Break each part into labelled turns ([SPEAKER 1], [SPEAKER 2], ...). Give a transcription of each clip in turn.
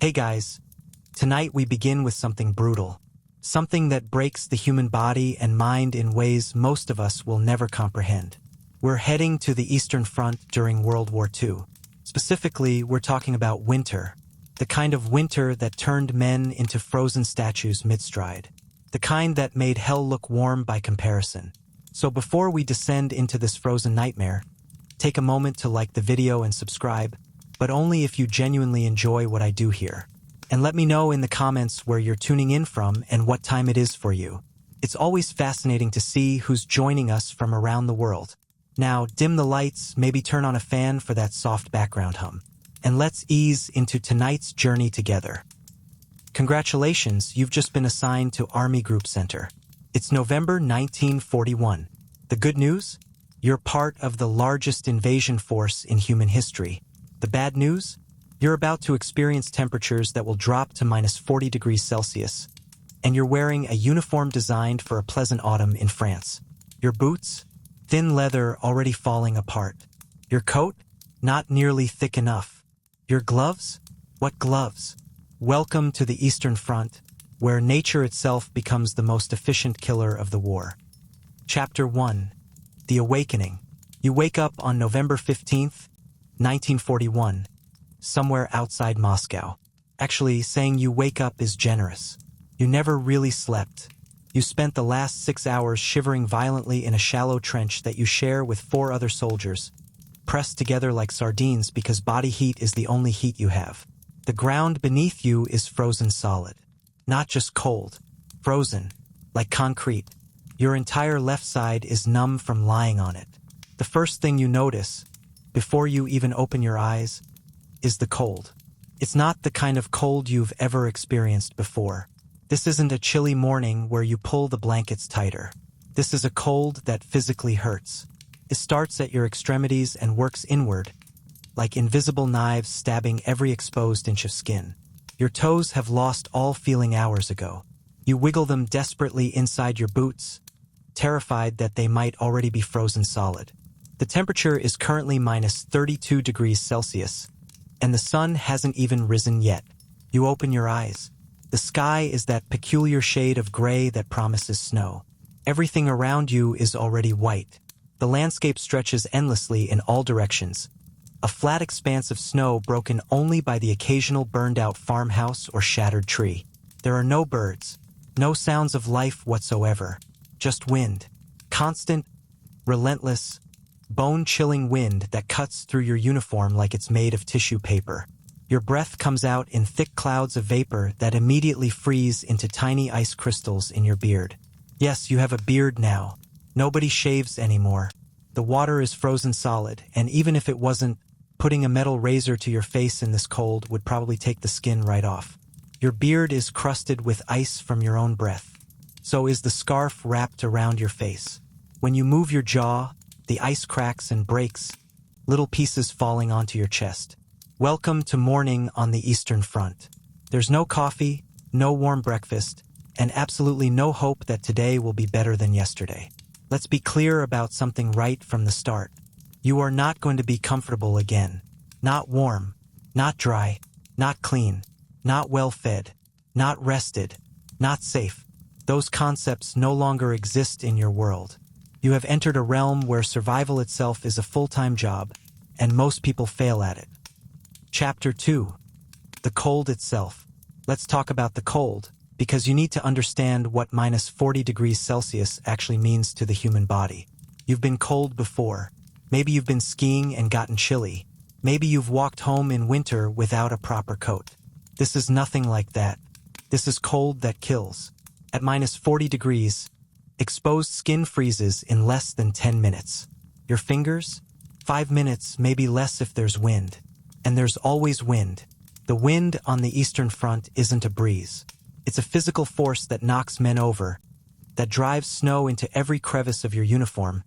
[SPEAKER 1] Hey guys, tonight we begin with something brutal. Something that breaks the human body and mind in ways most of us will never comprehend. We're heading to the Eastern Front during World War II. Specifically, we're talking about winter. The kind of winter that turned men into frozen statues mid-stride. The kind that made hell look warm by comparison. So before we descend into this frozen nightmare, take a moment to like the video and subscribe, but only if you genuinely enjoy what I do here. And let me know in the comments where you're tuning in from and what time it is for you. It's always fascinating to see who's joining us from around the world. Now, dim the lights, maybe turn on a fan for that soft background hum. And let's ease into tonight's journey together. Congratulations, you've just been assigned to Army Group Center. It's November 1941. The good news? You're part of the largest invasion force in human history. The bad news? You're about to experience temperatures that will drop to -40 degrees Celsius. And you're wearing a uniform designed for a pleasant autumn in France. Your boots? Thin leather already falling apart. Your coat? Not nearly thick enough. Your gloves? What gloves? Welcome to the Eastern Front, where nature itself becomes the most efficient killer of the war. Chapter 1. The Awakening. You wake up on November 15th, 1941, somewhere outside Moscow. Actually, saying you wake up is generous. You never really slept. You spent the last 6 hours shivering violently in a shallow trench that you share with 4 other soldiers, pressed together like sardines because body heat is the only heat you have. The ground beneath you is frozen solid. Not just cold, frozen, like concrete. Your entire left side is numb from lying on it. The first thing you notice, before you even open your eyes, is the cold. It's not the kind of cold you've ever experienced before. This isn't a chilly morning where you pull the blankets tighter. This is a cold that physically hurts. It starts at your extremities and works inward, like invisible knives stabbing every exposed inch of skin. Your toes have lost all feeling hours ago. You wiggle them desperately inside your boots, terrified that they might already be frozen solid. The temperature is currently -32 degrees Celsius, and the sun hasn't even risen yet. You open your eyes. The sky is that peculiar shade of gray that promises snow. Everything around you is already white. The landscape stretches endlessly in all directions. A flat expanse of snow broken only by the occasional burned-out farmhouse or shattered tree. There are no birds, no sounds of life whatsoever. Just wind. Constant, relentless, bone-chilling wind that cuts through your uniform like it's made of tissue paper. Your breath comes out in thick clouds of vapor that immediately freeze into tiny ice crystals in your beard. Yes, you have a beard now. Nobody shaves anymore. The water is frozen solid, and even if it wasn't, putting a metal razor to your face in this cold would probably take the skin right off. Your beard is crusted with ice from your own breath. So is the scarf wrapped around your face. When you move your jaw, the ice cracks and breaks, little pieces falling onto your chest. Welcome to morning on the Eastern Front. There's no coffee, no warm breakfast, and absolutely no hope that today will be better than yesterday. Let's be clear about something right from the start. You are not going to be comfortable again. Not warm, not dry, not clean, not well-fed, not rested, not safe. Those concepts no longer exist in your world. You have entered a realm where survival itself is a full-time job, and most people fail at it. Chapter 2. The cold itself. Let's talk about the cold, because you need to understand what -40 degrees Celsius actually means to the human body. You've been cold before. Maybe you've been skiing and gotten chilly. Maybe you've walked home in winter without a proper coat. This is nothing like that. This is cold that kills. At -40 degrees, exposed skin freezes in less than 10 minutes. Your fingers? 5 minutes, maybe less if there's wind. And there's always wind. The wind on the Eastern Front isn't a breeze. It's a physical force that knocks men over, that drives snow into every crevice of your uniform,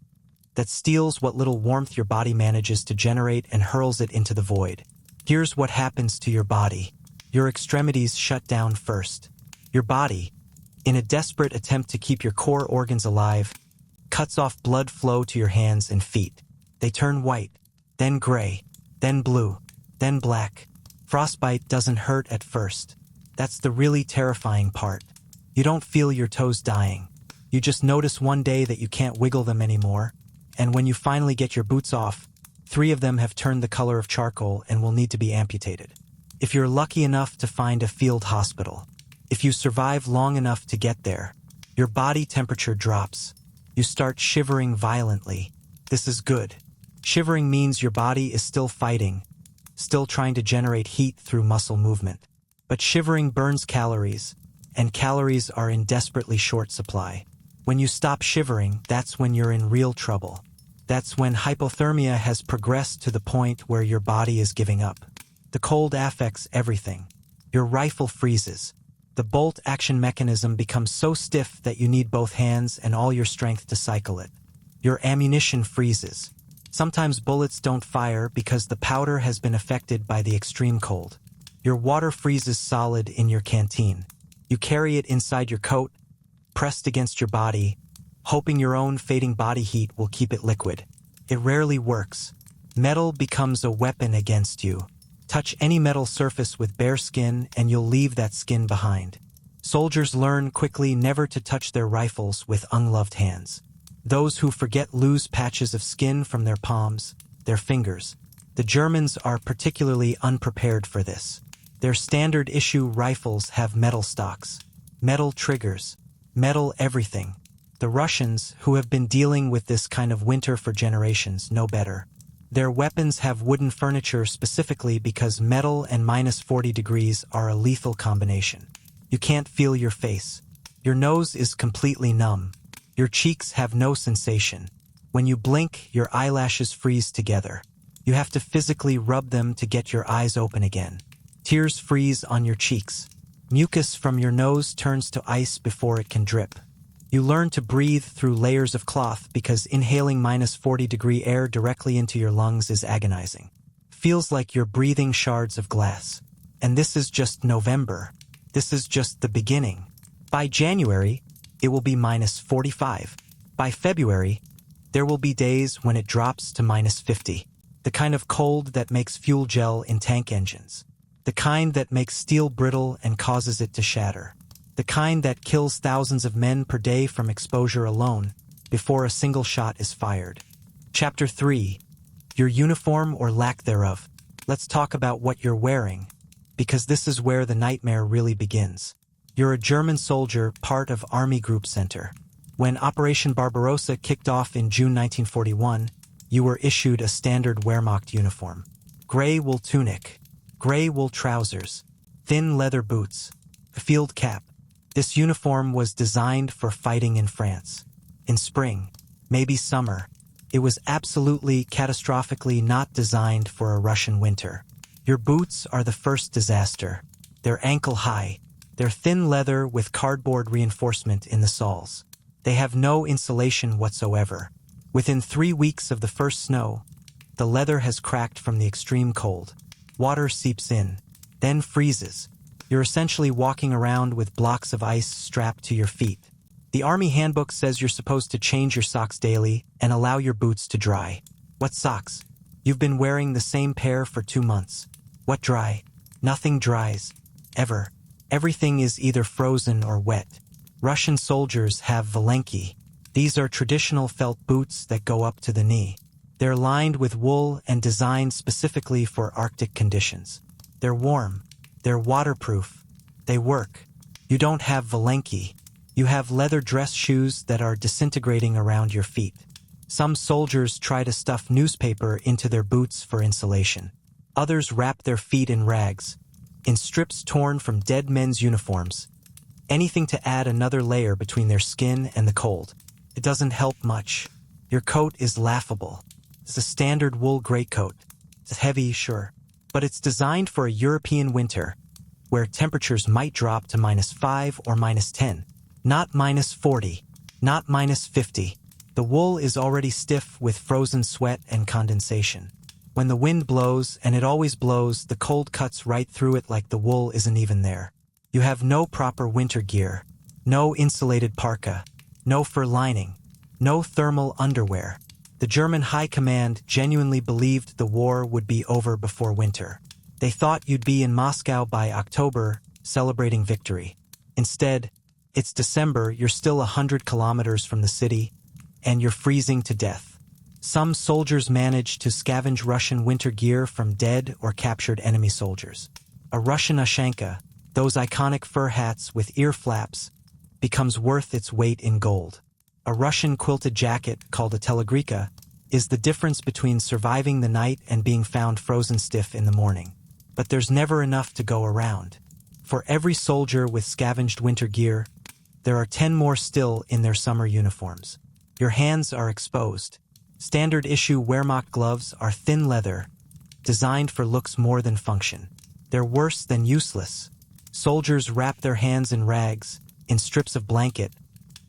[SPEAKER 1] that steals what little warmth your body manages to generate and hurls it into the void. Here's what happens to your body. Your extremities shut down first. Your body, in a desperate attempt to keep your core organs alive, cuts off blood flow to your hands and feet. They turn white, then gray, then blue, then black. Frostbite doesn't hurt at first. That's the really terrifying part. You don't feel your toes dying. You just notice one day that you can't wiggle them anymore, and when you finally get your boots off, 3 of them have turned the color of charcoal and will need to be amputated. If you're lucky enough to find a field hospital, if you survive long enough to get there, your body temperature drops. You start shivering violently. This is good. Shivering means your body is still fighting, still trying to generate heat through muscle movement. But shivering burns calories, and calories are in desperately short supply. When you stop shivering, that's when you're in real trouble. That's when hypothermia has progressed to the point where your body is giving up. The cold affects everything. Your rifle freezes. The bolt action mechanism becomes so stiff that you need both hands and all your strength to cycle it. Your ammunition freezes. Sometimes bullets don't fire because the powder has been affected by the extreme cold. Your water freezes solid in your canteen. You carry it inside your coat, pressed against your body, hoping your own fading body heat will keep it liquid. It rarely works. Metal becomes a weapon against you. Touch any metal surface with bare skin and you'll leave that skin behind. Soldiers learn quickly never to touch their rifles with ungloved hands. Those who forget lose patches of skin from their palms, their fingers. The Germans are particularly unprepared for this. Their standard issue rifles have metal stocks, metal triggers, metal everything. The Russians, who have been dealing with this kind of winter for generations, know better. Their weapons have wooden furniture specifically because metal and -40 degrees are a lethal combination. You can't feel your face. Your nose is completely numb. Your cheeks have no sensation. When you blink, your eyelashes freeze together. You have to physically rub them to get your eyes open again. Tears freeze on your cheeks. Mucus from your nose turns to ice before it can drip. You learn to breathe through layers of cloth because inhaling -40-degree air directly into your lungs is agonizing. Feels like you're breathing shards of glass. And this is just November. This is just the beginning. By January, it will be -45. By February, there will be days when it drops to -50. The kind of cold that makes fuel gel in tank engines. The kind that makes steel brittle and causes it to shatter. The kind that kills thousands of men per day from exposure alone, before a single shot is fired. Chapter 3. Your uniform or lack thereof. Let's talk about what you're wearing, because this is where the nightmare really begins. You're a German soldier, part of Army Group Center. When Operation Barbarossa kicked off in June 1941, you were issued a standard Wehrmacht uniform. Gray wool tunic, gray wool trousers, thin leather boots, a field cap. This uniform was designed for fighting in France. In spring, maybe summer. It was absolutely, catastrophically not designed for a Russian winter. Your boots are the first disaster. They're ankle-high. They're thin leather with cardboard reinforcement in the soles. They have no insulation whatsoever. Within 3 weeks of the first snow, the leather has cracked from the extreme cold. Water seeps in, then freezes. You're essentially walking around with blocks of ice strapped to your feet. The Army handbook says you're supposed to change your socks daily and allow your boots to dry. What socks? You've been wearing the same pair for 2 months. What dry? Nothing dries. Ever. Everything is either frozen or wet. Russian soldiers have valenki. These are traditional felt boots that go up to the knee. They're lined with wool and designed specifically for Arctic conditions. They're warm. They're waterproof. They work. You don't have valenki. You have leather dress shoes that are disintegrating around your feet. Some soldiers try to stuff newspaper into their boots for insulation. Others wrap their feet in rags, in strips torn from dead men's uniforms. Anything to add another layer between their skin and the cold. It doesn't help much. Your coat is laughable. It's a standard wool greatcoat. It's heavy, sure, but it's designed for a European winter, where temperatures might drop to -5 or -10, not -40, not -50. The wool is already stiff with frozen sweat and condensation. When the wind blows, and it always blows, the cold cuts right through it like the wool isn't even there. You have no proper winter gear, no insulated parka, no fur lining, no thermal underwear. The German High Command genuinely believed the war would be over before winter. They thought you'd be in Moscow by October, celebrating victory. Instead, it's December, you're still 100 kilometers from the city, and you're freezing to death. Some soldiers manage to scavenge Russian winter gear from dead or captured enemy soldiers. A Russian Ushanka, those iconic fur hats with ear flaps, becomes worth its weight in gold. A Russian quilted jacket, called a telegrika, is the difference between surviving the night and being found frozen stiff in the morning. But there's never enough to go around. For every soldier with scavenged winter gear, there are 10 more still in their summer uniforms. Your hands are exposed. Standard issue Wehrmacht gloves are thin leather, designed for looks more than function. They're worse than useless. Soldiers wrap their hands in rags, in strips of blanket,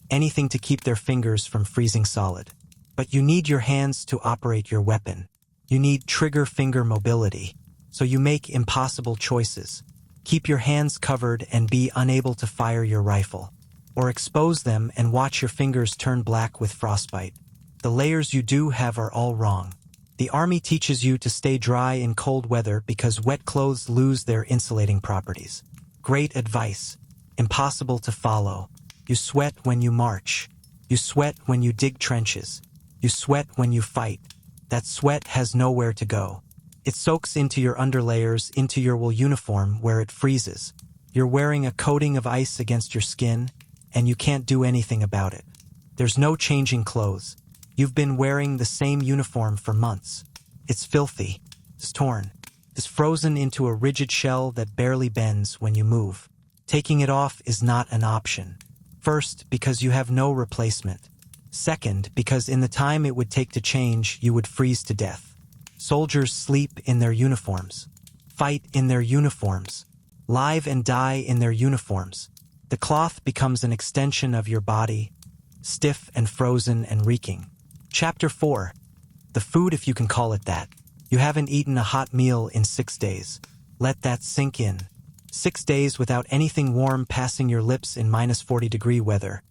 [SPEAKER 1] anything to keep their fingers from freezing solid. But you need your hands to operate your weapon. You need trigger finger mobility, so you make impossible choices. Keep your hands covered and be unable to fire your rifle. Or expose them and watch your fingers turn black with frostbite. The layers you do have are all wrong. The army teaches you to stay dry in cold weather because wet clothes lose their insulating properties. Great advice. Impossible to follow. You sweat when you march. You sweat when you dig trenches. You sweat when you fight. That sweat has nowhere to go. It soaks into your underlayers, into your wool uniform where it freezes. You're wearing a coating of ice against your skin, and you can't do anything about it. There's no changing clothes. You've been wearing the same uniform for months. It's filthy. It's torn. It's frozen into a rigid shell that barely bends when you move. Taking it off is not an option. First, because you have no replacement. Second, because in the time it would take to change, you would freeze to death. Soldiers sleep in their uniforms, fight in their uniforms, live and die in their uniforms. The cloth becomes an extension of your body, stiff and frozen and reeking. Chapter 4. The food, if you can call it that. You haven't eaten a hot meal in 6 days. Let that sink in. 6 days without anything warm passing your lips in -40-degree weather,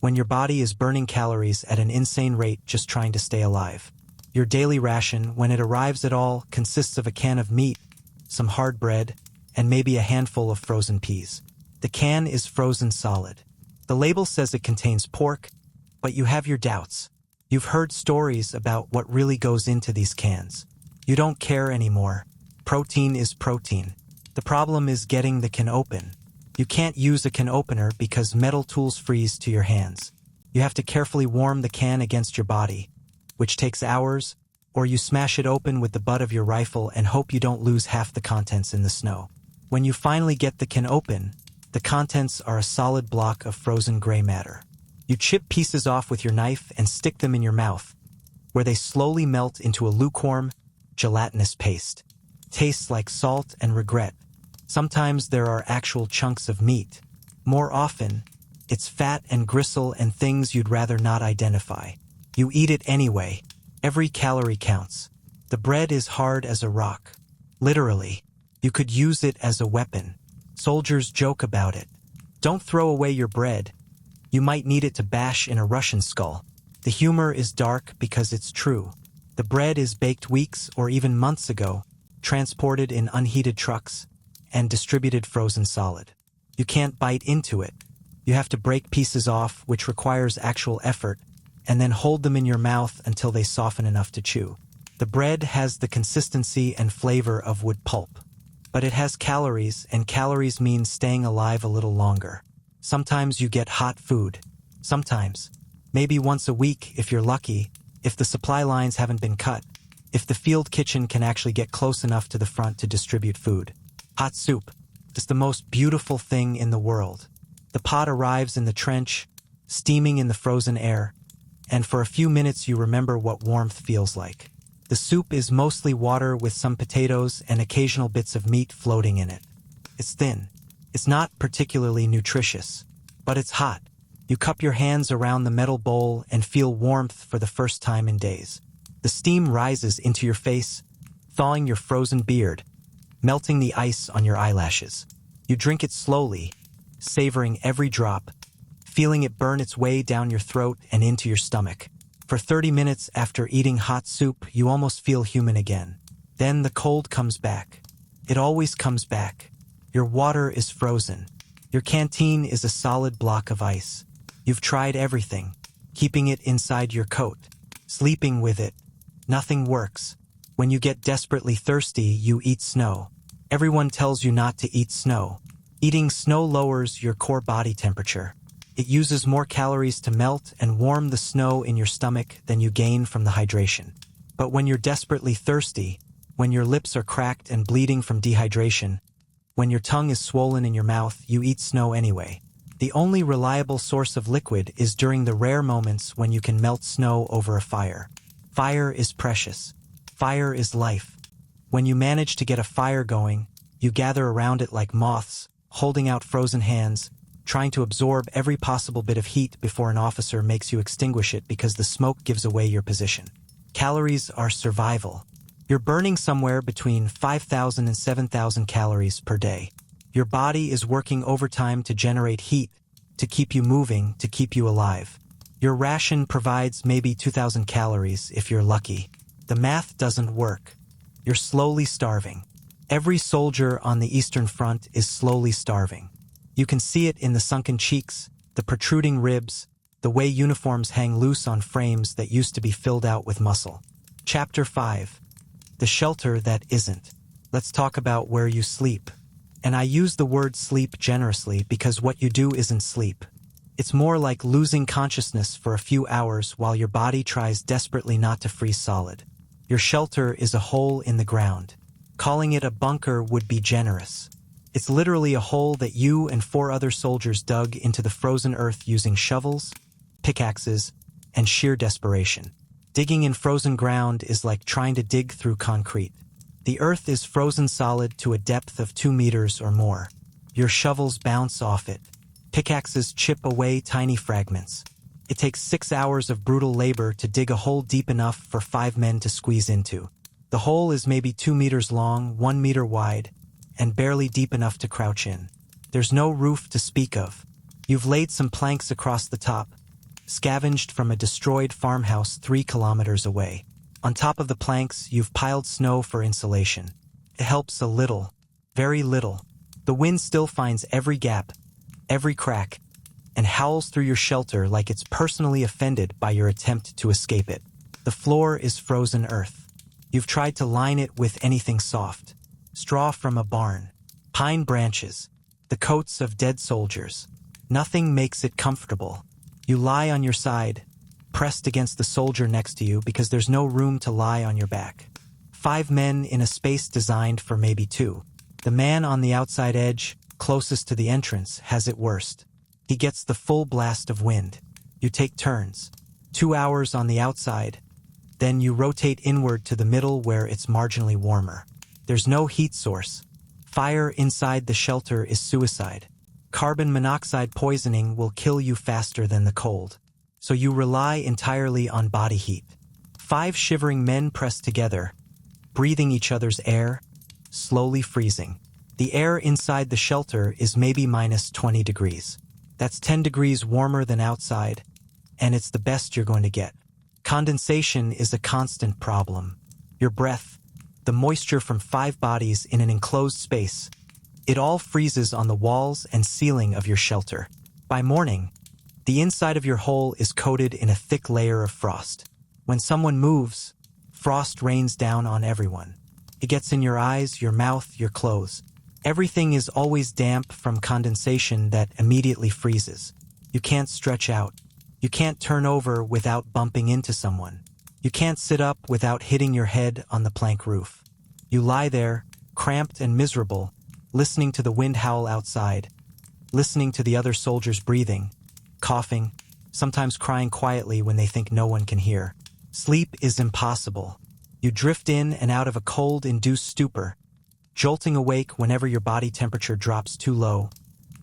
[SPEAKER 1] when your body is burning calories at an insane rate just trying to stay alive. Your daily ration, when it arrives at all, consists of a can of meat, some hard bread, and maybe a handful of frozen peas. The can is frozen solid. The label says it contains pork, but you have your doubts. You've heard stories about what really goes into these cans. You don't care anymore. Protein is protein. The problem is getting the can open. You can't use a can opener because metal tools freeze to your hands. You have to carefully warm the can against your body, which takes hours, or you smash it open with the butt of your rifle and hope you don't lose half the contents in the snow. When you finally get the can open, the contents are a solid block of frozen gray matter. You chip pieces off with your knife and stick them in your mouth, where they slowly melt into a lukewarm, gelatinous paste. Tastes like salt and regret. Sometimes there are actual chunks of meat. More often, it's fat and gristle and things you'd rather not identify. You eat it anyway. Every calorie counts. The bread is hard as a rock. Literally, you could use it as a weapon. Soldiers joke about it. Don't throw away your bread. You might need it to bash in a Russian skull. The humor is dark because it's true. The bread is baked weeks or even months ago, transported in unheated trucks, and distributed frozen solid. You can't bite into it. You have to break pieces off, which requires actual effort, and then hold them in your mouth until they soften enough to chew. The bread has the consistency and flavor of wood pulp. But it has calories, and calories mean staying alive a little longer. Sometimes you get hot food. Sometimes. Maybe once a week if you're lucky, if the supply lines haven't been cut, if the field kitchen can actually get close enough to the front to distribute food. Hot soup is the most beautiful thing in the world. The pot arrives in the trench, steaming in the frozen air, and for a few minutes you remember what warmth feels like. The soup is mostly water with some potatoes and occasional bits of meat floating in it. It's thin. It's not particularly nutritious, but it's hot. You cup your hands around the metal bowl and feel warmth for the first time in days. The steam rises into your face, thawing your frozen beard, melting the ice on your eyelashes. You drink it slowly, savoring every drop, feeling it burn its way down your throat and into your stomach. For 30 minutes after eating hot soup, you almost feel human again. Then the cold comes back, It always comes back. Your water is frozen. Your canteen is a solid block of ice. You've tried everything. Keeping it inside your coat. Sleeping with it. Nothing works. When you get desperately thirsty, you eat snow. Everyone tells you not to eat snow. Eating snow lowers your core body temperature. It uses more calories to melt and warm the snow in your stomach than you gain from the hydration. But when you're desperately thirsty, when your lips are cracked and bleeding from dehydration, when your tongue is swollen in your mouth, you eat snow anyway. The only reliable source of liquid is during the rare moments when you can melt snow over a fire. Fire is precious. Fire is life. When you manage to get a fire going, you gather around it like moths, holding out frozen hands, trying to absorb every possible bit of heat before an officer makes you extinguish it because the smoke gives away your position. Calories are survival. You're burning somewhere between 5,000 and 7,000 calories per day. Your body is working overtime to generate heat, to keep you moving, to keep you alive. Your ration provides maybe 2,000 calories if you're lucky. The math doesn't work. You're slowly starving. Every soldier on the Eastern Front is slowly starving. You can see it in the sunken cheeks, the protruding ribs, the way uniforms hang loose on frames that used to be filled out with muscle. Chapter 5. The shelter that isn't. Let's talk about where you sleep. And I use the word sleep generously because what you do isn't sleep. It's more like losing consciousness for a few hours while your body tries desperately not to freeze solid. Your shelter is a hole in the ground. Calling it a bunker would be generous. It's literally a hole that you and 4 other soldiers dug into the frozen earth using shovels, pickaxes, and sheer desperation. Digging in frozen ground is like trying to dig through concrete. The earth is frozen solid to a depth of 2 meters or more. Your shovels bounce off it. Pickaxes chip away tiny fragments. It takes 6 hours of brutal labor to dig a hole deep enough for 5 men to squeeze into. The hole is maybe 2 meters long, 1 meter wide, and barely deep enough to crouch in. There's no roof to speak of. You've laid some planks across the top, scavenged from a destroyed farmhouse 3 kilometers away. On top of the planks, you've piled snow for insulation. It helps a little, very little. The wind still finds every gap, every crack, and howls through your shelter like it's personally offended by your attempt to escape it. The floor is frozen earth. You've tried to line it with anything soft. Straw from a barn, pine branches, the coats of dead soldiers. Nothing makes it comfortable. You lie on your side, pressed against the soldier next to you because there's no room to lie on your back. 5 men in a space designed for maybe 2. The man on the outside edge, closest to the entrance, has it worst. He gets the full blast of wind. You take turns. 2 hours on the outside. Then you rotate inward to the middle where it's marginally warmer. There's no heat source. Fire inside the shelter is suicide. Carbon monoxide poisoning will kill you faster than the cold. So you rely entirely on body heat. 5 shivering men pressed together, breathing each other's air, slowly freezing. The air inside the shelter is maybe minus 20 degrees. That's 10 degrees warmer than outside, and it's the best you're going to get. Condensation is a constant problem. Your breath, the moisture from 5 bodies in an enclosed space, it all freezes on the walls and ceiling of your shelter. By morning, the inside of your hole is coated in a thick layer of frost. When someone moves, frost rains down on everyone. It gets in your eyes, your mouth, your clothes. Everything is always damp from condensation that immediately freezes. You can't stretch out. You can't turn over without bumping into someone. You can't sit up without hitting your head on the plank roof. You lie there, cramped and miserable, listening to the wind howl outside, listening to the other soldiers breathing, coughing, sometimes crying quietly when they think no one can hear. Sleep is impossible. You drift in and out of a cold-induced stupor, jolting awake whenever your body temperature drops too low,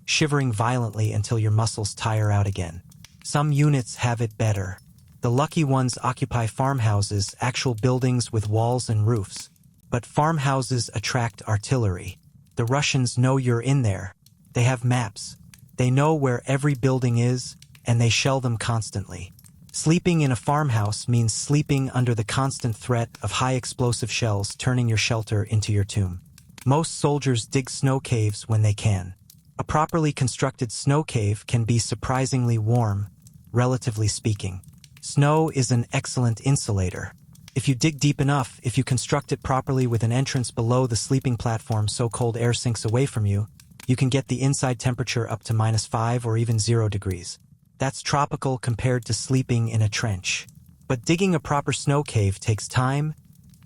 [SPEAKER 1] shivering violently until your muscles tire out again. Some units have it better. The lucky ones occupy farmhouses, actual buildings with walls and roofs. But farmhouses attract artillery. The Russians know you're in there. They have maps. They know where every building is, and they shell them constantly. Sleeping in a farmhouse means sleeping under the constant threat of high explosive shells turning your shelter into your tomb. Most soldiers dig snow caves when they can. A properly constructed snow cave can be surprisingly warm, relatively speaking. Snow is an excellent insulator. If you dig deep enough, if you construct it properly with an entrance below the sleeping platform so cold air sinks away from you, you can get the inside temperature up to -5 or even 0 degrees. That's tropical compared to sleeping in a trench. But digging a proper snow cave takes time,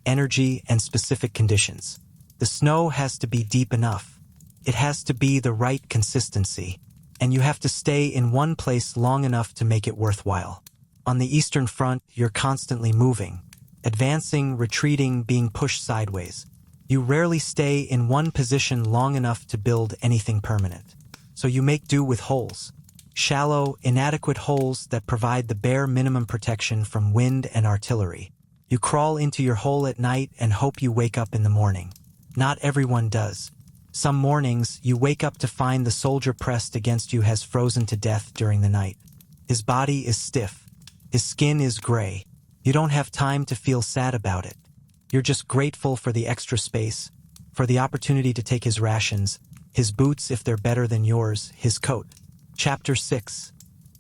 [SPEAKER 1] energy, and specific conditions. The snow has to be deep enough. It has to be the right consistency. And you have to stay in one place long enough to make it worthwhile. On the Eastern Front, you're constantly moving, advancing, retreating, being pushed sideways. You rarely stay in one position long enough to build anything permanent. So you make do with holes. Shallow, inadequate holes that provide the bare minimum protection from wind and artillery. You crawl into your hole at night and hope you wake up in the morning. Not everyone does. Some mornings, you wake up to find the soldier pressed against you has frozen to death during the night. His body is stiff. His skin is gray. You don't have time to feel sad about it. You're just grateful for the extra space, for the opportunity to take his rations, his boots if they're better than yours, his coat. Chapter 6.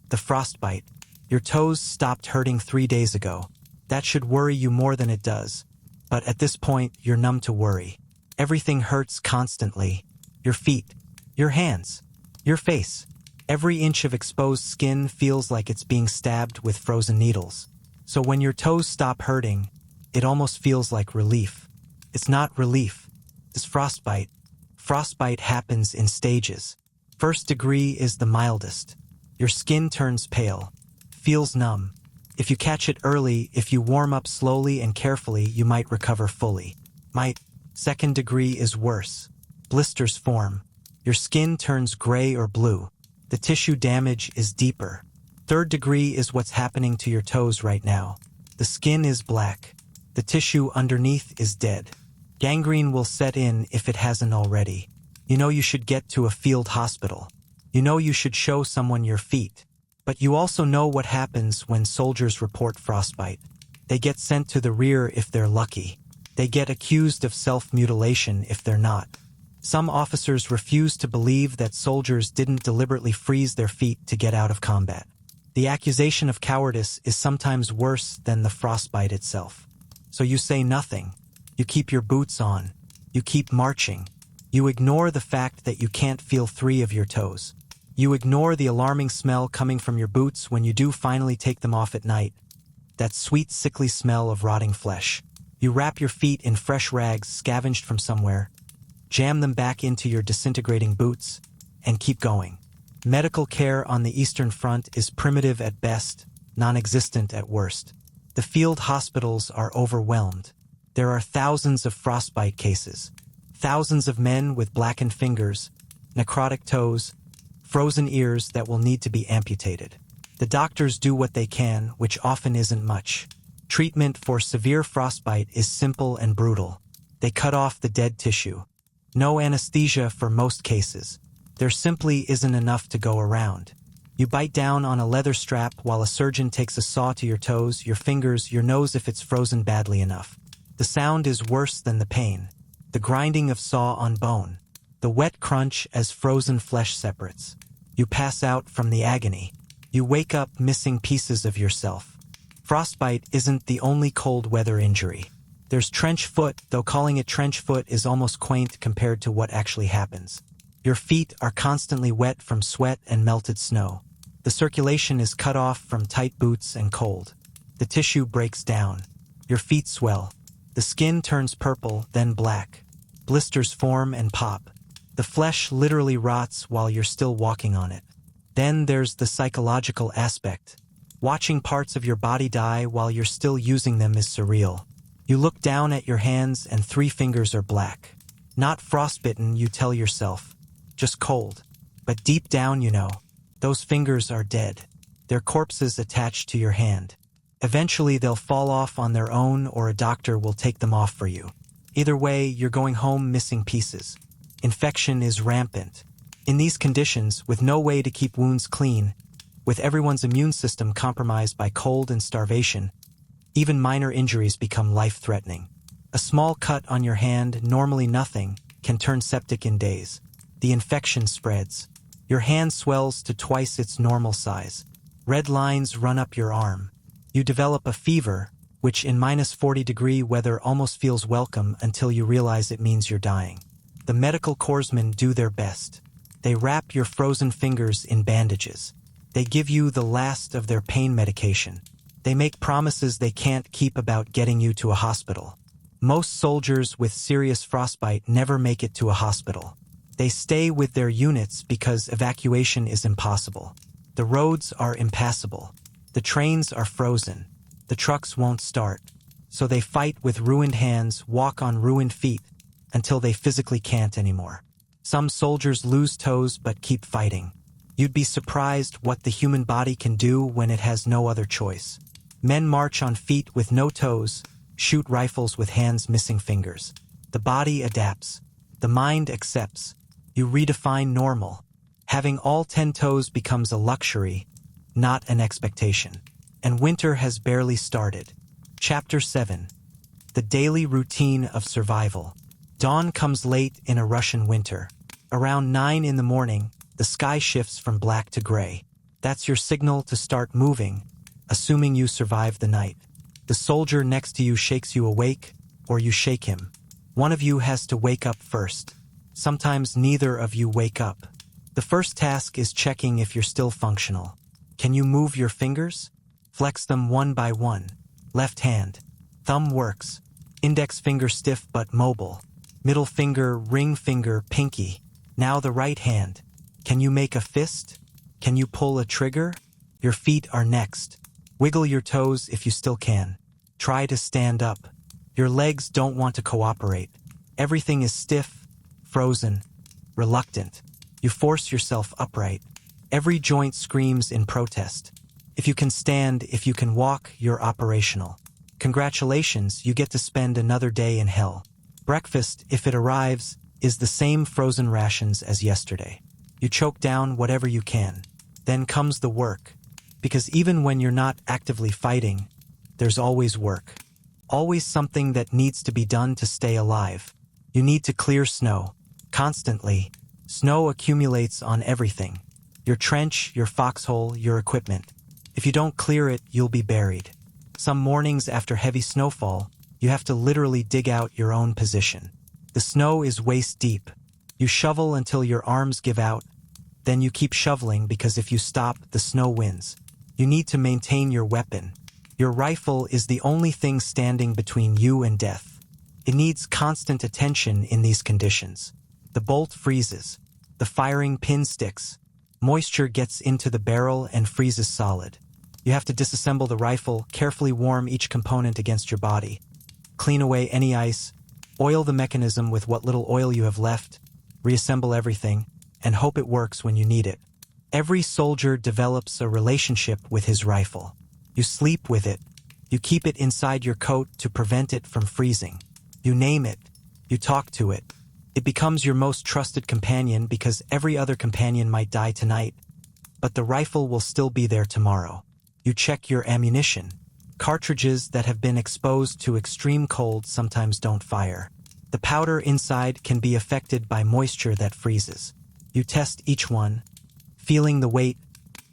[SPEAKER 1] The Frostbite. Your toes stopped hurting 3 days ago. That should worry you more than it does. But at this point, you're numb to worry. Everything hurts constantly. Your feet, your hands, your face. Every inch of exposed skin feels like it's being stabbed with frozen needles. So when your toes stop hurting, it almost feels like relief. It's not relief. It's frostbite. Frostbite happens in stages. First degree is the mildest. Your skin turns pale, feels numb. If you catch it early, if you warm up slowly and carefully, you might recover fully. Second degree is worse. Blisters form. Your skin turns gray or blue. The tissue damage is deeper. Third degree is what's happening to your toes right now. The skin is black. The tissue underneath is dead. Gangrene will set in if it hasn't already. You know you should get to a field hospital. You know you should show someone your feet. But you also know what happens when soldiers report frostbite. They get sent to the rear if they're lucky. They get accused of self-mutilation if they're not. Some officers refuse to believe that soldiers didn't deliberately freeze their feet to get out of combat. The accusation of cowardice is sometimes worse than the frostbite itself. So you say nothing. You keep your boots on. You keep marching. You ignore the fact that you can't feel 3 of your toes. You ignore the alarming smell coming from your boots when you do finally take them off at night. That sweet, sickly smell of rotting flesh. You wrap your feet in fresh rags scavenged from somewhere, jam them back into your disintegrating boots, and keep going. Medical care on the Eastern Front is primitive at best, non-existent at worst. The field hospitals are overwhelmed. There are thousands of frostbite cases, thousands of men with blackened fingers, necrotic toes, frozen ears that will need to be amputated. The doctors do what they can, which often isn't much. Treatment for severe frostbite is simple and brutal. They cut off the dead tissue. No anesthesia for most cases. There simply isn't enough to go around. You bite down on a leather strap while a surgeon takes a saw to your toes, your fingers, your nose if it's frozen badly enough. The sound is worse than the pain. The grinding of saw on bone. The wet crunch as frozen flesh separates. You pass out from the agony. You wake up missing pieces of yourself. Frostbite isn't the only cold weather injury. There's trench foot, though calling it trench foot is almost quaint compared to what actually happens. Your feet are constantly wet from sweat and melted snow. The circulation is cut off from tight boots and cold. The tissue breaks down. Your feet swell. The skin turns purple, then black. Blisters form and pop. The flesh literally rots while you're still walking on it. Then there's the psychological aspect. Watching parts of your body die while you're still using them is surreal. You look down at your hands and 3 fingers are black. Not frostbitten, you tell yourself. Just cold. But deep down you know. Those fingers are dead. They're corpses attached to your hand. Eventually they'll fall off on their own or a doctor will take them off for you. Either way, you're going home missing pieces. Infection is rampant. In these conditions, with no way to keep wounds clean, with everyone's immune system compromised by cold and starvation, even minor injuries become life-threatening. A small cut on your hand, normally nothing, can turn septic in days. The infection spreads. Your hand swells to twice its normal size. Red lines run up your arm. You develop a fever, which in -40-degree weather almost feels welcome until you realize it means you're dying. The medical corpsmen do their best. They wrap your frozen fingers in bandages. They give you the last of their pain medication. They make promises they can't keep about getting you to a hospital. Most soldiers with serious frostbite never make it to a hospital. They stay with their units because evacuation is impossible. The roads are impassable. The trains are frozen. The trucks won't start. So they fight with ruined hands, walk on ruined feet, until they physically can't anymore. Some soldiers lose toes but keep fighting. You'd be surprised what the human body can do when it has no other choice. Men march on feet with no toes, shoot rifles with hands missing fingers. The body adapts. The mind accepts. You redefine normal. Having all 10 toes becomes a luxury, not an expectation. And winter has barely started. Chapter 7. The daily routine of survival. Dawn comes late in a Russian winter. Around 9 in the morning, the sky shifts from black to gray. That's your signal to start moving, assuming you survive the night. The soldier next to you shakes you awake, or you shake him. One of you has to wake up first. Sometimes neither of you wake up. The first task is checking if you're still functional. Can you move your fingers? Flex them one by one. Left hand. Thumb works. Index finger stiff but mobile. Middle finger, ring finger, pinky. Now the right hand. Can you make a fist? Can you pull a trigger? Your feet are next. Wiggle your toes if you still can. Try to stand up. Your legs don't want to cooperate. Everything is stiff, frozen, reluctant. You force yourself upright. Every joint screams in protest. If you can stand, if you can walk, you're operational. Congratulations, you get to spend another day in hell. Breakfast, if it arrives, is the same frozen rations as yesterday. You choke down whatever you can. Then comes the work. Because even when you're not actively fighting, there's always work. Always something that needs to be done to stay alive. You need to clear snow. Constantly. Snow accumulates on everything. Your trench, your foxhole, your equipment. If you don't clear it, you'll be buried. Some mornings after heavy snowfall, you have to literally dig out your own position. The snow is waist deep. You shovel until your arms give out. Then you keep shoveling because if you stop, the snow wins. You need to maintain your weapon. Your rifle is the only thing standing between you and death. It needs constant attention in these conditions. The bolt freezes. The firing pin sticks. Moisture gets into the barrel and freezes solid. You have to disassemble the rifle, carefully warm each component against your body. Clean away any ice, oil the mechanism with what little oil you have left, reassemble everything, and hope it works when you need it. Every soldier develops a relationship with his rifle. You sleep with it. You keep it inside your coat to prevent it from freezing. You name it. You talk to it. It becomes your most trusted companion because every other companion might die tonight, but the rifle will still be there tomorrow. You check your ammunition. Cartridges that have been exposed to extreme cold sometimes don't fire. The powder inside can be affected by moisture that freezes. You test each one, feeling the weight,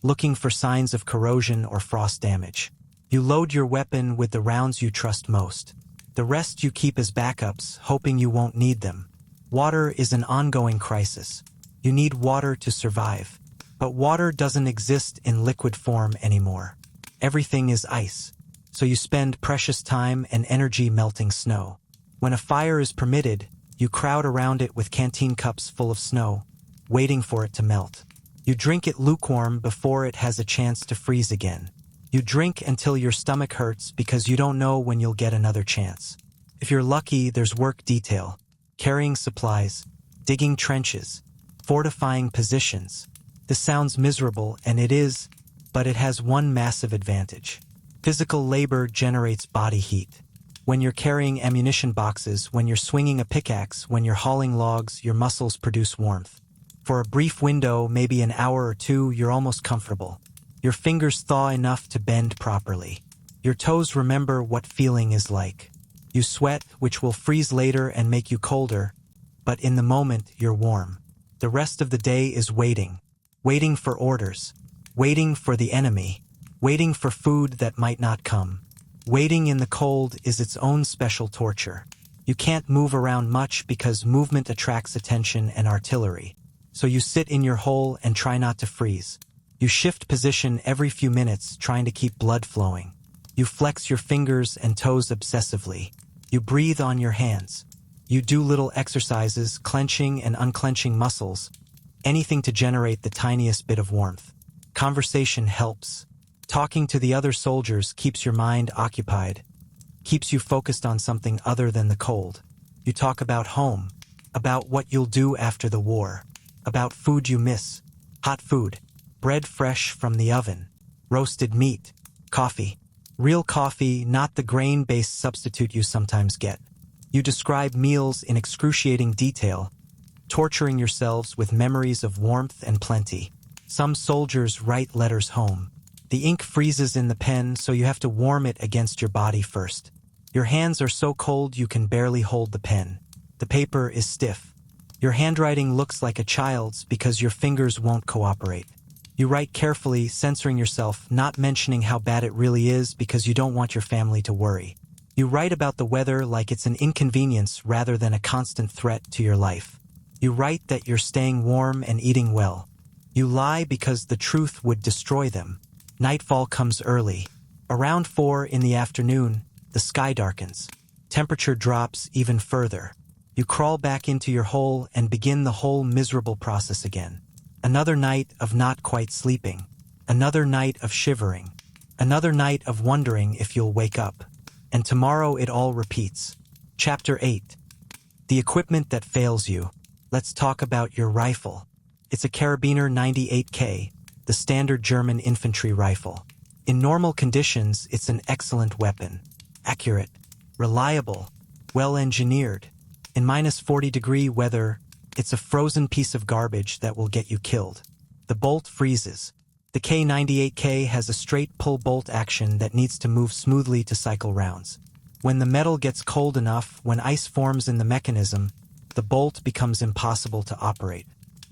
[SPEAKER 1] looking for signs of corrosion or frost damage. You load your weapon with the rounds you trust most. The rest you keep as backups, hoping you won't need them. Water is an ongoing crisis. You need water to survive. But water doesn't exist in liquid form anymore. Everything is ice. So you spend precious time and energy melting snow. When a fire is permitted, you crowd around it with canteen cups full of snow, waiting for it to melt. You drink it lukewarm before it has a chance to freeze again. You drink until your stomach hurts because you don't know when you'll get another chance. If you're lucky, there's work detail, carrying supplies, digging trenches, fortifying positions. This sounds miserable, and it is, but it has one massive advantage. Physical labor generates body heat. When you're carrying ammunition boxes, when you're swinging a pickaxe, when you're hauling logs, your muscles produce warmth. For a brief window, maybe an hour or two, you're almost comfortable. Your fingers thaw enough to bend properly. Your toes remember what feeling is like. You sweat, which will freeze later and make you colder, but in the moment you're warm. The rest of the day is waiting. Waiting for orders. Waiting for the enemy. Waiting for food that might not come. Waiting in the cold is its own special torture. You can't move around much because movement attracts attention and artillery. So you sit in your hole and try not to freeze. You shift position every few minutes trying to keep blood flowing. You flex your fingers and toes obsessively. You breathe on your hands. You do little exercises, clenching and unclenching muscles, anything to generate the tiniest bit of warmth. Conversation helps. Talking to the other soldiers keeps your mind occupied, keeps you focused on something other than the cold. You talk about home, about what you'll do after the war, about food you miss, hot food, bread fresh from the oven, roasted meat, coffee. Real coffee, not the grain-based substitute you sometimes get. You describe meals in excruciating detail, torturing yourselves with memories of warmth and plenty. Some soldiers write letters home. The ink freezes in the pen, so you have to warm it against your body first. Your hands are so cold you can barely hold the pen. The paper is stiff. Your handwriting looks like a child's because your fingers won't cooperate. You write carefully, censoring yourself, not mentioning how bad it really is because you don't want your family to worry. You write about the weather like it's an inconvenience rather than a constant threat to your life. You write that you're staying warm and eating well. You lie because the truth would destroy them. Nightfall comes early. Around 4 in the afternoon, the sky darkens. Temperature drops even further. You crawl back into your hole and begin the whole miserable process again. Another night of not quite sleeping. Another night of shivering. Another night of wondering if you'll wake up. And tomorrow it all repeats. Chapter 8. The equipment that fails you. Let's talk about your rifle. It's a Karabiner 98K, the standard German infantry rifle. In normal conditions, it's an excellent weapon. Accurate, reliable, well-engineered. In -40-degree weather, it's a frozen piece of garbage that will get you killed. The bolt freezes. The K98K has a straight pull bolt action that needs to move smoothly to cycle rounds. When the metal gets cold enough, when ice forms in the mechanism, the bolt becomes impossible to operate.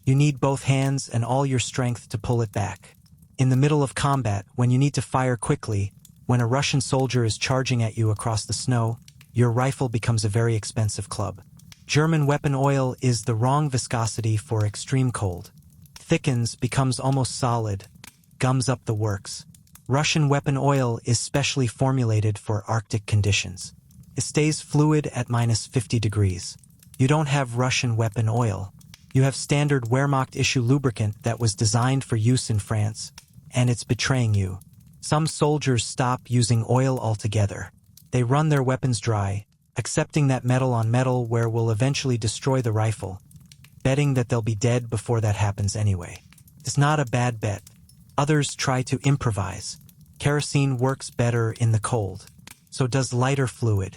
[SPEAKER 1] You need both hands and all your strength to pull it back. In the middle of combat, when you need to fire quickly, when a Russian soldier is charging at you across the snow, your rifle becomes a very expensive club. German weapon oil is the wrong viscosity for extreme cold. Thickens, becomes almost solid, gums up the works. Russian weapon oil is specially formulated for Arctic conditions. It stays fluid at -50 degrees. You don't have Russian weapon oil. You have standard Wehrmacht issue lubricant that was designed for use in France, and it's betraying you. Some soldiers stop using oil altogether. They run their weapons dry, accepting that metal on metal wear will eventually destroy the rifle, betting that they'll be dead before that happens anyway. It's not a bad bet. Others try to improvise. Kerosene works better in the cold. So does lighter fluid.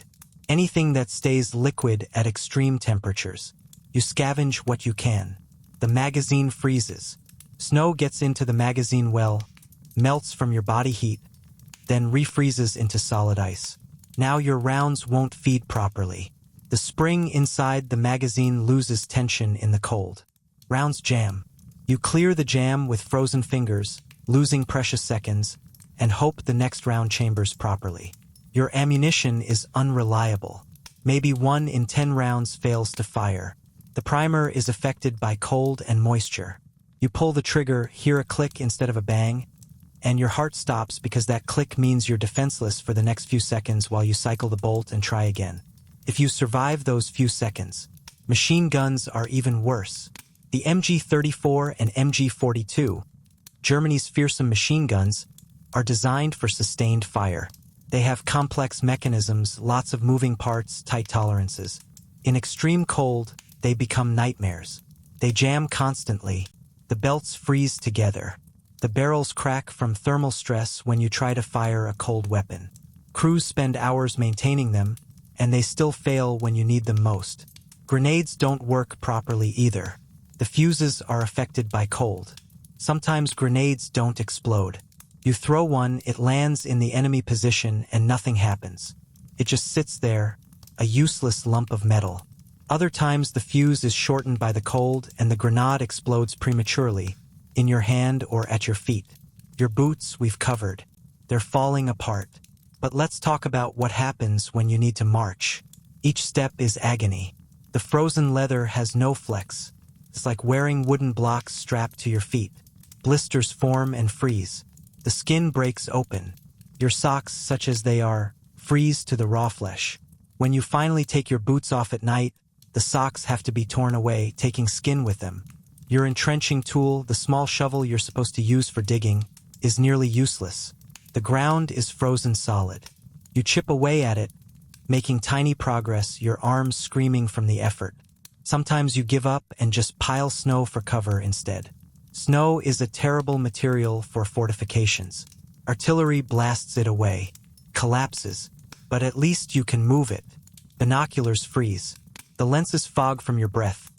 [SPEAKER 1] Anything that stays liquid at extreme temperatures. You scavenge what you can. The magazine freezes. Snow gets into the magazine well, melts from your body heat, then refreezes into solid ice. Now your rounds won't feed properly. The spring inside the magazine loses tension in the cold. Rounds jam. You clear the jam with frozen fingers, losing precious seconds, and hope the next round chambers properly. Your ammunition is unreliable. Maybe 1 in 10 rounds fails to fire. The primer is affected by cold and moisture. You pull the trigger, hear a click instead of a bang, and your heart stops because that click means you're defenseless for the next few seconds while you cycle the bolt and try again. If you survive those few seconds, machine guns are even worse. The MG-34 and MG-42, Germany's fearsome machine guns, are designed for sustained fire. They have complex mechanisms, lots of moving parts, tight tolerances. In extreme cold, they become nightmares. They jam constantly. The belts freeze together. The barrels crack from thermal stress when you try to fire a cold weapon. Crews spend hours maintaining them, and they still fail when you need them most. Grenades don't work properly either. The fuses are affected by cold. Sometimes grenades don't explode. You throw one, it lands in the enemy position, and nothing happens. It just sits there, a useless lump of metal. Other times the fuse is shortened by the cold and the grenade explodes prematurely, in your hand or at your feet. Your boots we've covered. They're falling apart. But let's talk about what happens when you need to march. Each step is agony. The frozen leather has no flex. It's like wearing wooden blocks strapped to your feet. Blisters form and freeze. The skin breaks open. Your socks, such as they are, freeze to the raw flesh. When you finally take your boots off at night, the socks have to be torn away, taking skin with them. Your entrenching tool, the small shovel you're supposed to use for digging, is nearly useless. The ground is frozen solid. You chip away at it, making tiny progress, your arms screaming from the effort. Sometimes you give up and just pile snow for cover instead. Snow is a terrible material for fortifications. Artillery blasts it away, collapses, but at least you can move it. Binoculars freeze. The lenses fog from your breath.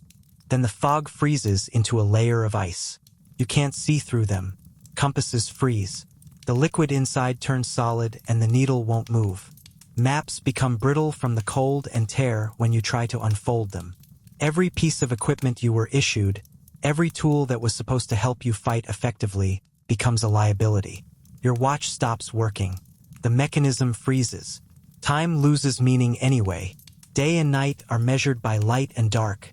[SPEAKER 1] Then the fog freezes into a layer of ice. You can't see through them. Compasses freeze. The liquid inside turns solid and the needle won't move. Maps become brittle from the cold and tear when you try to unfold them. Every piece of equipment you were issued, every tool that was supposed to help you fight effectively, becomes a liability. Your watch stops working. The mechanism freezes. Time loses meaning anyway. Day and night are measured by light and dark,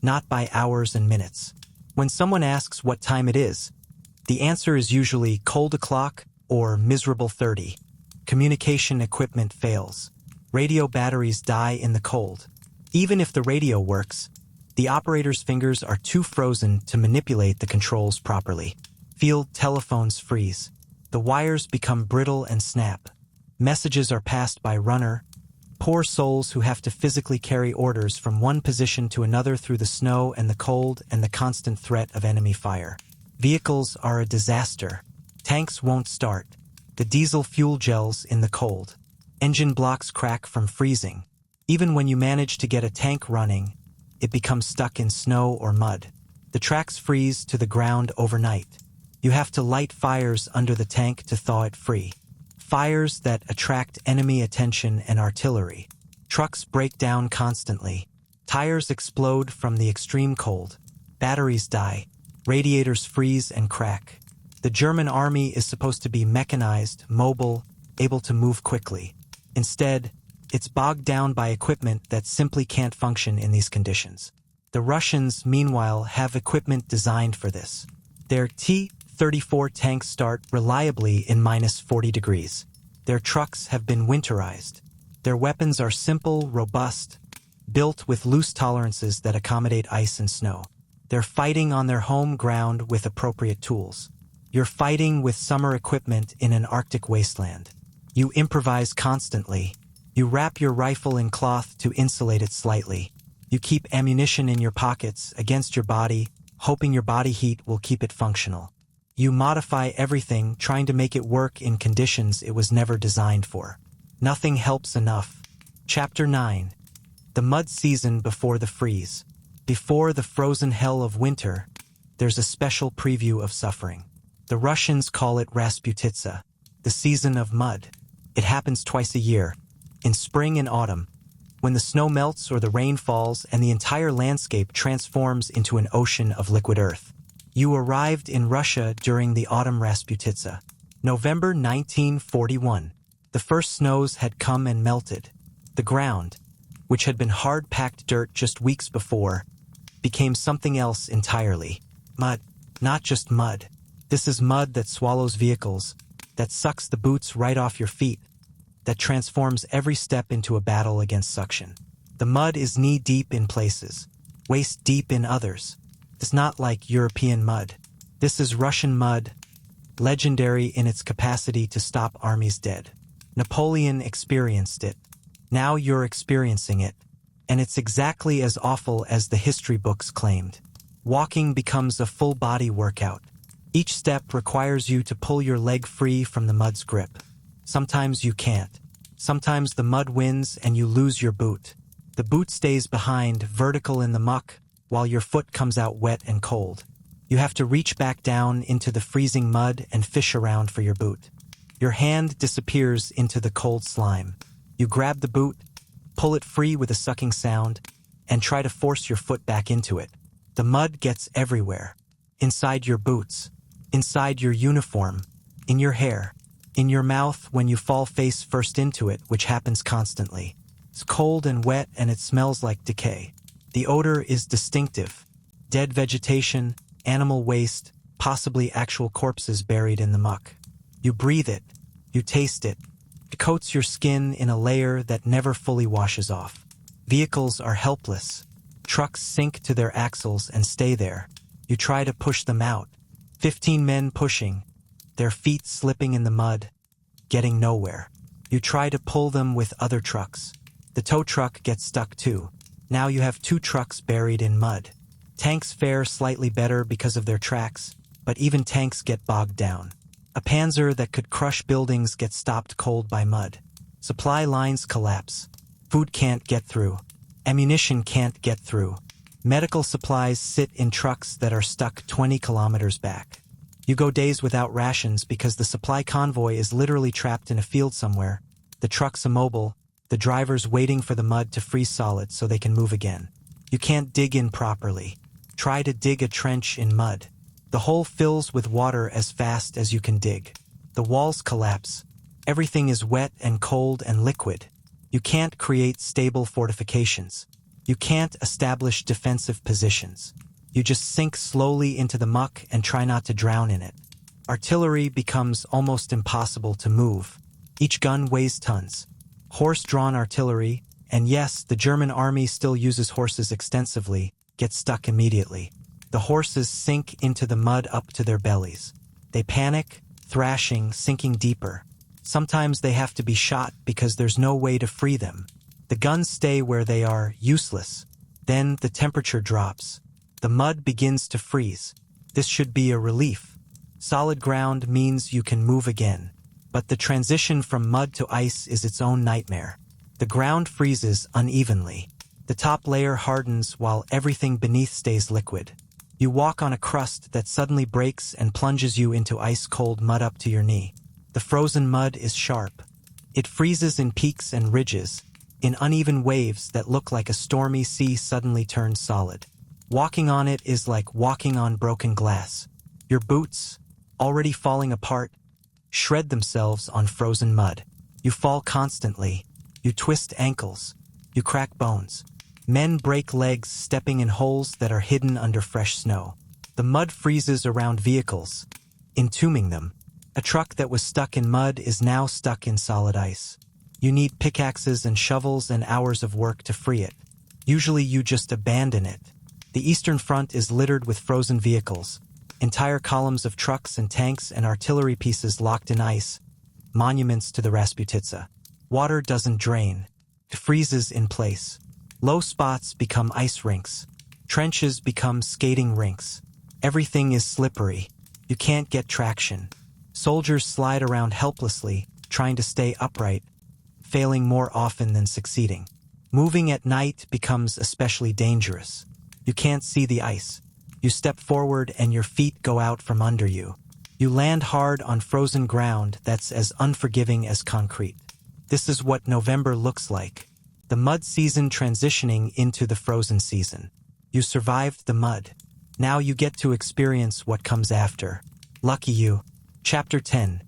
[SPEAKER 1] not by hours and minutes. When someone asks what time it is, the answer is usually cold o'clock or miserable 30. Communication equipment fails. Radio batteries die in the cold. Even if the radio works, the operator's fingers are too frozen to manipulate the controls properly. Field telephones freeze. The wires become brittle and snap. Messages are passed by runner. Poor souls who have to physically carry orders from one position to another through the snow and the cold and the constant threat of enemy fire. Vehicles are a disaster. Tanks won't start. The diesel fuel gels in the cold. Engine blocks crack from freezing. Even when you manage to get a tank running, it becomes stuck in snow or mud. The tracks freeze to the ground overnight. You have to light fires under the tank to thaw it free. Fires that attract enemy attention and artillery. Trucks break down constantly. Tires explode from the extreme cold. Batteries die. Radiators freeze and crack. The German army is supposed to be mechanized, mobile, able to move quickly. Instead, it's bogged down by equipment that simply can't function in these conditions. The Russians, meanwhile, have equipment designed for this. Their T-34 tanks start reliably in minus 40 degrees. Their trucks have been winterized. Their weapons are simple, robust, built with loose tolerances that accommodate ice and snow. They're fighting on their home ground with appropriate tools. You're fighting with summer equipment in an Arctic wasteland. You improvise constantly. You wrap your rifle in cloth to insulate it slightly. You keep ammunition in your pockets against your body, hoping your body heat will keep it functional. You modify everything, trying to make it work in conditions it was never designed for. Nothing helps enough. Chapter 9. The mud season before the freeze. Before the frozen hell of winter, there's a special preview of suffering. The Russians call it Rasputitsa, the season of mud. It happens twice a year, in spring and autumn, when the snow melts or the rain falls and the entire landscape transforms into an ocean of liquid earth. You arrived in Russia during the autumn Rasputitsa. November 1941. The first snows had come and melted. The ground, which had been hard-packed dirt just weeks before, became something else entirely. Mud. Not just mud. This is mud that swallows vehicles, that sucks the boots right off your feet, that transforms every step into a battle against suction. The mud is knee-deep in places, waist-deep in others. It's not like European mud. This is Russian mud, legendary in its capacity to stop armies dead. Napoleon experienced it. Now you're experiencing it. And it's exactly as awful as the history books claimed. Walking becomes a full-body workout. Each step requires you to pull your leg free from the mud's grip. Sometimes you can't. Sometimes the mud wins and you lose your boot. The boot stays behind, vertical in the muck, while your foot comes out wet and cold. You have to reach back down into the freezing mud and fish around for your boot. Your hand disappears into the cold slime. You grab the boot, pull it free with a sucking sound, and try to force your foot back into it. The mud gets everywhere. Inside your boots, inside your uniform, in your hair, in your mouth when you fall face first into it, which happens constantly. It's cold and wet and it smells like decay. The odor is distinctive. Dead vegetation, animal waste, possibly actual corpses buried in the muck. You breathe it. You taste it. It coats your skin in a layer that never fully washes off. Vehicles are helpless. Trucks sink to their axles and stay there. You try to push them out. 15 men pushing, their feet slipping in the mud, getting nowhere. You try to pull them with other trucks. The tow truck gets stuck too. Now you have 2 trucks buried in mud. Tanks fare slightly better because of their tracks, but even tanks get bogged down. A panzer that could crush buildings gets stopped cold by mud. Supply lines collapse. Food can't get through. Ammunition can't get through. Medical supplies sit in trucks that are stuck 20 kilometers back. You go days without rations because the supply convoy is literally trapped in a field somewhere. The truck's immobile, the driver's waiting for the mud to freeze solid so they can move again. You can't dig in properly. Try to dig a trench in mud. The hole fills with water as fast as you can dig. The walls collapse. Everything is wet and cold and liquid. You can't create stable fortifications. You can't establish defensive positions. You just sink slowly into the muck and try not to drown in it. Artillery becomes almost impossible to move. Each gun weighs tons. Horse-drawn artillery, and yes, the German army still uses horses extensively, get stuck immediately. The horses sink into the mud up to their bellies. They panic, thrashing, sinking deeper. Sometimes they have to be shot because there's no way to free them. The guns stay where they are, useless. Then the temperature drops. The mud begins to freeze. This should be a relief. Solid ground means you can move again. But the transition from mud to ice is its own nightmare. The ground freezes unevenly. The top layer hardens while everything beneath stays liquid. You walk on a crust that suddenly breaks and plunges you into ice-cold mud up to your knee. The frozen mud is sharp. It freezes in peaks and ridges, in uneven waves that look like a stormy sea suddenly turned solid. Walking on it is like walking on broken glass. Your boots, already falling apart, shred themselves on frozen mud. You fall constantly. You twist ankles. You crack bones. Men break legs stepping in holes that are hidden under fresh snow. The mud freezes around vehicles, entombing them. A truck that was stuck in mud is now stuck in solid ice. You need pickaxes and shovels and hours of work to free it. Usually you just abandon it. The Eastern Front is littered with frozen vehicles, entire columns of trucks and tanks and artillery pieces locked in ice, monuments to the Rasputitsa. Water doesn't drain. It freezes in place. Low spots become ice rinks. Trenches become skating rinks. Everything is slippery. You can't get traction. Soldiers slide around helplessly, trying to stay upright, failing more often than succeeding. Moving at night becomes especially dangerous. You can't see the ice. You step forward and your feet go out from under you. You land hard on frozen ground that's as unforgiving as concrete. This is what November looks like. The mud season transitioning into the frozen season. You survived the mud. Now you get to experience what comes after. Lucky you. Chapter 10.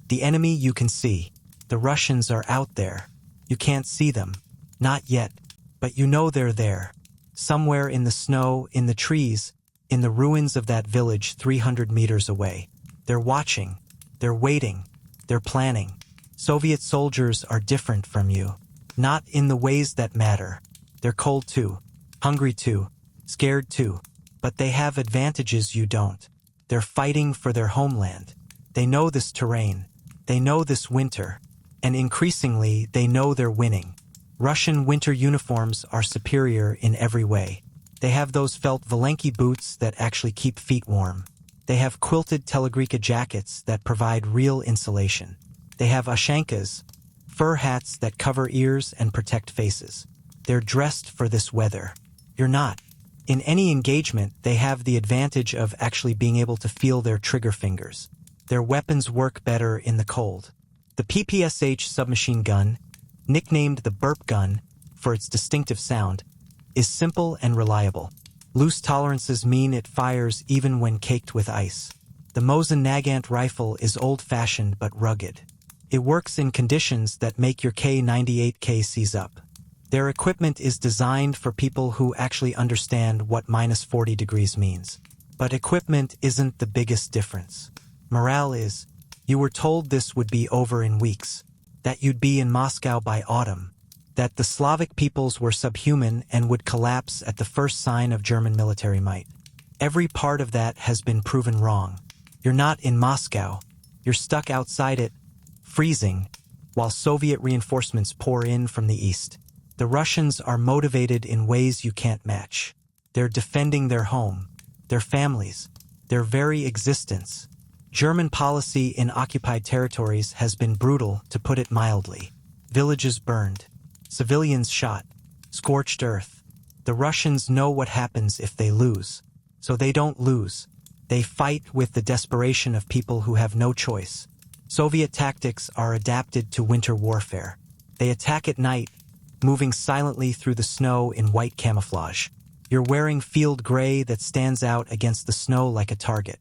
[SPEAKER 1] The enemy you can see. The Russians are out there. You can't see them. Not yet. But you know they're there. Somewhere in the snow, in the trees, in the ruins of that village 300 meters away. They're watching. They're waiting. They're planning. Soviet soldiers are different from you. Not in the ways that matter. They're cold too. Hungry too. Scared too. But they have advantages you don't. They're fighting for their homeland. They know this terrain. They know this winter. And increasingly, they know they're winning. Russian winter uniforms are superior in every way. They have those felt Valenki boots that actually keep feet warm. They have quilted Telegrika jackets that provide real insulation. They have ashankas, fur hats that cover ears and protect faces. They're dressed for this weather. You're not. In any engagement, they have the advantage of actually being able to feel their trigger fingers. Their weapons work better in the cold. The PPSH submachine gun, nicknamed the burp gun for its distinctive sound, is simple and reliable. Loose tolerances mean it fires even when caked with ice. The Mosin Nagant rifle is old-fashioned but rugged. It works in conditions that make your K98K seize up. Their equipment is designed for people who actually understand what -40 degrees means. But equipment isn't the biggest difference. Morale is. You were told this would be over in weeks, that you'd be in Moscow by autumn, that the Slavic peoples were subhuman and would collapse at the first sign of German military might. Every part of that has been proven wrong. You're not in Moscow. You're stuck outside it, freezing, while Soviet reinforcements pour in from the east. The Russians are motivated in ways you can't match. They're defending their home, their families, their very existence. German policy in occupied territories has been brutal, to put it mildly. Villages burned, civilians shot, scorched earth. The Russians know what happens if they lose, so they don't lose. They fight with the desperation of people who have no choice. Soviet tactics are adapted to winter warfare. They attack at night, moving silently through the snow in white camouflage. You're wearing field gray that stands out against the snow like a target.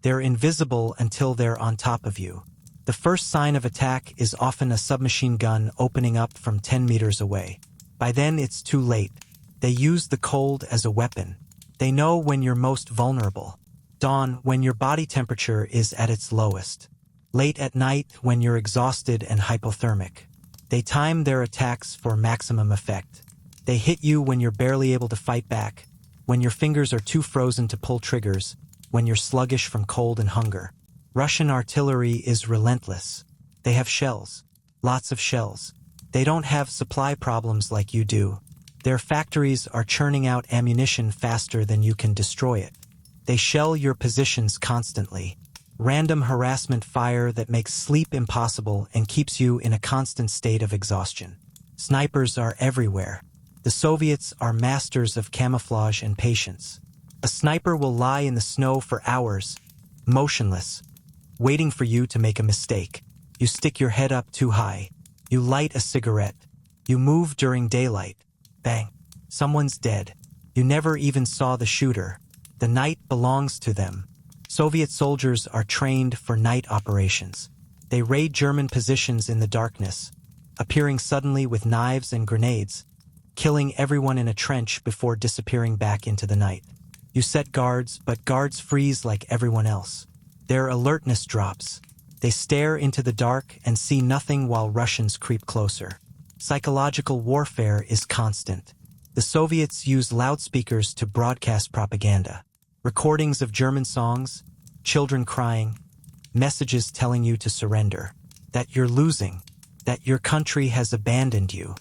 [SPEAKER 1] They're invisible until they're on top of you. The first sign of attack is often a submachine gun opening up from 10 meters away. By then it's too late. They use the cold as a weapon. They know when you're most vulnerable. Dawn, when your body temperature is at its lowest. Late at night, when you're exhausted and hypothermic. They time their attacks for maximum effect. They hit you when you're barely able to fight back, when your fingers are too frozen to pull triggers, when you're sluggish from cold and hunger. Russian artillery is relentless. They have shells. Lots of shells. They don't have supply problems like you do. Their factories are churning out ammunition faster than you can destroy it. They shell your positions constantly. Random harassment fire that makes sleep impossible and keeps you in a constant state of exhaustion. Snipers are everywhere. The Soviets are masters of camouflage and patience. A sniper will lie in the snow for hours, motionless, waiting for you to make a mistake. You stick your head up too high. You light a cigarette. You move during daylight. Bang. Someone's dead. You never even saw the shooter. The night belongs to them. Soviet soldiers are trained for night operations. They raid German positions in the darkness, appearing suddenly with knives and grenades, killing everyone in a trench before disappearing back into the night. You set guards, but guards freeze like everyone else. Their alertness drops. They stare into the dark and see nothing while Russians creep closer. Psychological warfare is constant. The Soviets use loudspeakers to broadcast propaganda. Recordings of German songs, children crying, messages telling you to surrender, that you're losing, that your country has abandoned you,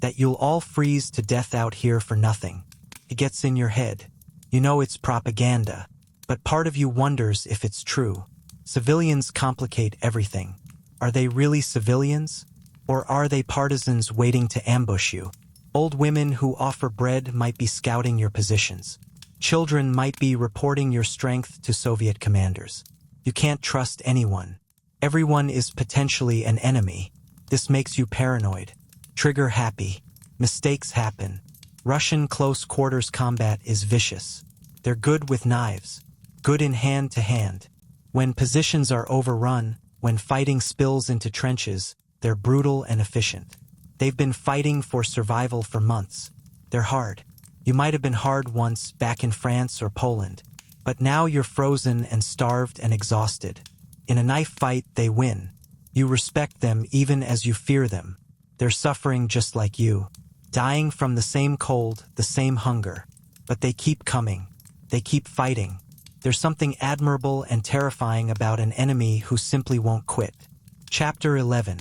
[SPEAKER 1] that you'll all freeze to death out here for nothing. It gets in your head. You know it's propaganda, but part of you wonders if it's true. Civilians complicate everything. Are they really civilians? Or are they partisans waiting to ambush you? Old women who offer bread might be scouting your positions. Children might be reporting your strength to Soviet commanders. You can't trust anyone. Everyone is potentially an enemy. This makes you paranoid. Trigger happy. Mistakes happen. Russian close quarters combat is vicious. They're good with knives. Good in hand to hand. When positions are overrun, when fighting spills into trenches, they're brutal and efficient. They've been fighting for survival for months. They're hard. You might have been hard once back in France or Poland, but now you're frozen and starved and exhausted. In a knife fight, they win. You respect them even as you fear them. They're suffering just like you, dying from the same cold, the same hunger. But they keep coming. They keep fighting. There's something admirable and terrifying about an enemy who simply won't quit. Chapter 11.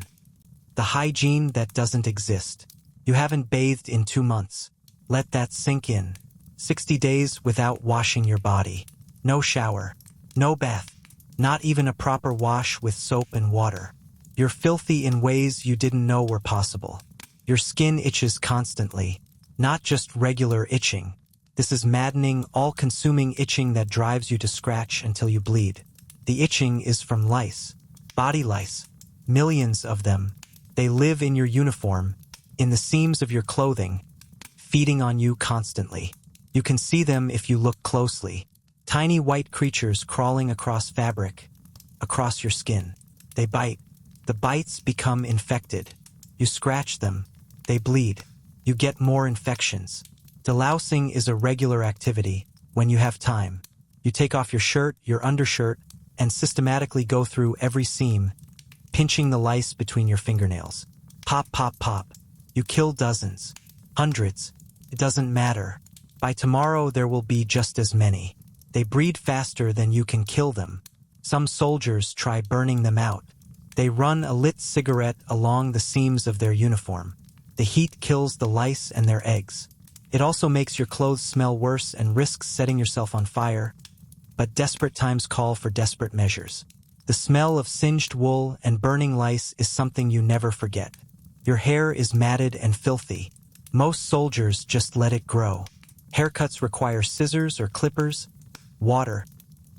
[SPEAKER 1] The hygiene that doesn't exist. You haven't bathed in 2 months. Let that sink in. 60 days without washing your body. No shower. No bath. Not even a proper wash with soap and water. You're filthy in ways you didn't know were possible. Your skin itches constantly. Not just regular itching. This is maddening, all-consuming itching that drives you to scratch until you bleed. The itching is from lice. Body lice. Millions of them. They live in your uniform, in the seams of your clothing, feeding on you constantly. You can see them if you look closely. Tiny white creatures crawling across fabric, across your skin. They bite. The bites become infected. You scratch them. They bleed. You get more infections. Delousing is a regular activity. When you have time, you take off your shirt, your undershirt, and systematically go through every seam, pinching the lice between your fingernails. Pop, pop, pop. You kill dozens, hundreds. It doesn't matter. By tomorrow there will be just as many. They breed faster than you can kill them. Some soldiers try burning them out. They run a lit cigarette along the seams of their uniform. The heat kills the lice and their eggs. It also makes your clothes smell worse and risks setting yourself on fire. But desperate times call for desperate measures. The smell of singed wool and burning lice is something you never forget. Your hair is matted and filthy. Most soldiers just let it grow. Haircuts require scissors or clippers, water,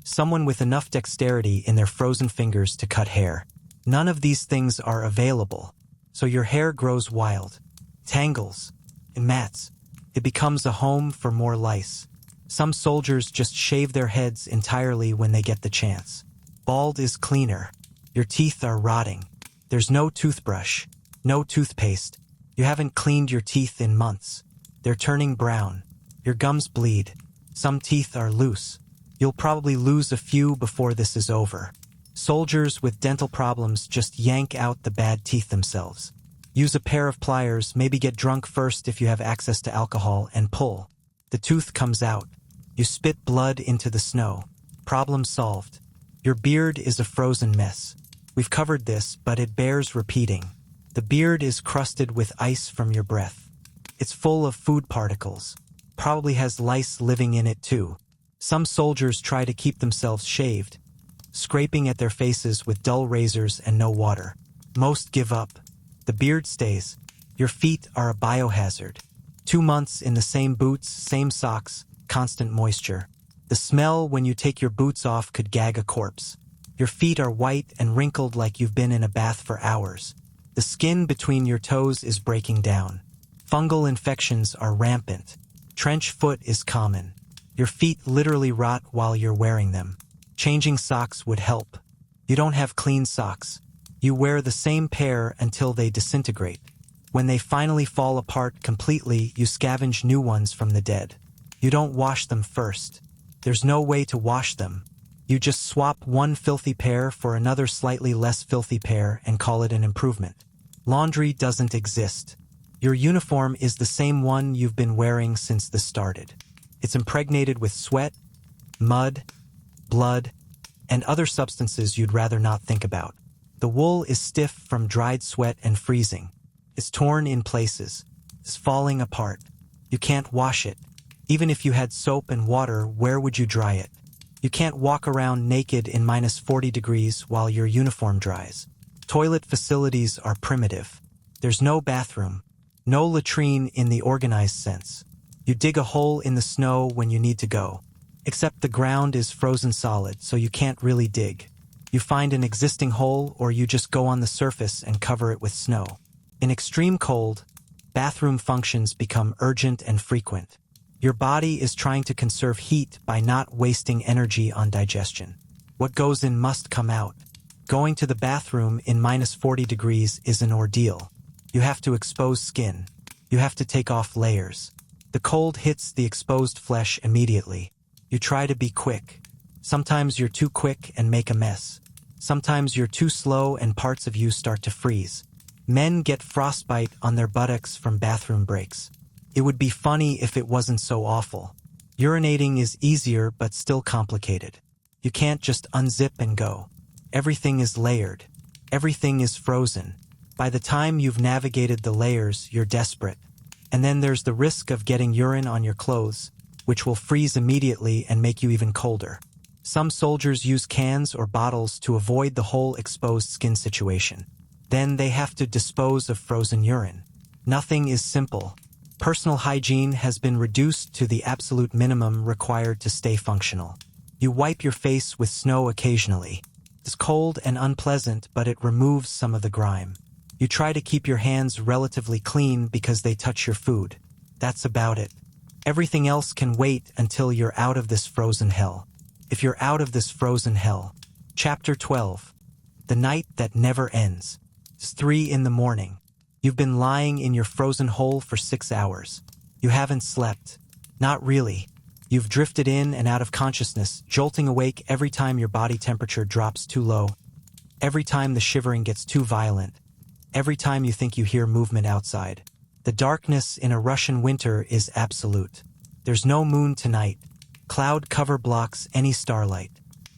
[SPEAKER 1] someone with enough dexterity in their frozen fingers to cut hair. None of these things are available, so your hair grows wild, tangles, and mats. It becomes a home for more lice. Some soldiers just shave their heads entirely when they get the chance. Bald is cleaner. Your teeth are rotting. There's no toothbrush, no toothpaste. You haven't cleaned your teeth in months. They're turning brown. Your gums bleed. Some teeth are loose. You'll probably lose a few before this is over. Soldiers with dental problems just yank out the bad teeth themselves. Use a pair of pliers, maybe get drunk first if you have access to alcohol, and pull. The tooth comes out. You spit blood into the snow. Problem solved. Your beard is a frozen mess. We've covered this, but it bears repeating. The beard is crusted with ice from your breath. It's full of food particles. Probably has lice living in it too. Some soldiers try to keep themselves shaved, scraping at their faces with dull razors and no water. Most give up. The beard stays. Your feet are a biohazard. 2 months in the same boots, same socks, constant moisture. The smell when you take your boots off could gag a corpse. Your feet are white and wrinkled like you've been in a bath for hours. The skin between your toes is breaking down. Fungal infections are rampant. Trench foot is common. Your feet literally rot while you're wearing them. Changing socks would help. You don't have clean socks. You wear the same pair until they disintegrate. When they finally fall apart completely, you scavenge new ones from the dead. You don't wash them first. There's no way to wash them. You just swap one filthy pair for another slightly less filthy pair and call it an improvement. Laundry doesn't exist. Your uniform is the same one you've been wearing since this started. It's impregnated with sweat, mud, blood, and other substances you'd rather not think about. The wool is stiff from dried sweat and freezing. It's torn in places. It's falling apart. You can't wash it. Even if you had soap and water, where would you dry it? You can't walk around naked in minus 40 degrees while your uniform dries. Toilet facilities are primitive. There's no bathroom, no latrine in the organized sense. You dig a hole in the snow when you need to go. Except the ground is frozen solid, so you can't really dig. You find an existing hole or you just go on the surface and cover it with snow. In extreme cold, bathroom functions become urgent and frequent. Your body is trying to conserve heat by not wasting energy on digestion. What goes in must come out. Going to the bathroom in minus 40 degrees is an ordeal. You have to expose skin. You have to take off layers. The cold hits the exposed flesh immediately. You try to be quick. Sometimes you're too quick and make a mess. Sometimes you're too slow and parts of you start to freeze. Men get frostbite on their buttocks from bathroom breaks. It would be funny if it wasn't so awful. Urinating is easier but still complicated. You can't just unzip and go. Everything is layered. Everything is frozen. By the time you've navigated the layers, you're desperate. And then there's the risk of getting urine on your clothes, which will freeze immediately and make you even colder. Some soldiers use cans or bottles to avoid the whole exposed skin situation. Then they have to dispose of frozen urine. Nothing is simple. Personal hygiene has been reduced to the absolute minimum required to stay functional. You wipe your face with snow occasionally. It's cold and unpleasant, but it removes some of the grime. You try to keep your hands relatively clean because they touch your food. That's about it. Everything else can wait until you're out of this frozen hell. If you're out of this frozen hell. Chapter 12. The night that never ends. It's 3 in the morning. You've been lying in your frozen hole for 6 hours. You haven't slept. Not really. You've drifted in and out of consciousness, jolting awake every time your body temperature drops too low, every time the shivering gets too violent, every time you think you hear movement outside. The darkness in a Russian winter is absolute. There's no moon tonight. Cloud cover blocks any starlight.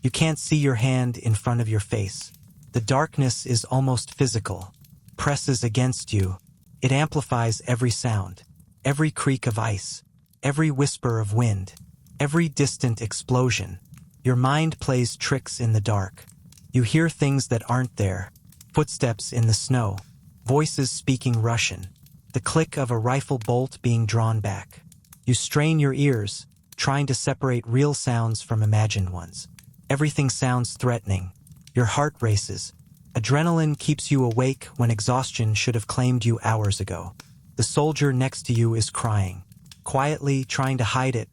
[SPEAKER 1] You can't see your hand in front of your face. The darkness is almost physical. Presses against you. It amplifies every sound, every creak of ice, every whisper of wind, every distant explosion. Your mind plays tricks in the dark. You hear things that aren't there. Footsteps in the snow. Voices speaking Russian. The click of a rifle bolt being drawn back. You strain your ears, trying to separate real sounds from imagined ones. Everything sounds threatening. Your heart races. Adrenaline keeps you awake when exhaustion should have claimed you hours ago. The soldier next to you is crying, quietly trying to hide it,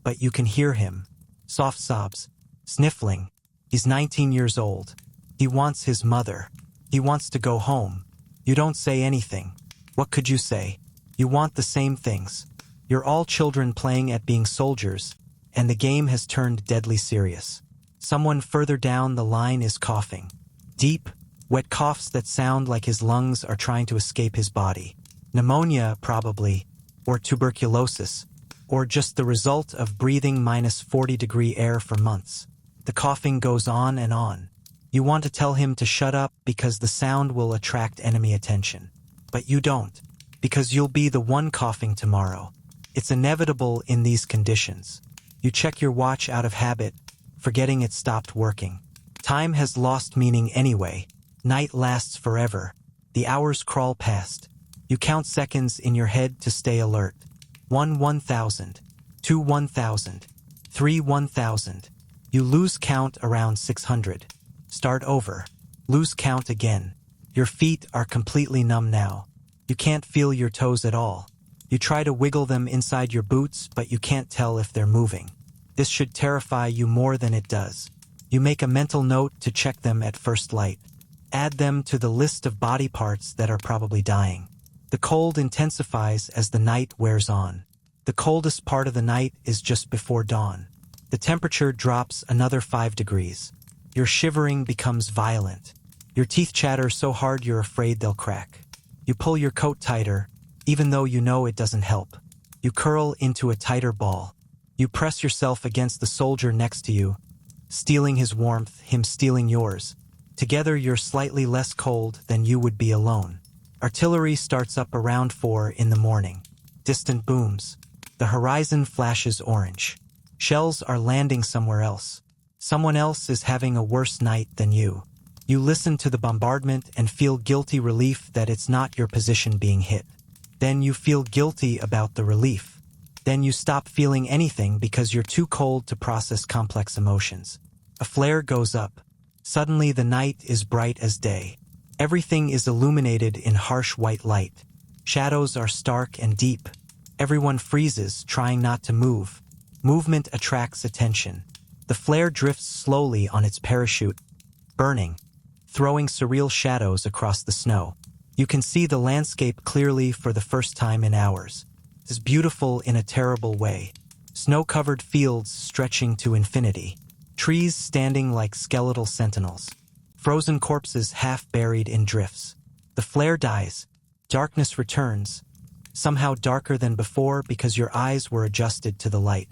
[SPEAKER 1] but you can hear him. Soft sobs, sniffling. He's 19 years old. He wants his mother. He wants to go home. You don't say anything. What could you say? You want the same things. You're all children playing at being soldiers, and the game has turned deadly serious. Someone further down the line is coughing. Deep, wet coughs that sound like his lungs are trying to escape his body. Pneumonia, probably, or tuberculosis, or just the result of breathing minus 40-degree air for months. The coughing goes on and on. You want to tell him to shut up because the sound will attract enemy attention. But you don't, because you'll be the one coughing tomorrow. It's inevitable in these conditions. You check your watch out of habit, forgetting it stopped working. Time has lost meaning anyway. Night lasts forever. The hours crawl past. You count seconds in your head to stay alert. 1 1,000. 2 1,000. 3 1,000. You lose count around 600. Start over. Lose count again. Your feet are completely numb now. You can't feel your toes at all. You try to wiggle them inside your boots, but you can't tell if they're moving. This should terrify you more than it does. You make a mental note to check them at first light. Add them to the list of body parts that are probably dying. The cold intensifies as the night wears on. The coldest part of the night is just before dawn. The temperature drops another 5 degrees. Your shivering becomes violent. Your teeth chatter so hard you're afraid they'll crack. You pull your coat tighter, even though you know it doesn't help. You curl into a tighter ball. You press yourself against the soldier next to you, stealing his warmth, him stealing yours. Together you're slightly less cold than you would be alone. Artillery starts up around 4 in the morning. Distant booms. The horizon flashes orange. Shells are landing somewhere else. Someone else is having a worse night than you. You listen to the bombardment and feel guilty relief that it's not your position being hit. Then you feel guilty about the relief. Then you stop feeling anything because you're too cold to process complex emotions. A flare goes up. Suddenly the night is bright as day. Everything is illuminated in harsh white light. Shadows are stark and deep. Everyone freezes, trying not to move. Movement attracts attention. The flare drifts slowly on its parachute, burning, throwing surreal shadows across the snow. You can see the landscape clearly for the first time in hours. It's beautiful in a terrible way. Snow-covered fields stretching to infinity. Trees standing like skeletal sentinels. Frozen corpses half buried in drifts. The flare dies. Darkness returns. Somehow darker than before because your eyes were adjusted to the light.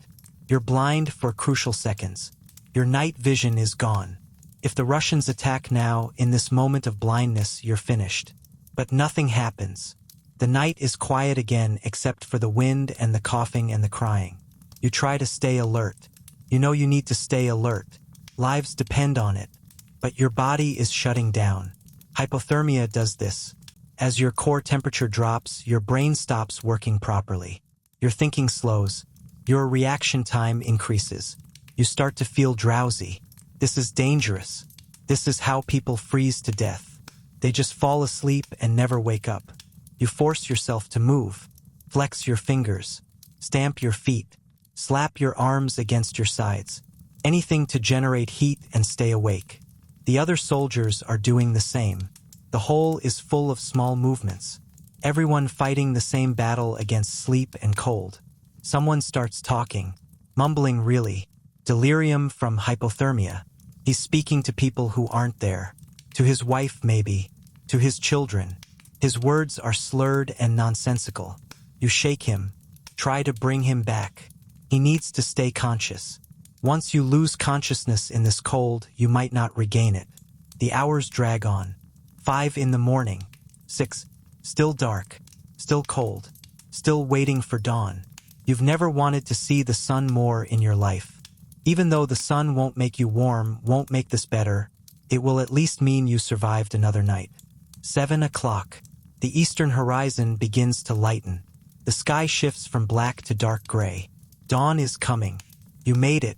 [SPEAKER 1] You're blind for crucial seconds. Your night vision is gone. If the Russians attack now, in this moment of blindness, you're finished. But nothing happens. The night is quiet again except for the wind and the coughing and the crying. You try to stay alert. You know you need to stay alert. Lives depend on it. But your body is shutting down. Hypothermia does this. As your core temperature drops, your brain stops working properly. Your thinking slows. Your reaction time increases. You start to feel drowsy. This is dangerous. This is how people freeze to death. They just fall asleep and never wake up. You force yourself to move. Flex your fingers. Stamp your feet. Slap your arms against your sides. Anything to generate heat and stay awake. The other soldiers are doing the same. The whole is full of small movements. Everyone fighting the same battle against sleep and cold. Someone starts talking, mumbling really. Delirium from hypothermia. He's speaking to people who aren't there. To his wife maybe. To his children. His words are slurred and nonsensical. You shake him. Try to bring him back. He needs to stay conscious. Once you lose consciousness in this cold, you might not regain it. The hours drag on. 5 in the morning. 6. Still dark. Still cold. Still waiting for dawn. You've never wanted to see the sun more in your life. Even though the sun won't make you warm, won't make this better, it will at least mean you survived another night. 7 o'clock. The eastern horizon begins to lighten. The sky shifts from black to dark gray. Dawn is coming. You made it.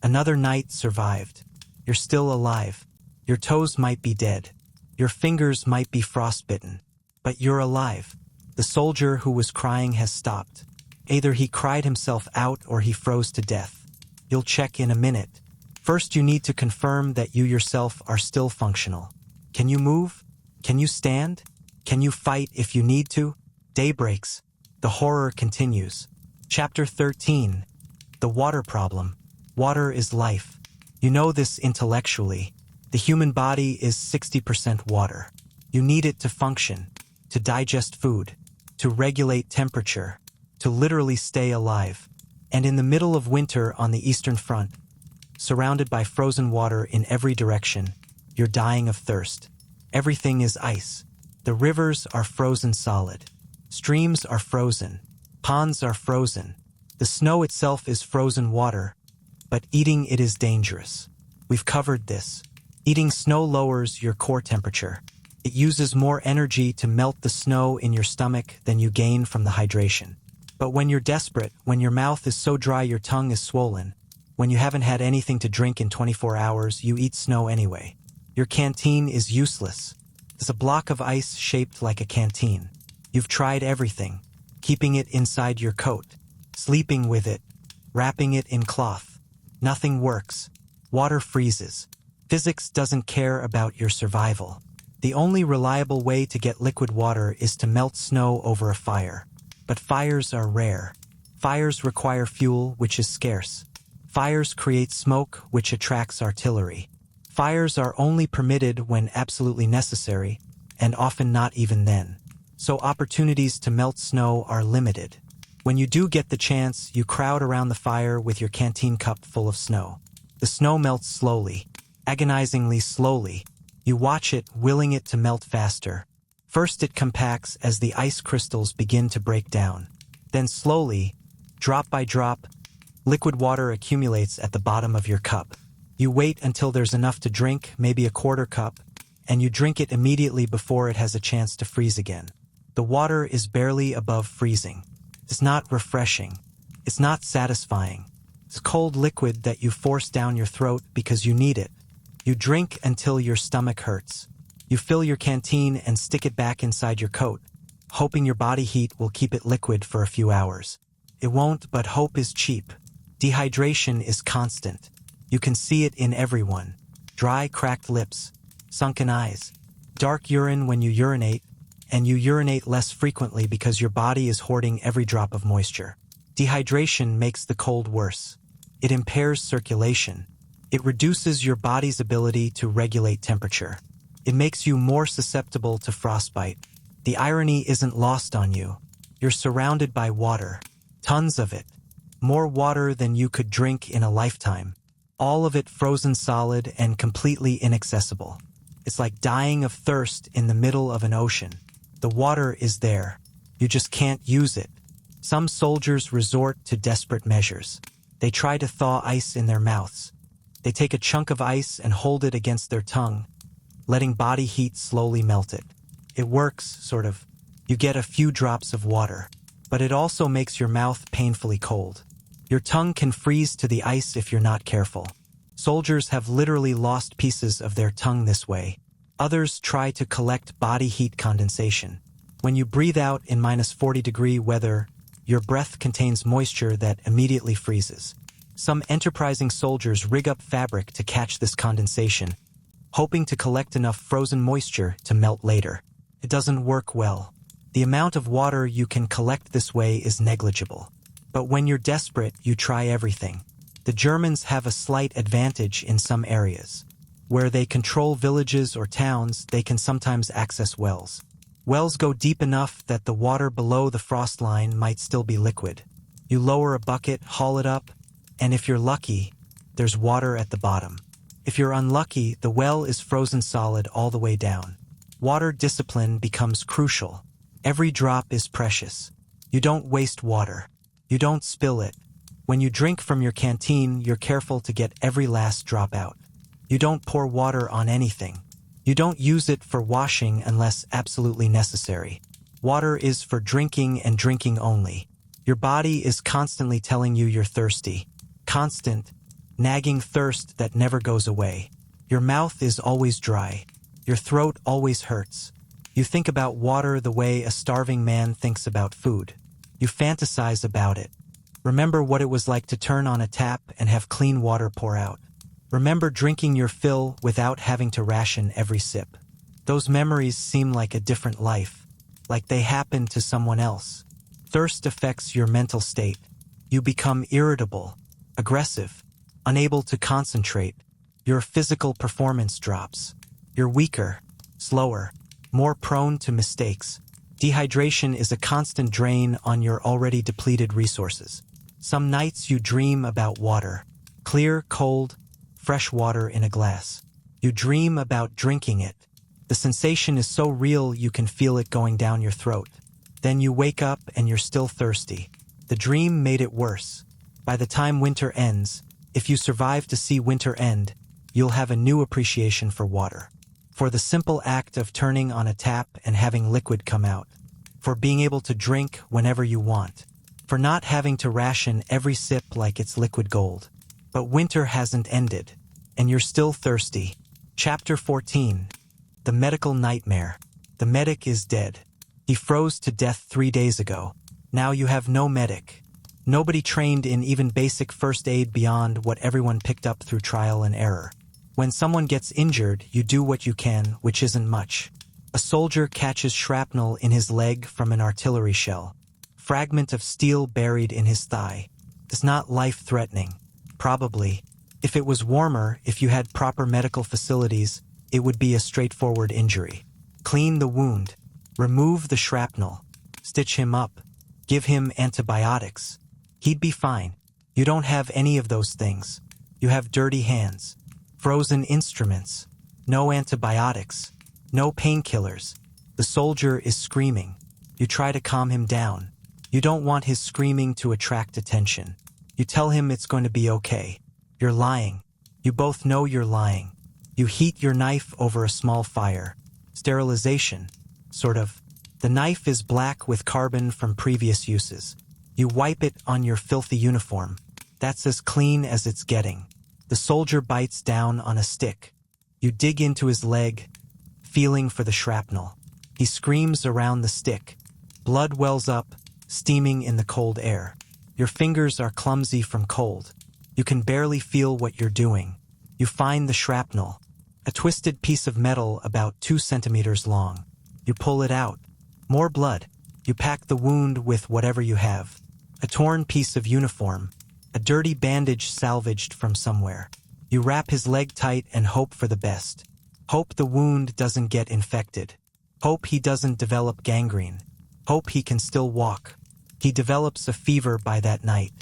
[SPEAKER 1] Another night survived. You're still alive. Your toes might be dead. Your fingers might be frostbitten. But you're alive. The soldier who was crying has stopped. Either he cried himself out or he froze to death. You'll check in a minute. First you need to confirm that you yourself are still functional. Can you move? Can you stand? Can you fight if you need to? Day breaks. The horror continues. Chapter 13. The water problem. Water is life. You know this intellectually. The human body is 60% water. You need it to function, to digest food, to regulate temperature, to literally stay alive. And in the middle of winter on the Eastern Front, surrounded by frozen water in every direction, you're dying of thirst. Everything is ice. The rivers are frozen solid. Streams are frozen. Ponds are frozen. The snow itself is frozen water, but eating it is dangerous. We've covered this. Eating snow lowers your core temperature. It uses more energy to melt the snow in your stomach than you gain from the hydration. But when you're desperate, when your mouth is so dry your tongue is swollen, when you haven't had anything to drink in 24 hours, you eat snow anyway. Your canteen is useless. It's a block of ice shaped like a canteen. You've tried everything. Keeping it inside your coat. Sleeping with it. Wrapping it in cloth. Nothing works. Water freezes. Physics doesn't care about your survival. The only reliable way to get liquid water is to melt snow over a fire. But fires are rare. Fires require fuel, which is scarce. Fires create smoke, which attracts artillery. Fires are only permitted when absolutely necessary, and often not even then. So opportunities to melt snow are limited. When you do get the chance, you crowd around the fire with your canteen cup full of snow. The snow melts slowly, agonizingly slowly. You watch it, willing it to melt faster. First it compacts as the ice crystals begin to break down. Then slowly, drop by drop, liquid water accumulates at the bottom of your cup. You wait until there's enough to drink, maybe a quarter cup, and you drink it immediately before it has a chance to freeze again. The water is barely above freezing. It's not refreshing. It's not satisfying. It's cold liquid that you force down your throat because you need it. You drink until your stomach hurts. You fill your canteen and stick it back inside your coat, hoping your body heat will keep it liquid for a few hours. It won't, but hope is cheap. Dehydration is constant. You can see it in everyone. Dry, cracked lips, sunken eyes, dark urine when you urinate, and you urinate less frequently because your body is hoarding every drop of moisture. Dehydration makes the cold worse. It impairs circulation. It reduces your body's ability to regulate temperature. It makes you more susceptible to frostbite. The irony isn't lost on you. You're surrounded by water. Tons of it. More water than you could drink in a lifetime. All of it frozen solid and completely inaccessible. It's like dying of thirst in the middle of an ocean. The water is there. You just can't use it. Some soldiers resort to desperate measures. They try to thaw ice in their mouths. They take a chunk of ice and hold it against their tongue, letting body heat slowly melt it. It works, sort of. You get a few drops of water, but it also makes your mouth painfully cold. Your tongue can freeze to the ice if you're not careful. Soldiers have literally lost pieces of their tongue this way. Others try to collect body heat condensation. When you breathe out in -40-degree weather, your breath contains moisture that immediately freezes. Some enterprising soldiers rig up fabric to catch this condensation, hoping to collect enough frozen moisture to melt later. It doesn't work well. The amount of water you can collect this way is negligible. But when you're desperate, you try everything. The Germans have a slight advantage in some areas. Where they control villages or towns, they can sometimes access wells. Wells go deep enough that the water below the frost line might still be liquid. You lower a bucket, haul it up, and if you're lucky, there's water at the bottom. If you're unlucky, the well is frozen solid all the way down. Water discipline becomes crucial. Every drop is precious. You don't waste water. You don't spill it. When you drink from your canteen, you're careful to get every last drop out. You don't pour water on anything. You don't use it for washing unless absolutely necessary. Water is for drinking and drinking only. Your body is constantly telling you you're thirsty. Constant, nagging thirst that never goes away. Your mouth is always dry. Your throat always hurts. You think about water the way a starving man thinks about food. You fantasize about it. Remember what it was like to turn on a tap and have clean water pour out. Remember drinking your fill without having to ration every sip. Those memories seem like a different life, like they happened to someone else. Thirst affects your mental state. You become irritable, aggressive, unable to concentrate. Your physical performance drops. You're weaker, slower, more prone to mistakes. Dehydration is a constant drain on your already depleted resources. Some nights you dream about water. Clear, cold, fresh water in a glass. You dream about drinking it. The sensation is so real you can feel it going down your throat. Then you wake up and you're still thirsty. The dream made it worse. By the time winter ends, if you survive to see winter end, you'll have a new appreciation for water. For the simple act of turning on a tap and having liquid come out. For being able to drink whenever you want. For not having to ration every sip like it's liquid gold. But winter hasn't ended, and you're still thirsty. Chapter 14. The Medical Nightmare. The medic is dead. He froze to death 3 days ago. Now you have no medic. Nobody trained in even basic first aid beyond what everyone picked up through trial and error. When someone gets injured, you do what you can, which isn't much. A soldier catches shrapnel in his leg from an artillery shell. Fragment of steel buried in his thigh. It's not life-threatening. Probably. If it was warmer, if you had proper medical facilities, it would be a straightforward injury. Clean the wound. Remove the shrapnel. Stitch him up. Give him antibiotics. He'd be fine. You don't have any of those things. You have dirty hands. Frozen instruments. No antibiotics. No painkillers. The soldier is screaming. You try to calm him down. You don't want his screaming to attract attention. You tell him it's going to be okay. You're lying. You both know you're lying. You heat your knife over a small fire. Sterilization. Sort of. The knife is black with carbon from previous uses. You wipe it on your filthy uniform. That's as clean as it's getting. The soldier bites down on a stick. You dig into his leg, feeling for the shrapnel. He screams around the stick. Blood wells up, steaming in the cold air. Your fingers are clumsy from cold. You can barely feel what you're doing. You find the shrapnel, a twisted piece of metal about 2 centimeters long. You pull it out. More blood. You pack the wound with whatever you have. A torn piece of uniform, a dirty bandage salvaged from somewhere. You wrap his leg tight and hope for the best. Hope the wound doesn't get infected. Hope he doesn't develop gangrene. Hope he can still walk. He develops a fever by that night.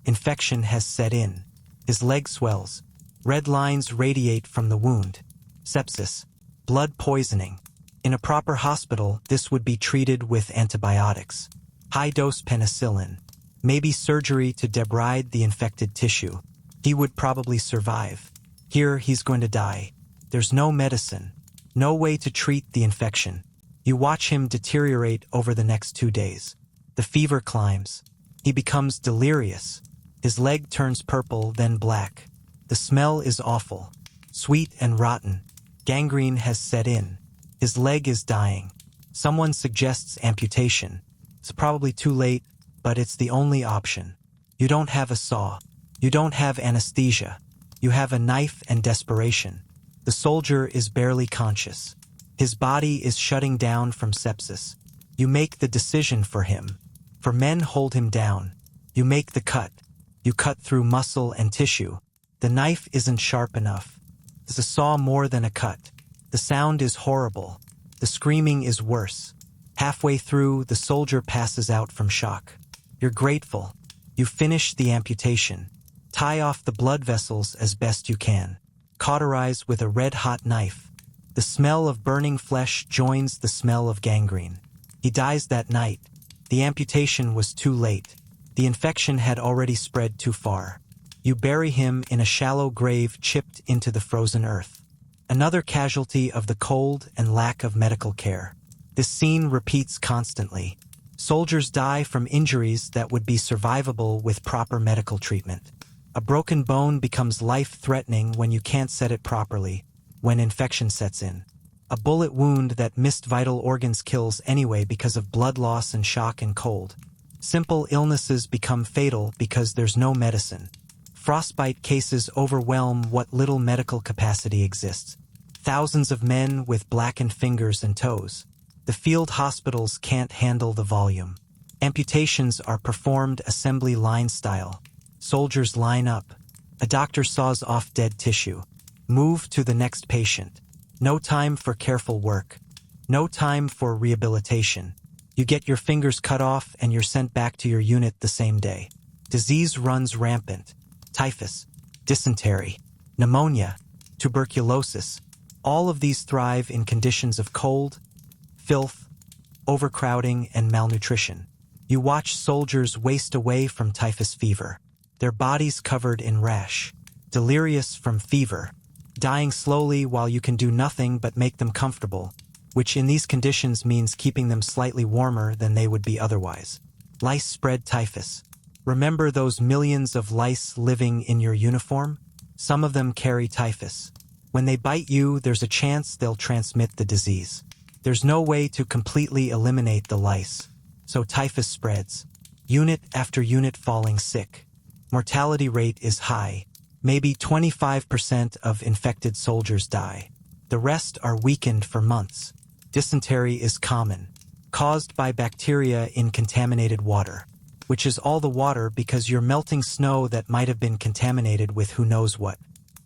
[SPEAKER 1] Infection has set in. His leg swells. Red lines radiate from the wound. Sepsis. Blood poisoning. In a proper hospital, this would be treated with antibiotics. High-dose penicillin. Maybe surgery to debride the infected tissue. He would probably survive. Here, he's going to die. There's no medicine. No way to treat the infection. You watch him deteriorate over the next 2 days. The fever climbs. He becomes delirious. His leg turns purple, then black. The smell is awful. Sweet and rotten. Gangrene has set in. His leg is dying. Someone suggests amputation. It's probably too late, but it's the only option. You don't have a saw. You don't have anesthesia. You have a knife and desperation. The soldier is barely conscious. His body is shutting down from sepsis. You make the decision for him. For men hold him down. You make the cut. You cut through muscle and tissue. The knife isn't sharp enough. It's a saw more than a cut. The sound is horrible. The screaming is worse. Halfway through, the soldier passes out from shock. You're grateful. You finish the amputation. Tie off the blood vessels as best you can. Cauterize with a red-hot knife. The smell of burning flesh joins the smell of gangrene. He dies that night. The amputation was too late. The infection had already spread too far. You bury him in a shallow grave chipped into the frozen earth. Another casualty of the cold and lack of medical care. This scene repeats constantly. Soldiers die from injuries that would be survivable with proper medical treatment. A broken bone becomes life-threatening when you can't set it properly, when infection sets in. A bullet wound that missed vital organs kills anyway because of blood loss and shock and cold. Simple illnesses become fatal because there's no medicine. Frostbite cases overwhelm what little medical capacity exists. Thousands of men with blackened fingers and toes. The field hospitals can't handle the volume. Amputations are performed assembly line style. Soldiers line up. A doctor saws off dead tissue. Move to the next patient. No time for careful work. No time for rehabilitation. You get your fingers cut off and you're sent back to your unit the same day. Disease runs rampant. Typhus, dysentery, pneumonia, tuberculosis. All of these thrive in conditions of cold, filth, overcrowding, and malnutrition. You watch soldiers waste away from typhus fever, their bodies covered in rash, delirious from fever, dying slowly while you can do nothing but make them comfortable, which in these conditions means keeping them slightly warmer than they would be otherwise. Lice spread typhus. Remember those millions of lice living in your uniform? Some of them carry typhus. When they bite you, there's a chance they'll transmit the disease. There's no way to completely eliminate the lice, so typhus spreads. Unit after unit falling sick. Mortality rate is high. Maybe 25% of infected soldiers die. The rest are weakened for months. Dysentery is common, caused by bacteria in contaminated water, which is all the water because you're melting snow that might have been contaminated with who knows what.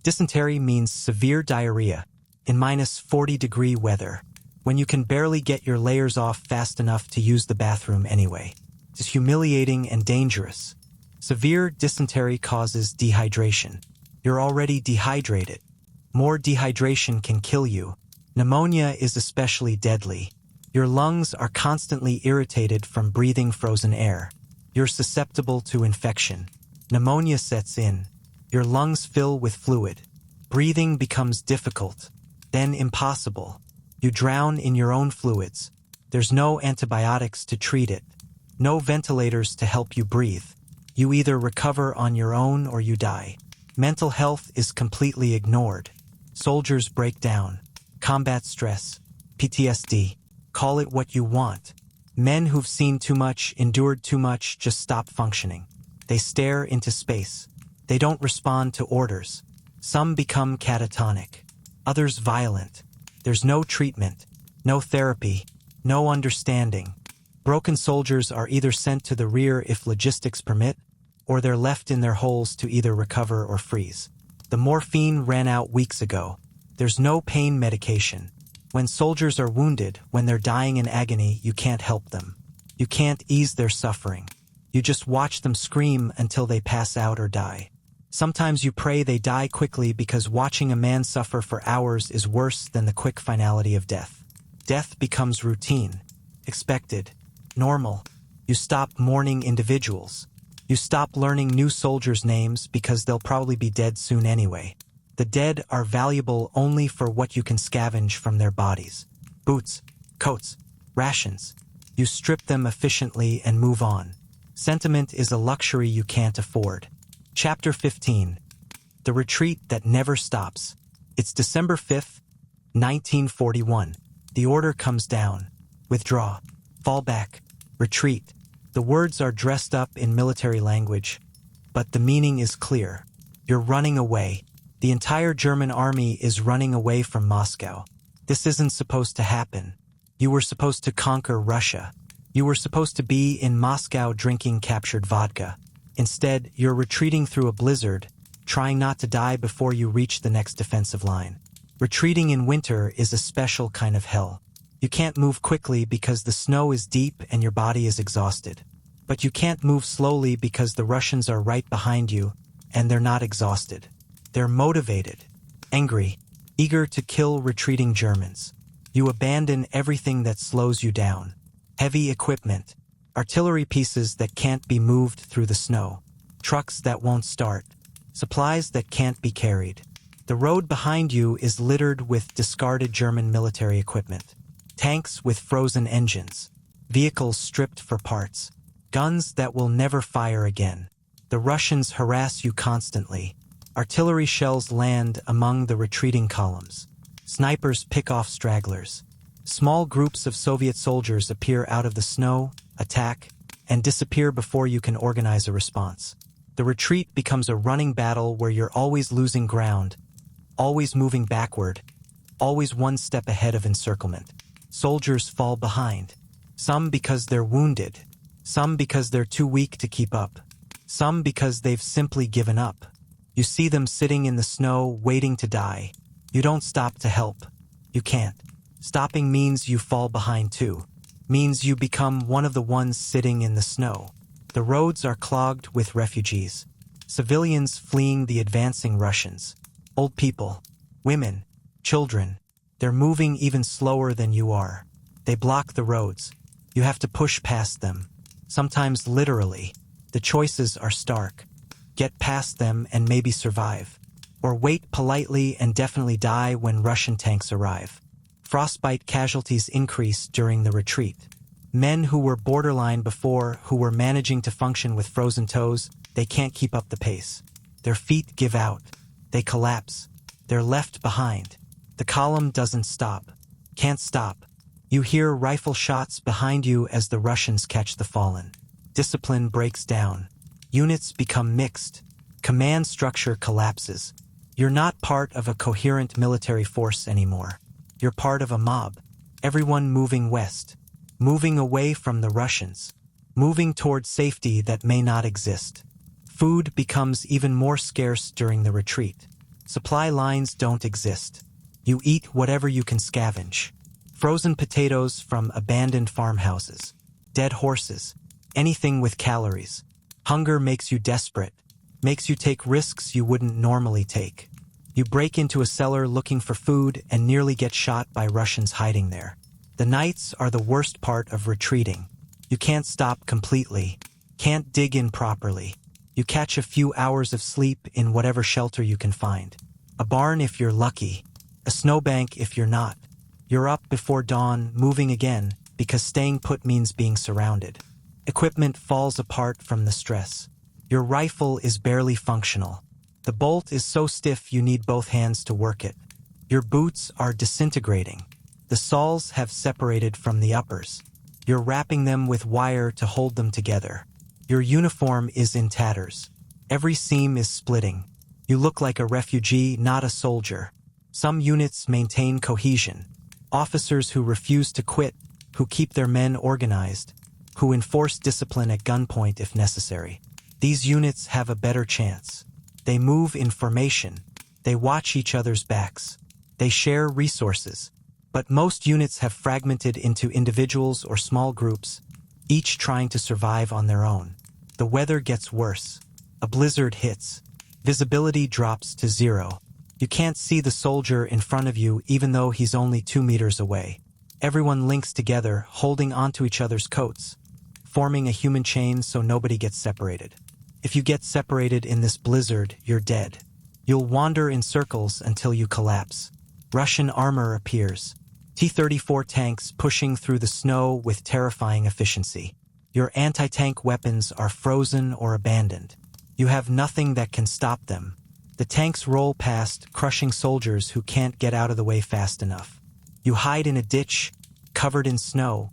[SPEAKER 1] Dysentery means severe diarrhea in -40-degree weather, when you can barely get your layers off fast enough to use the bathroom anyway. It's humiliating and dangerous. Severe dysentery causes dehydration. You're already dehydrated. More dehydration can kill you. Pneumonia is especially deadly. Your lungs are constantly irritated from breathing frozen air. You're susceptible to infection. Pneumonia sets in. Your lungs fill with fluid. Breathing becomes difficult, then impossible. You drown in your own fluids. There's no antibiotics to treat it. No ventilators to help you breathe. You either recover on your own or you die. Mental health is completely ignored. Soldiers break down. Combat stress. PTSD. Call it what you want. Men who've seen too much, endured too much, just stop functioning. They stare into space. They don't respond to orders. Some become catatonic. Others violent. There's no treatment, no therapy, no understanding. Broken soldiers are either sent to the rear if logistics permit, or they're left in their holes to either recover or freeze. The morphine ran out weeks ago. There's no pain medication. When soldiers are wounded, when they're dying in agony, you can't help them. You can't ease their suffering. You just watch them scream until they pass out or die. Sometimes you pray they die quickly because watching a man suffer for hours is worse than the quick finality of death. Death becomes routine, expected, normal. You stop mourning individuals. You stop learning new soldiers' names because they'll probably be dead soon anyway. The dead are valuable only for what you can scavenge from their bodies. Boots, coats, rations. You strip them efficiently and move on. Sentiment is a luxury you can't afford. Chapter 15. The Retreat That Never Stops. It's December 5th, 1941. The order comes down. Withdraw. Fall back. Retreat. The words are dressed up in military language, but the meaning is clear. You're running away. The entire German army is running away from Moscow. This isn't supposed to happen. You were supposed to conquer Russia. You were supposed to be in Moscow drinking captured vodka. Instead, you're retreating through a blizzard, trying not to die before you reach the next defensive line. Retreating in winter is a special kind of hell. You can't move quickly because the snow is deep and your body is exhausted. But you can't move slowly because the Russians are right behind you and they're not exhausted. They're motivated, angry, eager to kill retreating Germans. You abandon everything that slows you down. Heavy equipment, artillery pieces that can't be moved through the snow, trucks that won't start, supplies that can't be carried. The road behind you is littered with discarded German military equipment. Tanks with frozen engines, vehicles stripped for parts, guns that will never fire again. The Russians harass you constantly. Artillery shells land among the retreating columns. Snipers pick off stragglers. Small groups of Soviet soldiers appear out of the snow, attack, and disappear before you can organize a response. The retreat becomes a running battle where you're always losing ground, always moving backward, always one step ahead of encirclement. Soldiers fall behind. Some because they're wounded. Some because they're too weak to keep up. Some because they've simply given up. You see them sitting in the snow, waiting to die. You don't stop to help. You can't. Stopping means you fall behind too. Means you become one of the ones sitting in the snow. The roads are clogged with refugees. Civilians fleeing the advancing Russians. Old people. Women. Children. They're moving even slower than you are. They block the roads. You have to push past them. Sometimes literally. The choices are stark. Get past them and maybe survive. Or wait politely and definitely die when Russian tanks arrive. Frostbite casualties increase during the retreat. Men who were borderline before, who were managing to function with frozen toes, they can't keep up the pace. Their feet give out. They collapse. They're left behind. The column doesn't stop. Can't stop. You hear rifle shots behind you as the Russians catch the fallen. Discipline breaks down. Units become mixed. Command structure collapses. You're not part of a coherent military force anymore. You're part of a mob. Everyone moving west. Moving away from the Russians. Moving toward safety that may not exist. Food becomes even more scarce during the retreat. Supply lines don't exist. You eat whatever you can scavenge. Frozen potatoes from abandoned farmhouses. Dead horses. Anything with calories. Hunger makes you desperate. Makes you take risks you wouldn't normally take. You break into a cellar looking for food and nearly get shot by Russians hiding there. The nights are the worst part of retreating. You can't stop completely. Can't dig in properly. You catch a few hours of sleep in whatever shelter you can find. A barn if you're lucky. A snowbank if you're not. You're up before dawn, moving again, because staying put means being surrounded. Equipment falls apart from the stress. Your rifle is barely functional. The bolt is so stiff you need both hands to work it. Your boots are disintegrating. The soles have separated from the uppers. You're wrapping them with wire to hold them together. Your uniform is in tatters. Every seam is splitting. You look like a refugee, not a soldier. Some units maintain cohesion. Officers who refuse to quit, who keep their men organized, who enforce discipline at gunpoint if necessary. These units have a better chance. They move in formation. They watch each other's backs. They share resources. But most units have fragmented into individuals or small groups, each trying to survive on their own. The weather gets worse. A blizzard hits. Visibility drops to 0. You can't see the soldier in front of you even though he's only 2 meters away. Everyone links together, holding onto each other's coats, forming a human chain so nobody gets separated. If you get separated in this blizzard, you're dead. You'll wander in circles until you collapse. Russian armor appears. T-34 tanks pushing through the snow with terrifying efficiency. Your anti-tank weapons are frozen or abandoned. You have nothing that can stop them. The tanks roll past, crushing soldiers who can't get out of the way fast enough. You hide in a ditch, covered in snow,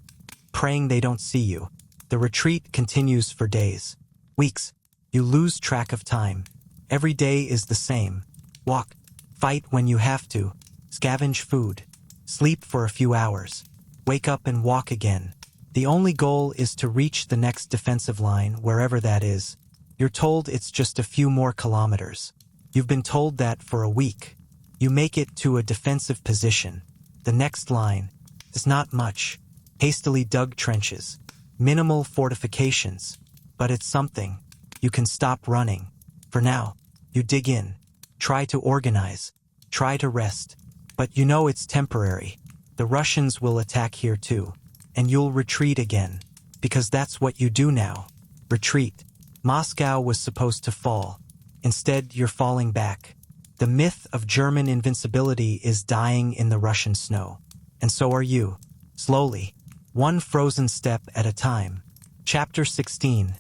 [SPEAKER 1] praying they don't see you. The retreat continues for days, weeks. You lose track of time. Every day is the same. Walk, fight when you have to, scavenge food, sleep for a few hours, wake up and walk again. The only goal is to reach the next defensive line, wherever that is. You're told it's just a few more kilometers. You've been told that for a week. You make it to a defensive position. The next line is not much. Hastily dug trenches. Minimal fortifications. But it's something. You can stop running. For now, you dig in. Try to organize. Try to rest. But you know it's temporary. The Russians will attack here too. And you'll retreat again. Because that's what you do now. Retreat. Moscow was supposed to fall. Instead, you're falling back. The myth of German invincibility is dying in the Russian snow. And so are you. Slowly. One frozen step at a time. Chapter 16.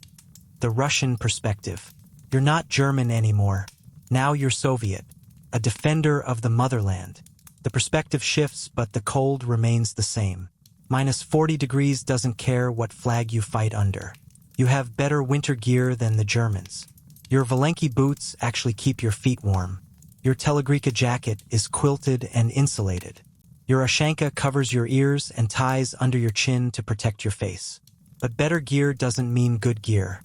[SPEAKER 1] The Russian Perspective. You're not German anymore. Now you're Soviet. A defender of the motherland. The perspective shifts, but the cold remains the same. -40 degrees doesn't care what flag you fight under. You have better winter gear than the Germans. Your Valenki boots actually keep your feet warm. Your Telegrika jacket is quilted and insulated. Your Ashanka covers your ears and ties under your chin to protect your face. But better gear doesn't mean good gear.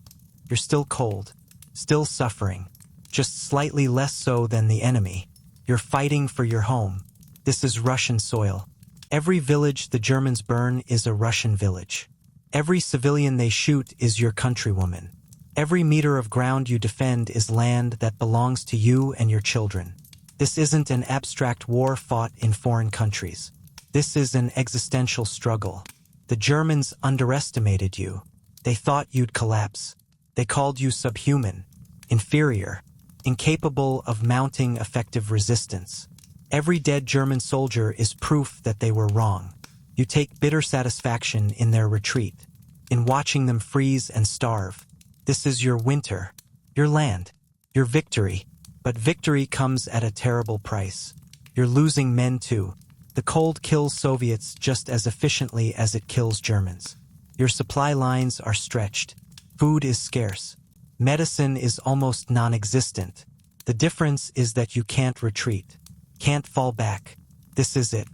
[SPEAKER 1] You're still cold, still suffering, just slightly less so than the enemy. You're fighting for your home. This is Russian soil. Every village the Germans burn is a Russian village. Every civilian they shoot is your countrywoman. Every meter of ground you defend is land that belongs to you and your children. This isn't an abstract war fought in foreign countries. This is an existential struggle. The Germans underestimated you. They thought you'd collapse. They called you subhuman, inferior, incapable of mounting effective resistance. Every dead German soldier is proof that they were wrong. You take bitter satisfaction in their retreat, in watching them freeze and starve. This is your winter, your land, your victory. But victory comes at a terrible price. You're losing men too. The cold kills Soviets just as efficiently as it kills Germans. Your supply lines are stretched. Food is scarce. Medicine is almost non-existent. The difference is that you can't retreat, can't fall back. This is it.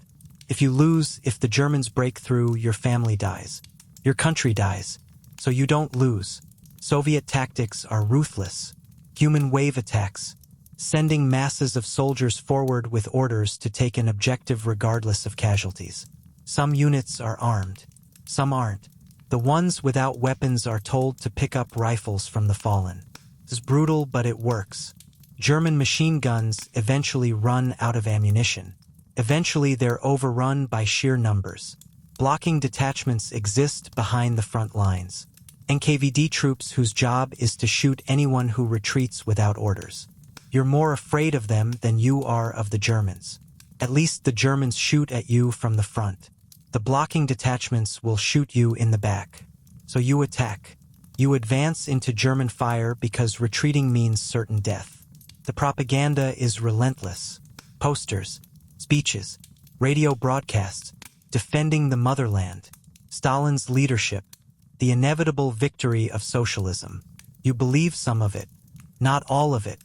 [SPEAKER 1] If you lose, if the Germans break through, your family dies. Your country dies. So you don't lose. Soviet tactics are ruthless. Human wave attacks. Sending masses of soldiers forward with orders to take an objective regardless of casualties. Some units are armed. Some aren't. The ones without weapons are told to pick up rifles from the fallen. It's brutal, but it works. German machine guns eventually run out of ammunition. Eventually they're overrun by sheer numbers. Blocking detachments exist behind the front lines. NKVD troops whose job is to shoot anyone who retreats without orders. You're more afraid of them than you are of the Germans. At least the Germans shoot at you from the front. The blocking detachments will shoot you in the back. So you attack. You advance into German fire because retreating means certain death. The propaganda is relentless. Posters, speeches, radio broadcasts, defending the motherland, Stalin's leadership, the inevitable victory of socialism. You believe some of it, not all of it.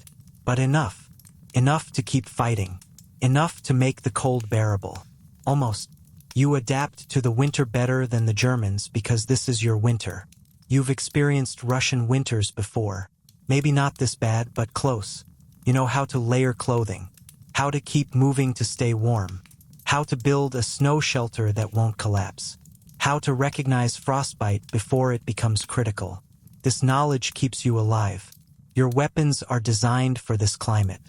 [SPEAKER 1] But enough. Enough to keep fighting. Enough to make the cold bearable. Almost. You adapt to the winter better than the Germans because this is your winter. You've experienced Russian winters before. Maybe not this bad, but close. You know how to layer clothing. How to keep moving to stay warm. How to build a snow shelter that won't collapse. How to recognize frostbite before it becomes critical. This knowledge keeps you alive. Your weapons are designed for this climate.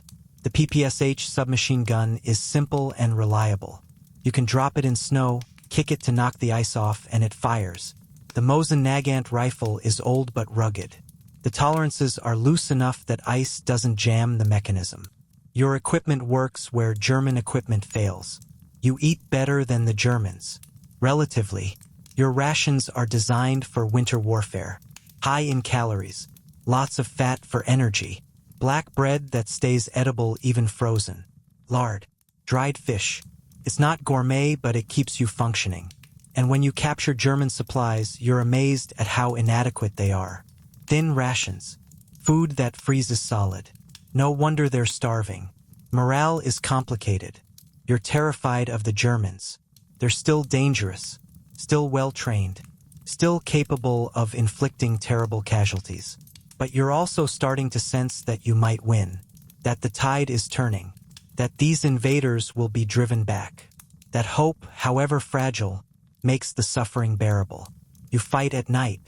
[SPEAKER 1] The PPSH submachine gun is simple and reliable. You can drop it in snow, kick it to knock the ice off, and it fires. The Mosin Nagant rifle is old but rugged. The tolerances are loose enough that ice doesn't jam the mechanism. Your equipment works where German equipment fails. You eat better than the Germans. Relatively, your rations are designed for winter warfare. High in calories. Lots of fat for energy. Black bread that stays edible even frozen. Lard. Dried fish. It's not gourmet, but it keeps you functioning. And when you capture German supplies, you're amazed at how inadequate they are. Thin rations. Food that freezes solid. No wonder they're starving. Morale is complicated. You're terrified of the Germans. They're still dangerous, still well-trained, still capable of inflicting terrible casualties. But you're also starting to sense that you might win, that the tide is turning, that these invaders will be driven back. That hope, however fragile, makes the suffering bearable. You fight at night.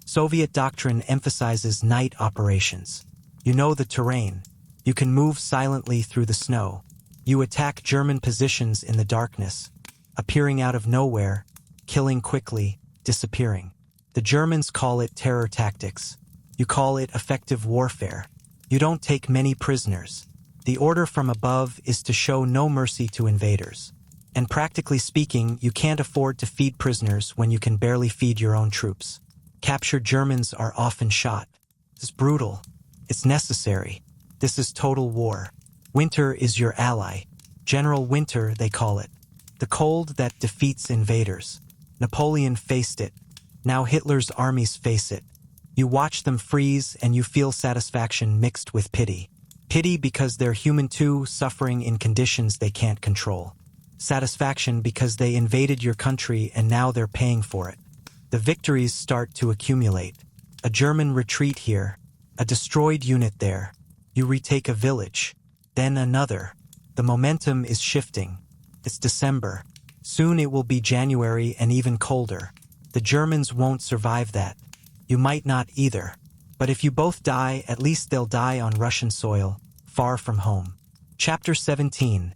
[SPEAKER 1] Soviet doctrine emphasizes night operations. You know the terrain. You can move silently through the snow. You attack German positions in the darkness, appearing out of nowhere, killing quickly, disappearing. The Germans call it terror tactics. You call it effective warfare. You don't take many prisoners. The order from above is to show no mercy to invaders. And practically speaking, you can't afford to feed prisoners when you can barely feed your own troops. Captured Germans are often shot. It's brutal. It's necessary. This is total war. Winter is your ally. General Winter, they call it. The cold that defeats invaders. Napoleon faced it. Now Hitler's armies face it. You watch them freeze and you feel satisfaction mixed with pity. Pity because they're human too, suffering in conditions they can't control. Satisfaction because they invaded your country and now they're paying for it. The victories start to accumulate. A German retreat here, a destroyed unit there. You retake a village, then another. The momentum is shifting. It's December. Soon it will be January and even colder. The Germans won't survive that. You might not either. But if you both die, at least they'll die on Russian soil, far from home. Chapter 17.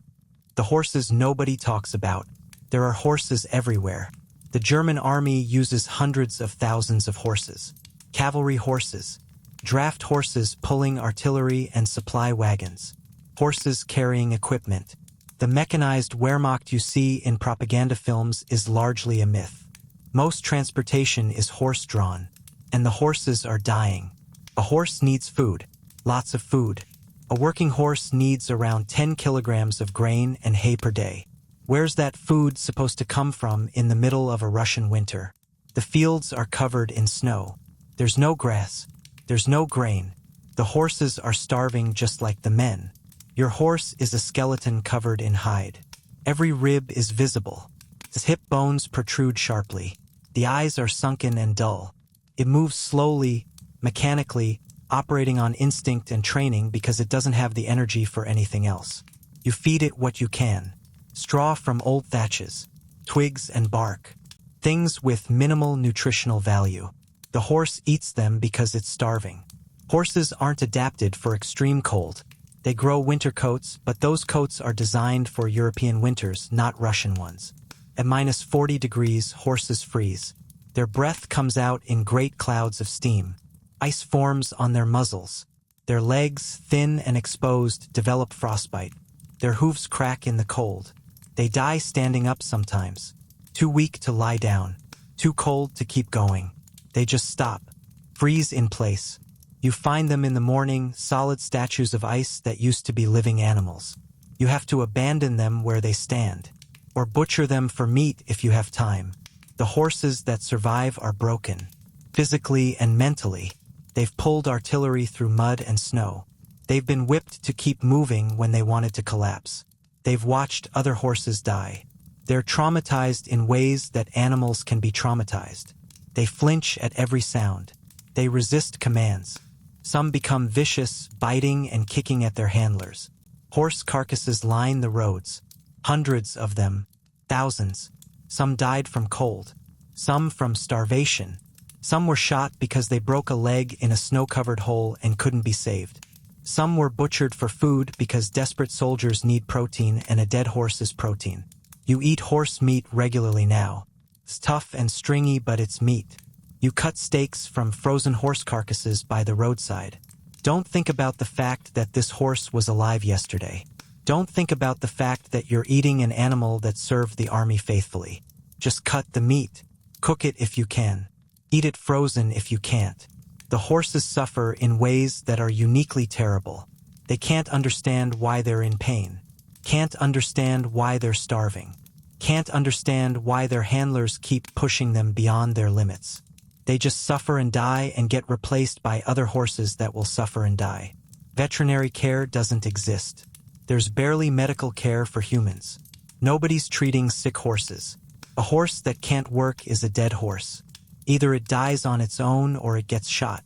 [SPEAKER 1] The horses nobody talks about. There are horses everywhere. The German army uses hundreds of thousands of horses. Cavalry horses. Draft horses pulling artillery and supply wagons. Horses carrying equipment. The mechanized Wehrmacht you see in propaganda films is largely a myth. Most transportation is horse-drawn, and the horses are dying. A horse needs food, lots of food. A working horse needs around 10 kilograms of grain and hay per day. Where's that food supposed to come from in the middle of a Russian winter? The fields are covered in snow. There's no grass. There's no grain. The horses are starving just like the men. Your horse is a skeleton covered in hide. Every rib is visible. Its hip bones protrude sharply. The eyes are sunken and dull. It moves slowly, mechanically, operating on instinct and training because it doesn't have the energy for anything else. You feed it what you can. Straw from old thatches, twigs and bark. Things with minimal nutritional value. The horse eats them because it's starving. Horses aren't adapted for extreme cold. They grow winter coats, but those coats are designed for European winters, not Russian ones. At -40 degrees, horses freeze. Their breath comes out in great clouds of steam. Ice forms on their muzzles. Their legs, thin and exposed, develop frostbite. Their hooves crack in the cold. They die standing up sometimes. Too weak to lie down. Too cold to keep going. They just stop. Freeze in place. You find them in the morning, solid statues of ice that used to be living animals. You have to abandon them where they stand. Or butcher them for meat if you have time. The horses that survive are broken. Physically and mentally. They've pulled artillery through mud and snow. They've been whipped to keep moving when they wanted to collapse. They've watched other horses die. They're traumatized in ways that animals can be traumatized. They flinch at every sound. They resist commands. Some become vicious, biting and kicking at their handlers. Horse carcasses line the roads. Hundreds of them. Thousands. Some died from cold. Some from starvation. Some were shot because they broke a leg in a snow-covered hole and couldn't be saved. Some were butchered for food because desperate soldiers need protein and a dead horse is protein. You eat horse meat regularly now. It's tough and stringy, but it's meat. You cut steaks from frozen horse carcasses by the roadside. Don't think about the fact that this horse was alive yesterday. Don't think about the fact that you're eating an animal that served the army faithfully. Just cut the meat. Cook it if you can. Eat it frozen if you can't. The horses suffer in ways that are uniquely terrible. They can't understand why they're in pain. Can't understand why they're starving. can't understand why their handlers keep pushing them beyond their limits. They just suffer and die and get replaced by other horses that will suffer and die. Veterinary care doesn't exist. There's barely medical care for humans. Nobody's treating sick horses. A horse that can't work is a dead horse. Either it dies on its own or it gets shot.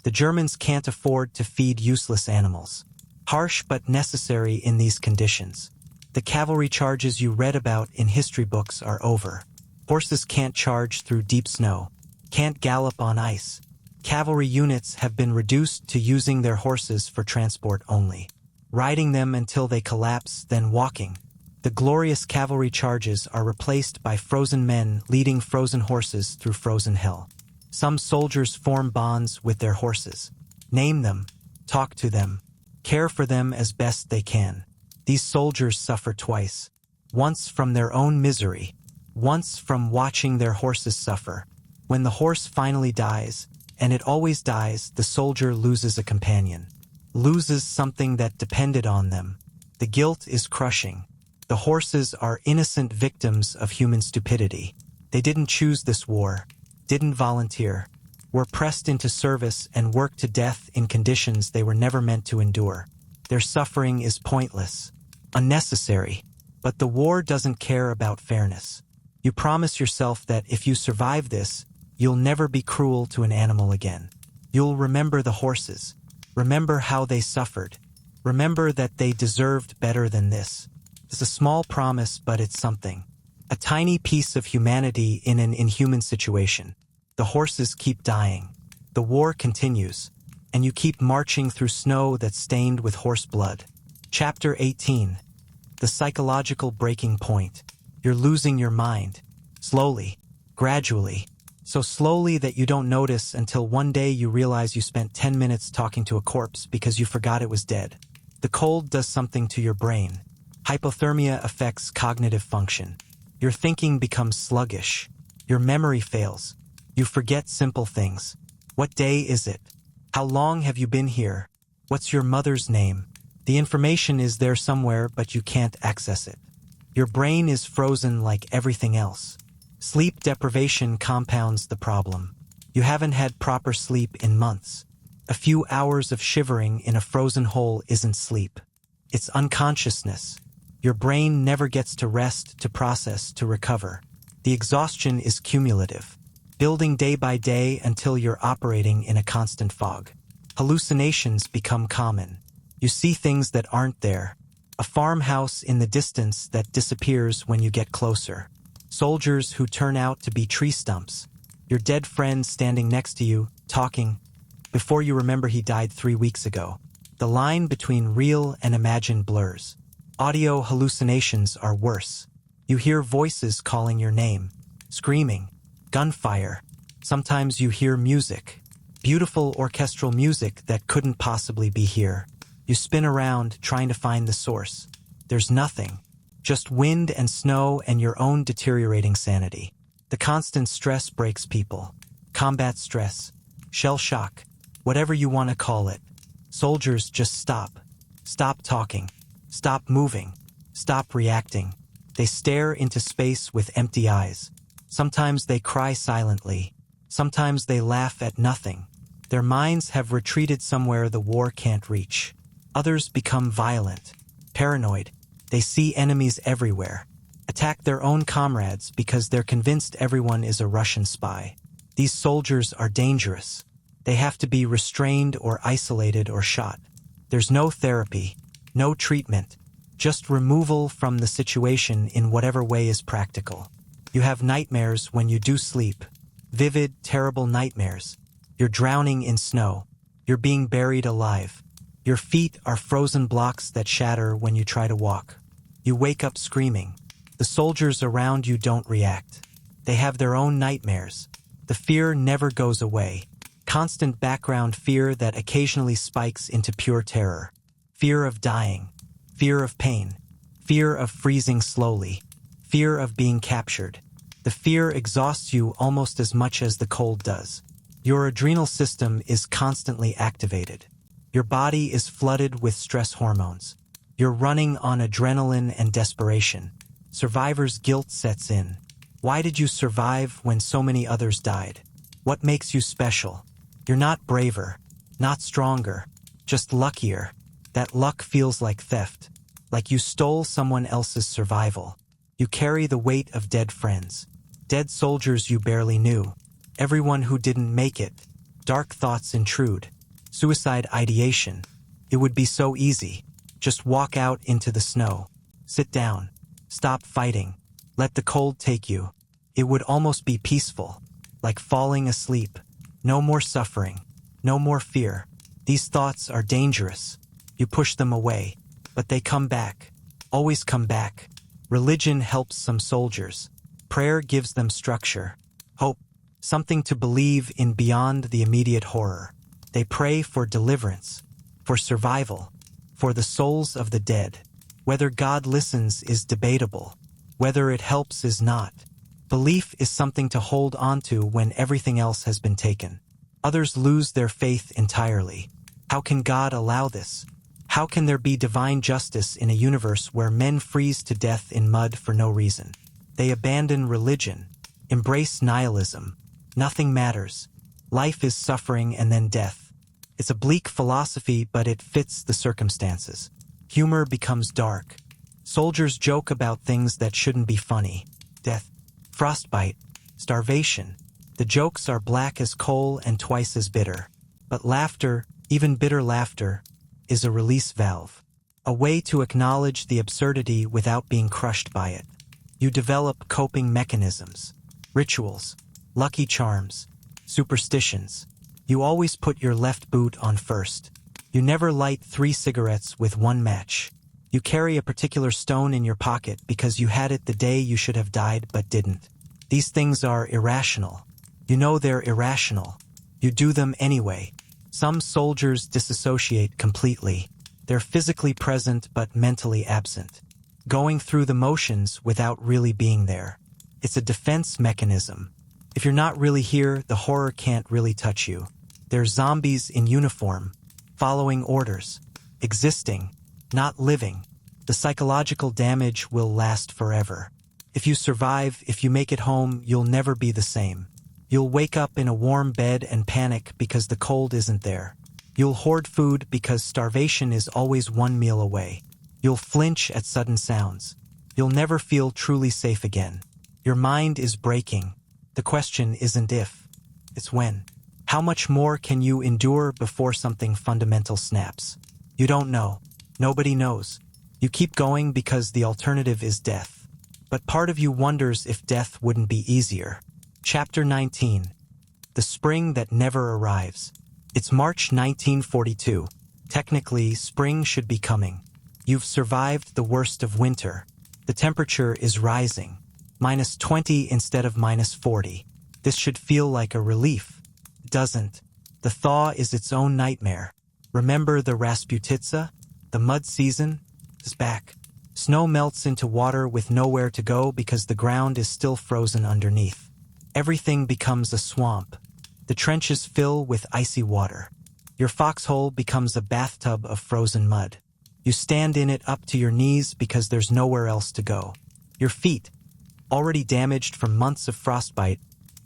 [SPEAKER 1] The Germans can't afford to feed useless animals. Harsh but necessary in these conditions. The cavalry charges you read about in history books are over. Horses can't charge through deep snow, can't gallop on ice. Cavalry units have been reduced to using their horses for transport only, riding them until they collapse, then walking. The glorious cavalry charges are replaced by frozen men leading frozen horses through frozen hell. Some soldiers form bonds with their horses. Name them, talk to them, care for them as best they can. These soldiers suffer twice. Once from their own misery, once from watching their horses suffer. When the horse finally dies, and it always dies, the soldier loses a companion. Loses something that depended on them. The guilt is crushing. The horses are innocent victims of human stupidity. They didn't choose this war, didn't volunteer, were pressed into service and worked to death in conditions they were never meant to endure. Their suffering is pointless, unnecessary, but the war doesn't care about fairness. You promise yourself that if you survive this, you'll never be cruel to an animal again. You'll remember the horses, remember how they suffered, remember that they deserved better than this. It's a small promise, but it's something. A tiny piece of humanity in an inhuman situation. The horses keep dying. The war continues. And you keep marching through snow that's stained with horse blood. Chapter 18. The psychological breaking point. You're losing your mind. Slowly. Gradually. So slowly that you don't notice until one day you realize you spent 10 minutes talking to a corpse because you forgot it was dead. The cold does something to your brain. Hypothermia affects cognitive function. Your thinking becomes sluggish. Your memory fails. You forget simple things. What day is it? How long have you been here? What's your mother's name? The information is there somewhere, but you can't access it. Your brain is frozen like everything else. Sleep deprivation compounds the problem. You haven't had proper sleep in months. A few hours of shivering in a frozen hole isn't sleep. It's unconsciousness. Your brain never gets to rest, to process, to recover. The exhaustion is cumulative, building day by day until you're operating in a constant fog. Hallucinations become common. You see things that aren't there. A farmhouse in the distance that disappears when you get closer. Soldiers who turn out to be tree stumps. Your dead friend standing next to you, talking. Before you remember he died 3 weeks ago. The line between real and imagined blurs. Audio hallucinations are worse. You hear voices calling your name, screaming, gunfire. Sometimes you hear music, beautiful orchestral music that couldn't possibly be here. You spin around trying to find the source. There's nothing, just wind and snow and your own deteriorating sanity. The constant stress breaks people. Combat stress, shell shock, whatever you want to call it. Soldiers just stop. Stop talking. Stop moving. Stop reacting. They stare into space with empty eyes. Sometimes they cry silently. Sometimes they laugh at nothing. Their minds have retreated somewhere the war can't reach. Others become violent, paranoid. They see enemies everywhere. Attack their own comrades because they're convinced everyone is a Russian spy. These soldiers are dangerous. They have to be restrained or isolated or shot. There's no therapy, no treatment, just removal from the situation in whatever way is practical. You have nightmares when you do sleep. Vivid, terrible nightmares. You're drowning in snow. You're being buried alive. Your feet are frozen blocks that shatter when you try to walk. You wake up screaming. The soldiers around you don't react. They have their own nightmares. The fear never goes away. Constant background fear that occasionally spikes into pure terror. Fear of dying. Fear of pain. Fear of freezing slowly. Fear of being captured. The fear exhausts you almost as much as the cold does. Your adrenal system is constantly activated. Your body is flooded with stress hormones. You're running on adrenaline and desperation. Survivor's guilt sets in. Why did you survive when so many others died? What makes you special? You're not braver, not stronger, just luckier. That luck feels like theft, like you stole someone else's survival. You carry the weight of dead friends, dead soldiers you barely knew, everyone who didn't make it. Dark thoughts intrude, suicide ideation. It would be so easy. Just walk out into the snow. Sit down. Stop fighting. Let the cold take you. It would almost be peaceful, like falling asleep. No more suffering. No more fear. These thoughts are dangerous. You push them away, but they come back. Always come back. Religion helps some soldiers. Prayer gives them structure, hope, something to believe in beyond the immediate horror. They pray for deliverance, for survival, for the souls of the dead. Whether God listens is debatable. Whether it helps is not. Belief is something to hold onto when everything else has been taken. Others lose their faith entirely. How can God allow this? How can there be divine justice in a universe where men freeze to death in mud for no reason? They abandon religion, embrace nihilism. Nothing matters. Life is suffering and then death. It's a bleak philosophy, but it fits the circumstances. Humor becomes dark. Soldiers joke about things that shouldn't be funny. Death, frostbite, starvation. The jokes are black as coal and twice as bitter. But laughter, even bitter laughter, is a release valve. A way to acknowledge the absurdity without being crushed by it. You develop coping mechanisms, rituals, lucky charms, superstitions. You always put your left boot on first. You never light 3 cigarettes with 1 match. You carry a particular stone in your pocket because you had it the day you should have died but didn't. These things are irrational. You know they're irrational. You do them anyway. Some soldiers disassociate completely. They're physically present but mentally absent, going through the motions without really being there. It's a defense mechanism. If you're not really here, the horror can't really touch you. They're zombies in uniform, following orders, existing, not living. The psychological damage will last forever. If you survive, if you make it home, you'll never be the same. You'll wake up in a warm bed and panic because the cold isn't there. You'll hoard food because starvation is always 1 meal away. You'll flinch at sudden sounds. You'll never feel truly safe again. Your mind is breaking. The question isn't if, it's when. How much more can you endure before something fundamental snaps? You don't know. Nobody knows. You keep going because the alternative is death. But part of you wonders if death wouldn't be easier. Chapter 19. The Spring That Never Arrives. It's March 1942. Technically, spring should be coming. You've survived the worst of winter. The temperature is rising. -20 instead of -40. This should feel like a relief. It doesn't. The thaw is its own nightmare. Remember the Rasputitsa? The mud season is back. Snow melts into water with nowhere to go because the ground is still frozen underneath. Everything becomes a swamp. The trenches fill with icy water. Your foxhole becomes a bathtub of frozen mud. You stand in it up to your knees because there's nowhere else to go. Your feet, already damaged from months of frostbite,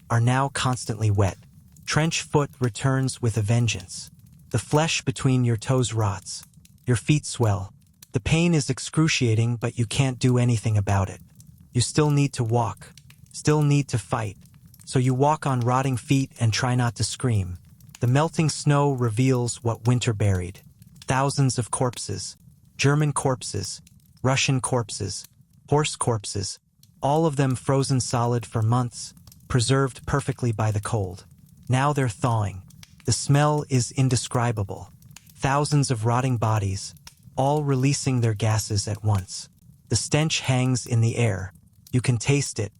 [SPEAKER 1] are now constantly wet. Trench foot returns with a vengeance. The flesh between your toes rots. Your feet swell. The pain is excruciating, but you can't do anything about it. You still need to walk, still need to fight. So you walk on rotting feet and try not to scream. The melting snow reveals what winter buried. Thousands of corpses. German corpses. Russian corpses. Horse corpses. All of them frozen solid for months, preserved perfectly by the cold. Now they're thawing. The smell is indescribable. Thousands of rotting bodies, all releasing their gases at once. The stench hangs in the air. You can taste it.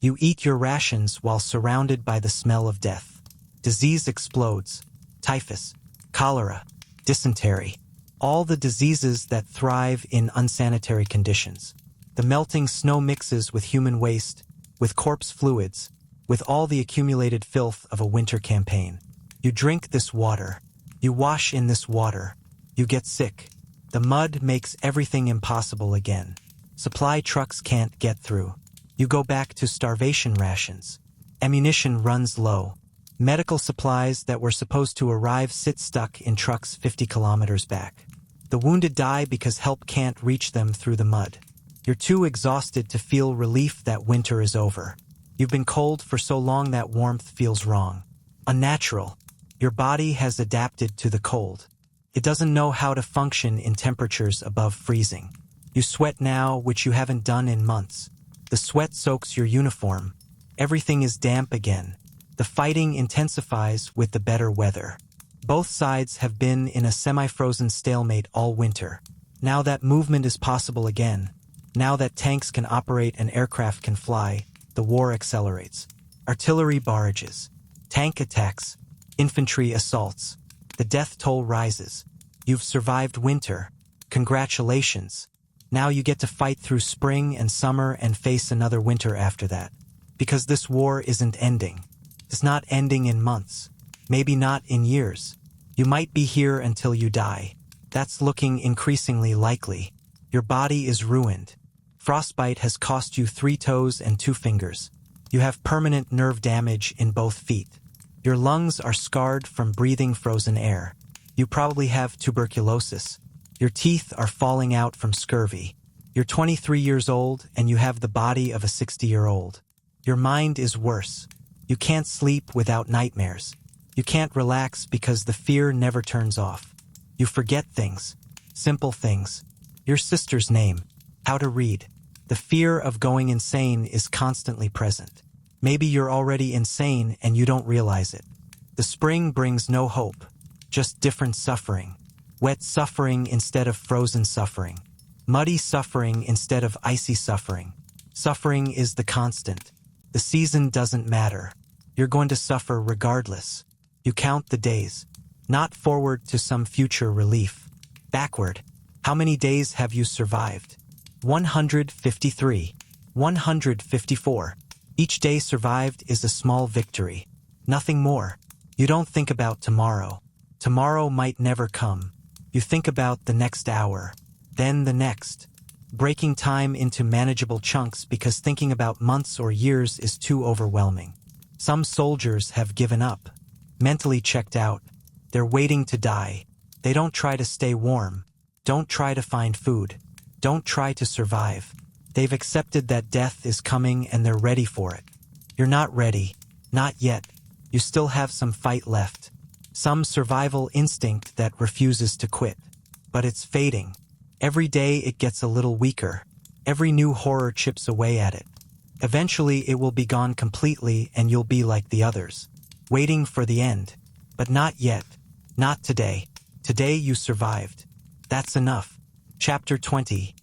[SPEAKER 1] You eat your rations while surrounded by the smell of death. Disease explodes. Typhus, cholera, dysentery. All the diseases that thrive in unsanitary conditions. The melting snow mixes with human waste, with corpse fluids, with all the accumulated filth of a winter campaign. You drink this water. You wash in this water. You get sick. The mud makes everything impossible again. Supply trucks can't get through. You go back to starvation rations. Ammunition runs low. Medical supplies that were supposed to arrive sit stuck in trucks 50 kilometers back. The wounded die because help can't reach them through the mud. You're too exhausted to feel relief that winter is over. You've been cold for so long that warmth feels wrong. Unnatural. Your body has adapted to the cold. It doesn't know how to function in temperatures above freezing. You sweat now, which you haven't done in months. The sweat soaks your uniform. Everything is damp again. The fighting intensifies with the better weather. Both sides have been in a semi-frozen stalemate all winter. Now that movement is possible again, now that tanks can operate and aircraft can fly, the war accelerates. Artillery barrages, tank attacks, infantry assaults. The death toll rises. You've survived winter. Congratulations. Now you get to fight through spring and summer and face another winter after that. Because this war isn't ending. It's not ending in months. Maybe not in years. You might be here until you die. That's looking increasingly likely. Your body is ruined. Frostbite has cost you 3 toes and 2 fingers. You have permanent nerve damage in both feet. Your lungs are scarred from breathing frozen air. You probably have tuberculosis. Your teeth are falling out from scurvy. You're 23 years old and you have the body of a 60-year-old. Your mind is worse. You can't sleep without nightmares. You can't relax because the fear never turns off. You forget things. Simple things. Your sister's name. How to read. The fear of going insane is constantly present. Maybe you're already insane and you don't realize it. The spring brings no hope. Just different suffering. Wet suffering instead of frozen suffering. Muddy suffering instead of icy suffering. Suffering is the constant. The season doesn't matter. You're going to suffer regardless. You count the days. Not forward to some future relief. Backward. How many days have you survived? 153. 154. Each day survived is a small victory. Nothing more. You don't think about tomorrow. Tomorrow might never come. You think about the next hour. Then the next. Breaking time into manageable chunks because thinking about months or years is too overwhelming. Some soldiers have given up. Mentally checked out. They're waiting to die. They don't try to stay warm. Don't try to find food. Don't try to survive. They've accepted that death is coming and they're ready for it. You're not ready. Not yet. You still have some fight left. Some survival instinct that refuses to quit. But it's fading. Every day it gets a little weaker. Every new horror chips away at it. Eventually it will be gone completely and you'll be like the others. Waiting for the end. But not yet. Not today. Today you survived. That's enough. Chapter 20.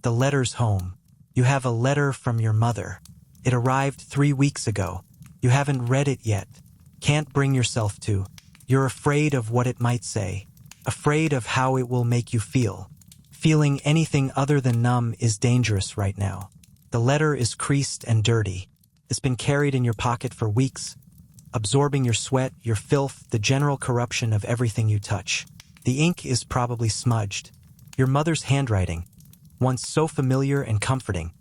[SPEAKER 1] The letter's home. You have a letter from your mother. It arrived 3 weeks ago. You haven't read it yet. Can't bring yourself to. You're afraid of what it might say. Afraid of how it will make you feel. Feeling anything other than numb is dangerous right now. The letter is creased and dirty. It's been carried in your pocket for weeks, absorbing your sweat, your filth, the general corruption of everything you touch. The ink is probably smudged. Your mother's handwriting, once so familiar and comforting,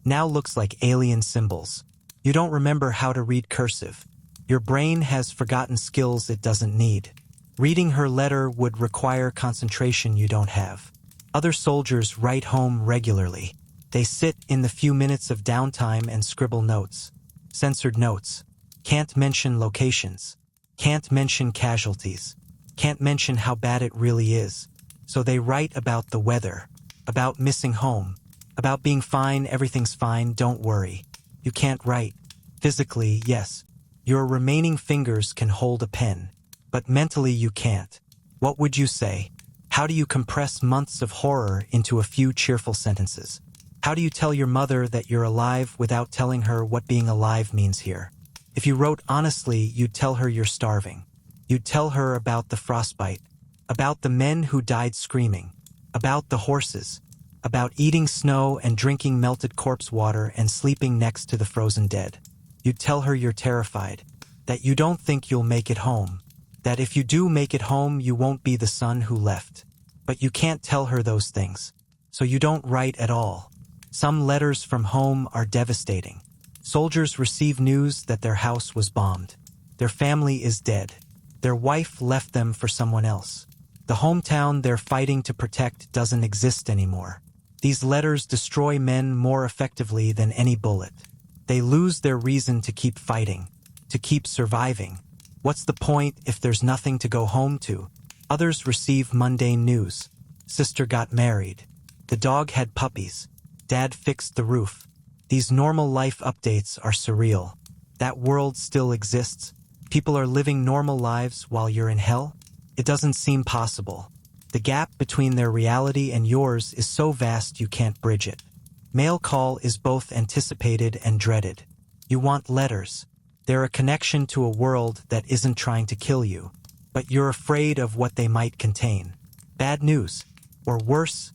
[SPEAKER 1] now looks like alien symbols. You don't remember how to read cursive. Your brain has forgotten skills it doesn't need. Reading her letter would require concentration you don't have. Other soldiers write home regularly. They sit in the few minutes of downtime and scribble notes. Censored notes. Can't mention locations. Can't mention casualties. Can't mention how bad it really is. So they write about the weather. About missing home. About being fine, everything's fine, don't worry. You can't write. Physically, yes. Your remaining fingers can hold a pen. But mentally you can't. What would you say? How do you compress months of horror into a few cheerful sentences? How do you tell your mother that you're alive without telling her what being alive means here? If you wrote honestly, you'd tell her you're starving. You'd tell her about the frostbite, about the men who died screaming, about the horses, about eating snow and drinking melted corpse water and sleeping next to the frozen dead. You'd tell her you're terrified, that you don't think you'll make it home, that if you do make it home, you won't be the son who left. But you can't tell her those things, so you don't write at all. Some letters from home are devastating. Soldiers receive news that their house was bombed. Their family is dead. Their wife left them for someone else. The hometown they're fighting to protect doesn't exist anymore. These letters destroy men more effectively than any bullet. They lose their reason to keep fighting, to keep surviving. What's the point if there's nothing to go home to? Others receive mundane news. Sister got married. The dog had puppies. Dad fixed the roof. These normal life updates are surreal. That world still exists. People are living normal lives while you're in hell? It doesn't seem possible. The gap between their reality and yours is so vast you can't bridge it. Mail call is both anticipated and dreaded. You want letters. They're a connection to a world that isn't trying to kill you, but you're afraid of what they might contain. Bad news, or worse,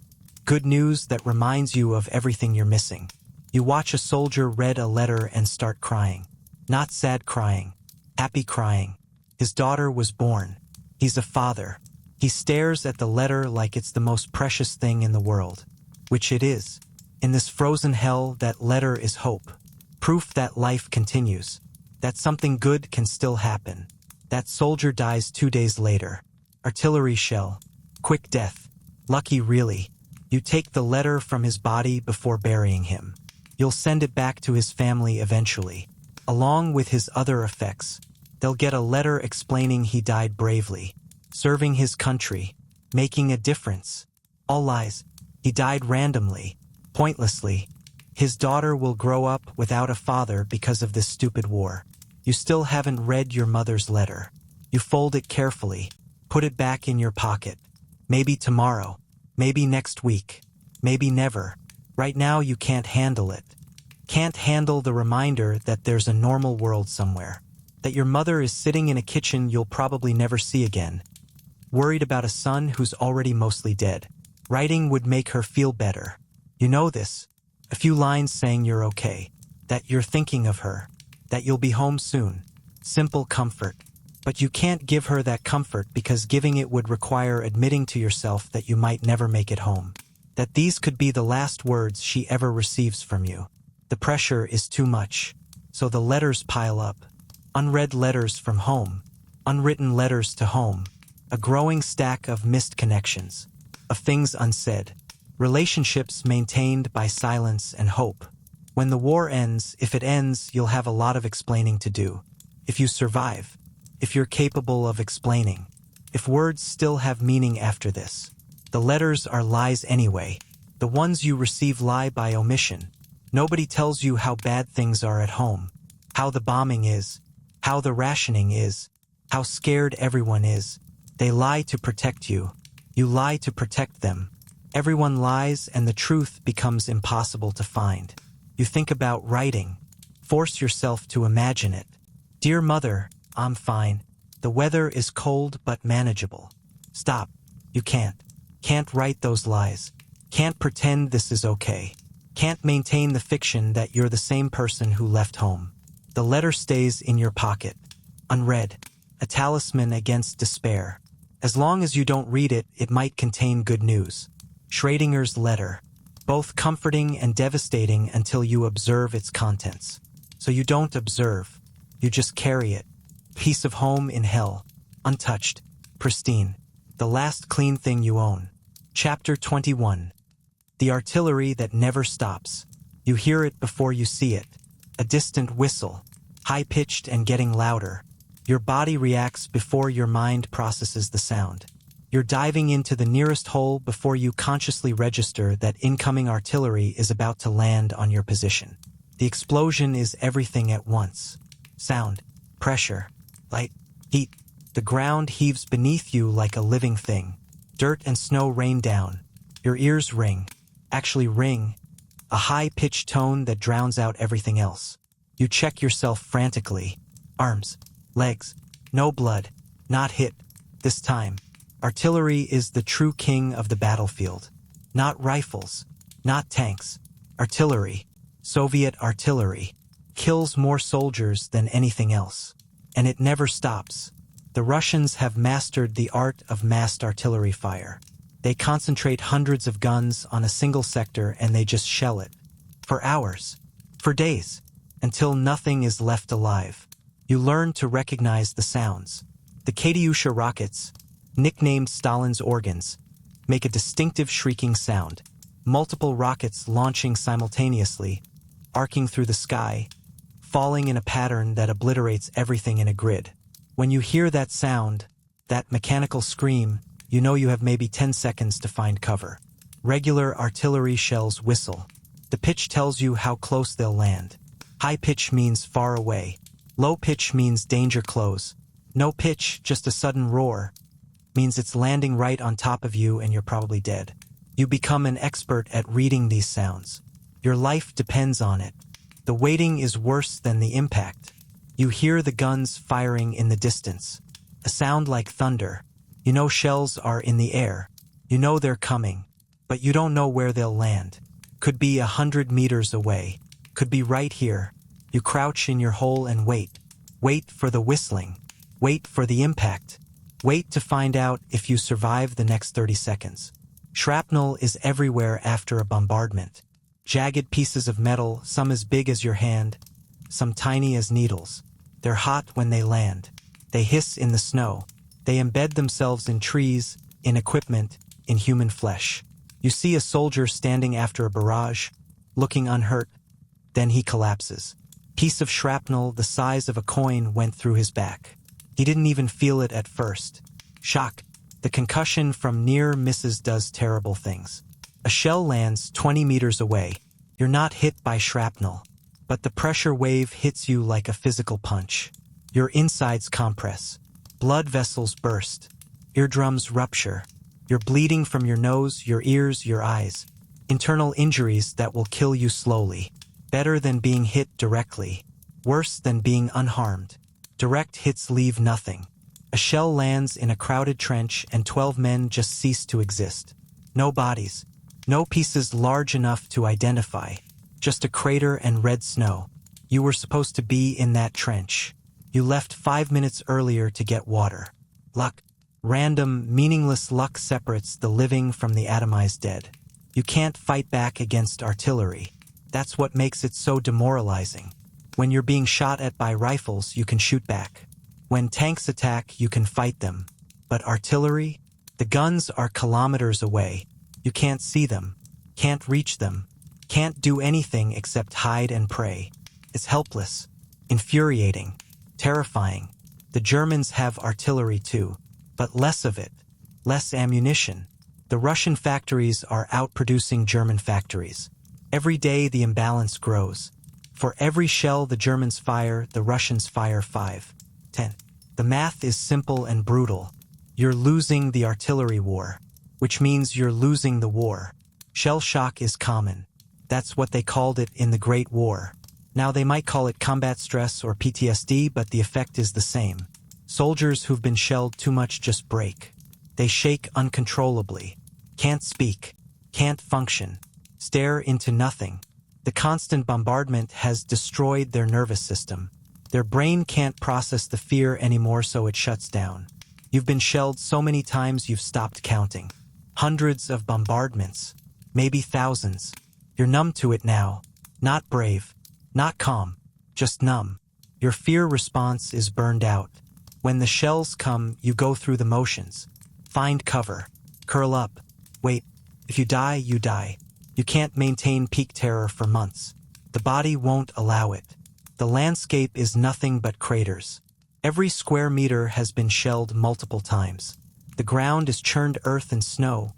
[SPEAKER 1] good news that reminds you of everything you're missing. You watch a soldier read a letter and start crying. Not sad crying, happy crying. His daughter was born. He's a father. He stares at the letter like it's the most precious thing in the world, which it is. In this frozen hell, that letter is hope. Proof that life continues, that something good can still happen. That soldier dies 2 days later. Artillery shell. Quick death. Lucky really. You take the letter from his body before burying him. You'll send it back to his family eventually, along with his other effects. They'll get a letter explaining he died bravely, serving his country, making a difference. All lies. He died randomly, pointlessly. His daughter will grow up without a father because of this stupid war. You still haven't read your mother's letter. You fold it carefully, put it back in your pocket. Maybe tomorrow, maybe next week, maybe never. Right now you can't handle it. Can't handle the reminder that there's a normal world somewhere. That your mother is sitting in a kitchen you'll probably never see again. Worried about a son who's already mostly dead. Writing would make her feel better. You know this. A few lines saying you're okay. That you're thinking of her. That you'll be home soon. Simple comfort. But you can't give her that comfort because giving it would require admitting to yourself that you might never make it home. That these could be the last words she ever receives from you. The pressure is too much. So the letters pile up. Unread letters from home. Unwritten letters to home. A growing stack of missed connections. Of things unsaid. Relationships maintained by silence and hope. When the war ends, if it ends, you'll have a lot of explaining to do. If you survive. If you're capable of explaining. If words still have meaning after this. The letters are lies anyway. The ones you receive lie by omission. Nobody tells you how bad things are at home. How the bombing is. How the rationing is. How scared everyone is. They lie to protect you. You lie to protect them. Everyone lies and the truth becomes impossible to find. You think about writing. Force yourself to imagine it. Dear Mother, I'm fine. The weather is cold but manageable. Stop. You can't. Can't write those lies. Can't pretend this is okay. Can't maintain the fiction that you're the same person who left home. The letter stays in your pocket. Unread. A talisman against despair. As long as you don't read it, it might contain good news. Schrodinger's letter. Both comforting and devastating until you observe its contents. So you don't observe. You just carry it. Piece of home in hell. Untouched. Pristine. The last clean thing you own. Chapter 21. The artillery that never stops. You hear it before you see it. A distant whistle. High-pitched and getting louder. Your body reacts before your mind processes the sound. You're diving into the nearest hole before you consciously register that incoming artillery is about to land on your position. The explosion is everything at once. Sound, pressure, light, heat. The ground heaves beneath you like a living thing. Dirt and snow rain down. Your ears ring. Actually ring. A high-pitched tone that drowns out everything else. You check yourself frantically. Arms, legs, no blood, not hit. This time, artillery is the true king of the battlefield. Not rifles, not tanks. Artillery, Soviet artillery, kills more soldiers than anything else. And it never stops. The Russians have mastered the art of massed artillery fire. They concentrate hundreds of guns on a single sector and they just shell it. for hours, for days, until nothing is left alive. You learn to recognize the sounds. The Katyusha rockets, nicknamed Stalin's organs, make a distinctive shrieking sound. Multiple rockets launching simultaneously, arcing through the sky, falling in a pattern that obliterates everything in a grid. When you hear that sound, that mechanical scream, you know you have maybe 10 seconds to find cover. Regular artillery shells whistle. The pitch tells you how close they'll land. High pitch means far away. Low pitch means danger close. No pitch, just a sudden roar, means it's landing right on top of you and you're probably dead. You become an expert at reading these sounds. Your life depends on it. The waiting is worse than the impact. You hear the guns firing in the distance. A sound like thunder. You know shells are in the air. You know they're coming, but you don't know where they'll land. Could be 100 meters away. Could be right here. You crouch in your hole and wait. Wait for the whistling. Wait for the impact. Wait to find out if you survive the next 30 seconds. Shrapnel is everywhere after a bombardment. Jagged pieces of metal, some as big as your hand, some tiny as needles. They're hot when they land. They hiss in the snow. They embed themselves in trees, in equipment, in human flesh. You see a soldier standing after a barrage, looking unhurt. Then he collapses. Piece of shrapnel the size of a coin went through his back. He didn't even feel it at first. Shock. The concussion from near misses does terrible things. A shell lands 20 meters away. You're not hit by shrapnel, but the pressure wave hits you like a physical punch. Your insides compress. Blood vessels burst. Eardrums rupture. You're bleeding from your nose, your ears, your eyes. Internal injuries that will kill you slowly. Better than being hit directly. Worse than being unharmed. Direct hits leave nothing. A shell lands in a crowded trench and 12 men just cease to exist. No bodies. No pieces large enough to identify. Just a crater and red snow. You were supposed to be in that trench. You left 5 minutes earlier to get water. Luck. Random, meaningless luck separates the living from the atomized dead. You can't fight back against artillery. That's what makes it so demoralizing. When you're being shot at by rifles, you can shoot back. When tanks attack, you can fight them. But artillery? The guns are kilometers away. You can't see them, can't reach them, can't do anything except hide and pray. It's helpless, infuriating, terrifying. The Germans have artillery too, but less of it, less ammunition. The Russian factories are outproducing German factories. Every day the imbalance grows. For every shell the Germans fire, the Russians fire 5, 10. The math is simple and brutal. You're losing the artillery war, which means you're losing the war. Shell shock is common. That's what they called it in the Great War. Now they might call it combat stress or PTSD, but the effect is the same. Soldiers who've been shelled too much just break. They shake uncontrollably. Can't speak. Can't function. Stare into nothing. The constant bombardment has destroyed their nervous system. Their brain can't process the fear anymore, so it shuts down. You've been shelled so many times you've stopped counting. Hundreds of bombardments. Maybe thousands. You're numb to it now. Not brave. Not calm. Just numb. Your fear response is burned out. When the shells come, you go through the motions. Find cover. Curl up. Wait. If you die, you die. You can't maintain peak terror for months. The body won't allow it. The landscape is nothing but craters. Every square meter has been shelled multiple times. The ground is churned earth and snow,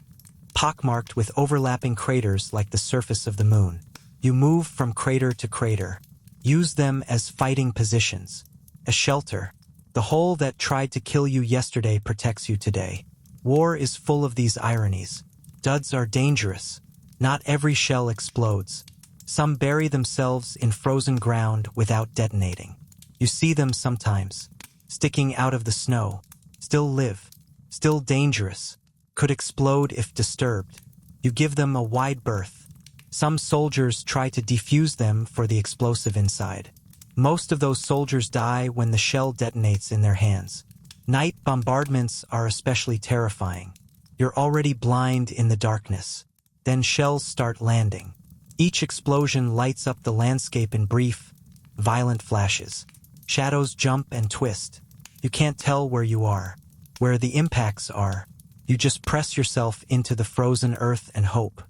[SPEAKER 1] pockmarked with overlapping craters like the surface of the moon. You move from crater to crater. Use them as fighting positions. A shelter. The hole that tried to kill you yesterday protects you today. War is full of these ironies. Duds are dangerous. Not every shell explodes. Some bury themselves in frozen ground without detonating. You see them sometimes, sticking out of the snow. Still live. Still dangerous. Could explode if disturbed. You give them a wide berth. Some soldiers try to defuse them for the explosive inside. Most of those soldiers die when the shell detonates in their hands. Night bombardments are especially terrifying. You're already blind in the darkness. Then shells start landing. Each explosion lights up the landscape in brief, violent flashes. Shadows jump and twist. You can't tell where you are, where the impacts are. You just press yourself into the frozen earth and hope.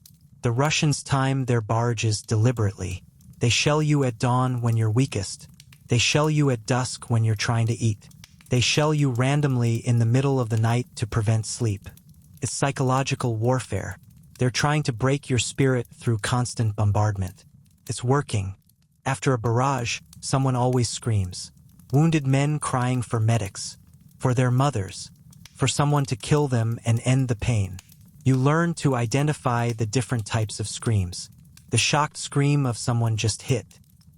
[SPEAKER 1] The Russians time their barges deliberately. They shell you at dawn when you're weakest. They shell you at dusk when you're trying to eat. They shell you randomly in the middle of the night to prevent sleep. It's psychological warfare. They're trying to break your spirit through constant bombardment. It's working. After a barrage, someone always screams. Wounded men crying for medics, for their mothers, for someone to kill them and end the pain. You learn to identify the different types of screams. The shocked scream of someone just hit.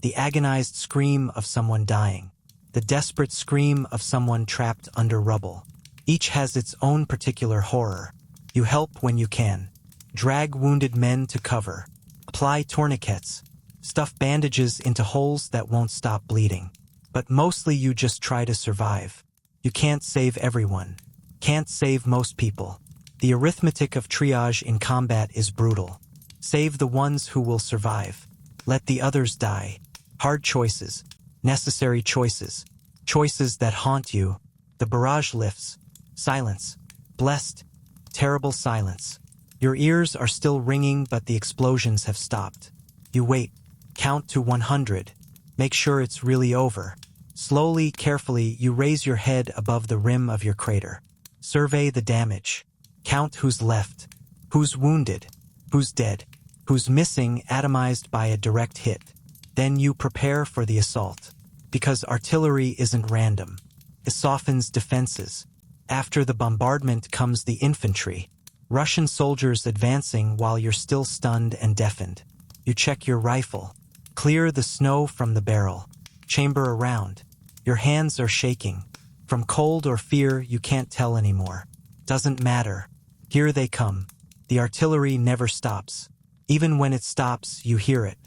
[SPEAKER 1] The agonized scream of someone dying. The desperate scream of someone trapped under rubble. Each has its own particular horror. You help when you can. Drag wounded men to cover. Apply tourniquets. Stuff bandages into holes that won't stop bleeding. But mostly you just try to survive. You can't save everyone. Can't save most people. The arithmetic of triage in combat is brutal. Save the ones who will survive. Let the others die. Hard choices. Necessary choices. Choices that haunt you. The barrage lifts. Silence. Blessed. Terrible silence. Your ears are still ringing, but the explosions have stopped. You wait. Count to 100. Make sure it's really over. Slowly, carefully, you raise your head above the rim of your crater. Survey the damage. Count who's left. Who's wounded. Who's dead. Who's missing, atomized by a direct hit. Then you prepare for the assault. Because artillery isn't random. It softens defenses. After the bombardment comes the infantry. Russian soldiers advancing while you're still stunned and deafened. You check your rifle. Clear the snow from the barrel. Chamber around. Your hands are shaking. From cold or fear, you can't tell anymore. Doesn't matter. Here they come. The artillery never stops. Even when it stops, you hear it.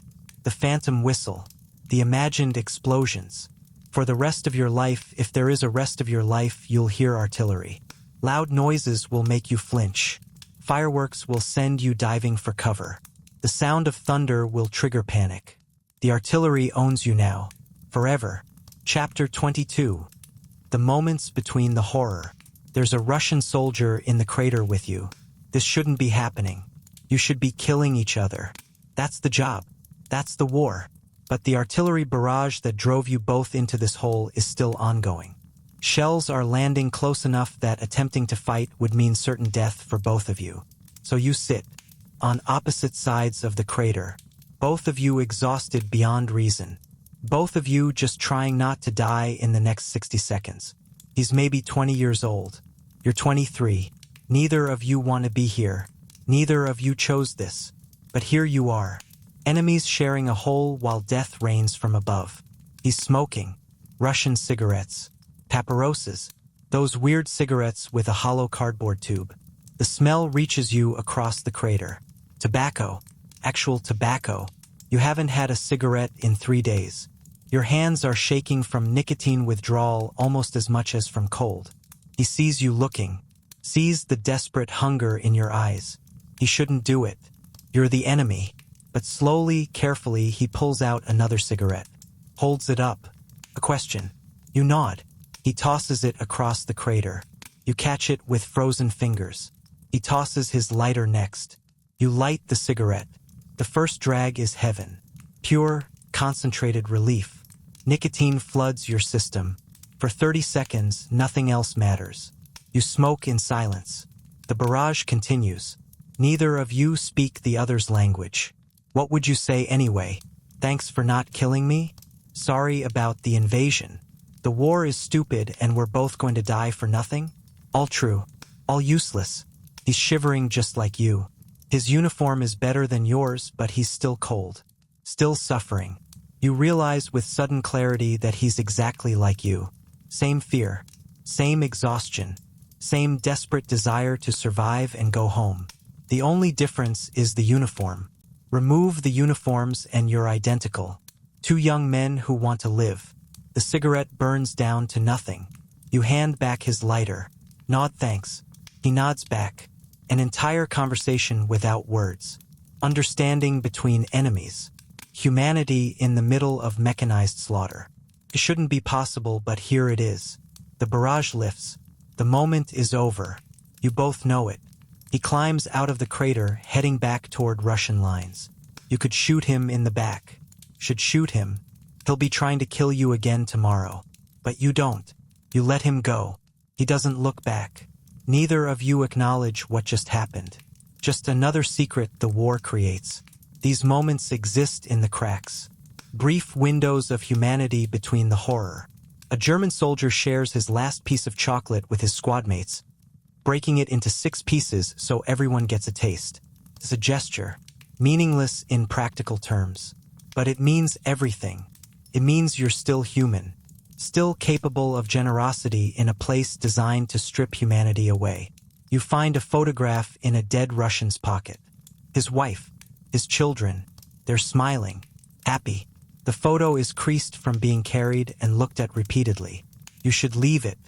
[SPEAKER 1] The phantom whistle. The imagined explosions. For the rest of your life, if there is a rest of your life, you'll hear artillery. Loud noises will make you flinch. Fireworks will send you diving for cover. The sound of thunder will trigger panic. The artillery owns you now. Forever. Chapter 22. The moments between the horror. There's a Russian soldier in the crater with you. This shouldn't be happening. You should be killing each other. That's the job. That's the war. But the artillery barrage that drove you both into this hole is still ongoing. Shells are landing close enough that attempting to fight would mean certain death for both of you. So you sit on opposite sides of the crater. Both of you exhausted beyond reason. Both of you just trying not to die in the next 60 seconds. He's maybe 20 years old. You're 23. Neither of you want to be here. Neither of you chose this. But here you are. Enemies sharing a hole while death reigns from above. He's smoking. Russian cigarettes. Papyroses. Those weird cigarettes with a hollow cardboard tube. The smell reaches you across the crater. Tobacco. Actual tobacco. You haven't had a cigarette in 3 days. Your hands are shaking from nicotine withdrawal almost as much as from cold. He sees you looking. Sees the desperate hunger in your eyes. He shouldn't do it. You're the enemy. But slowly, carefully, he pulls out another cigarette. Holds it up. A question. You nod. He tosses it across the crater. You catch it with frozen fingers. He tosses his lighter next. You light the cigarette. The first drag is heaven. Pure, concentrated relief. Nicotine floods your system. For 30 seconds, nothing else matters. You smoke in silence. The barrage continues. Neither of you speak the other's language. What would you say anyway? Thanks for not killing me? Sorry about the invasion. The war is stupid and we're both going to die for nothing? All true. All useless. He's shivering just like you. His uniform is better than yours, but he's still cold. Still suffering. You realize with sudden clarity that he's exactly like you. Same fear. Same exhaustion. Same desperate desire to survive and go home. The only difference is the uniform. Remove the uniforms and you're identical. Two young men who want to live. The cigarette burns down to nothing. You hand back his lighter. Nod thanks. He nods back. An entire conversation without words. understanding between enemies, humanity in the middle of mechanized slaughter. It shouldn't be possible, but here it is. The barrage lifts. The moment is over. You both know it. He climbs out of the crater, heading back toward Russian lines. You could shoot him in the back. Should shoot him. He'll be trying to kill you again tomorrow. But you don't. You let him go. He doesn't look back. Neither of you acknowledge what just happened. Just another secret the war creates. These moments exist in the cracks. Brief windows of humanity between the horror. A German soldier shares his last piece of chocolate with his squadmates, breaking it into 6 pieces so everyone gets a taste. It's a gesture, meaningless in practical terms. But it means everything. It means you're still human, still capable of generosity in a place designed to strip humanity away. You find a photograph in a dead Russian's pocket. His wife, his children, they're smiling, happy. The photo is creased from being carried and looked at repeatedly. You should leave it,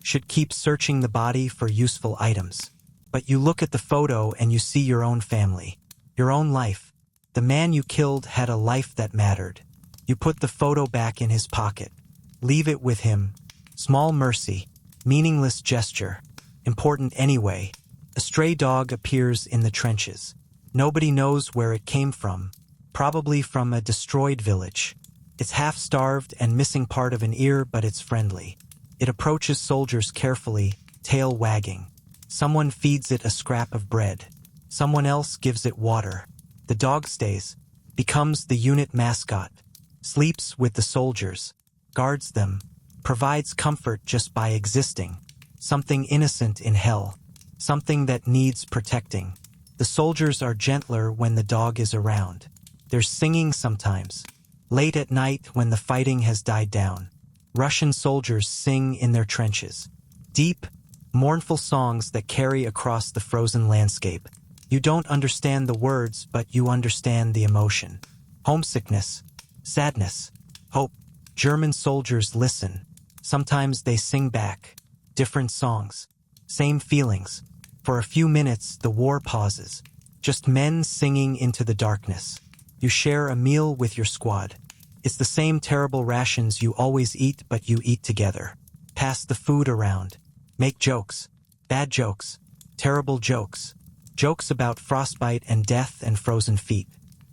[SPEAKER 1] should keep searching the body for useful items. But you look at the photo and you see your own family, your own life. The man you killed had a life that mattered. You put the photo back in his pocket. Leave it with him. Small mercy, meaningless gesture. Important anyway. A stray dog appears in the trenches. Nobody knows where it came from. Probably from a destroyed village. It's half-starved and missing part of an ear, but it's friendly. It approaches soldiers carefully, tail wagging. Someone feeds it a scrap of bread. Someone else gives it water. The dog stays, becomes the unit mascot, sleeps with the soldiers, guards them, provides comfort just by existing. Something innocent in hell. Something that needs protecting. The soldiers are gentler when the dog is around. There's singing sometimes. Late at night when the fighting has died down. Russian soldiers sing in their trenches. Deep, mournful songs that carry across the frozen landscape. You don't understand the words, but you understand the emotion. Homesickness, sadness, hope. German soldiers listen. Sometimes they sing back. Different songs. Same feelings. For a few minutes, the war pauses. Just men singing into the darkness. You share a meal with your squad. It's the same terrible rations you always eat, but you eat together. Pass the food around. Make jokes. Bad jokes. Terrible jokes. Jokes about frostbite and death and frozen feet.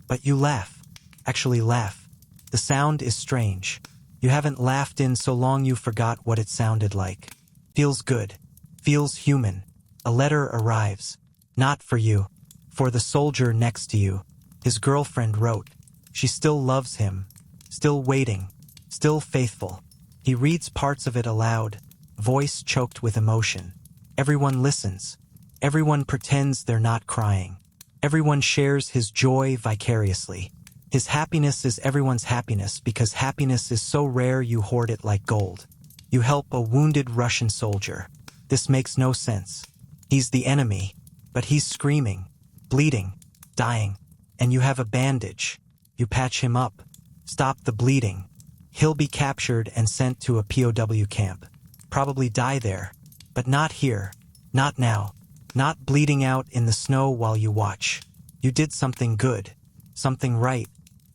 [SPEAKER 1] But you laugh. Actually laugh. The sound is strange. You haven't laughed in so long you forgot what it sounded like. Feels good. Feels human. A letter arrives. Not for you. For the soldier next to you. His girlfriend wrote. She still loves him. Still waiting. Still faithful. He reads parts of it aloud, voice choked with emotion. Everyone listens. Everyone pretends they're not crying. Everyone shares his joy vicariously. His happiness is everyone's happiness because happiness is so rare you hoard it like gold. You help a wounded Russian soldier. This makes no sense. He's the enemy, but he's screaming, bleeding, dying. And you have a bandage. You patch him up. Stop the bleeding. He'll be captured and sent to a POW camp. Probably die there. But not here. Not now. Not bleeding out in the snow while you watch. You did something good. Something right.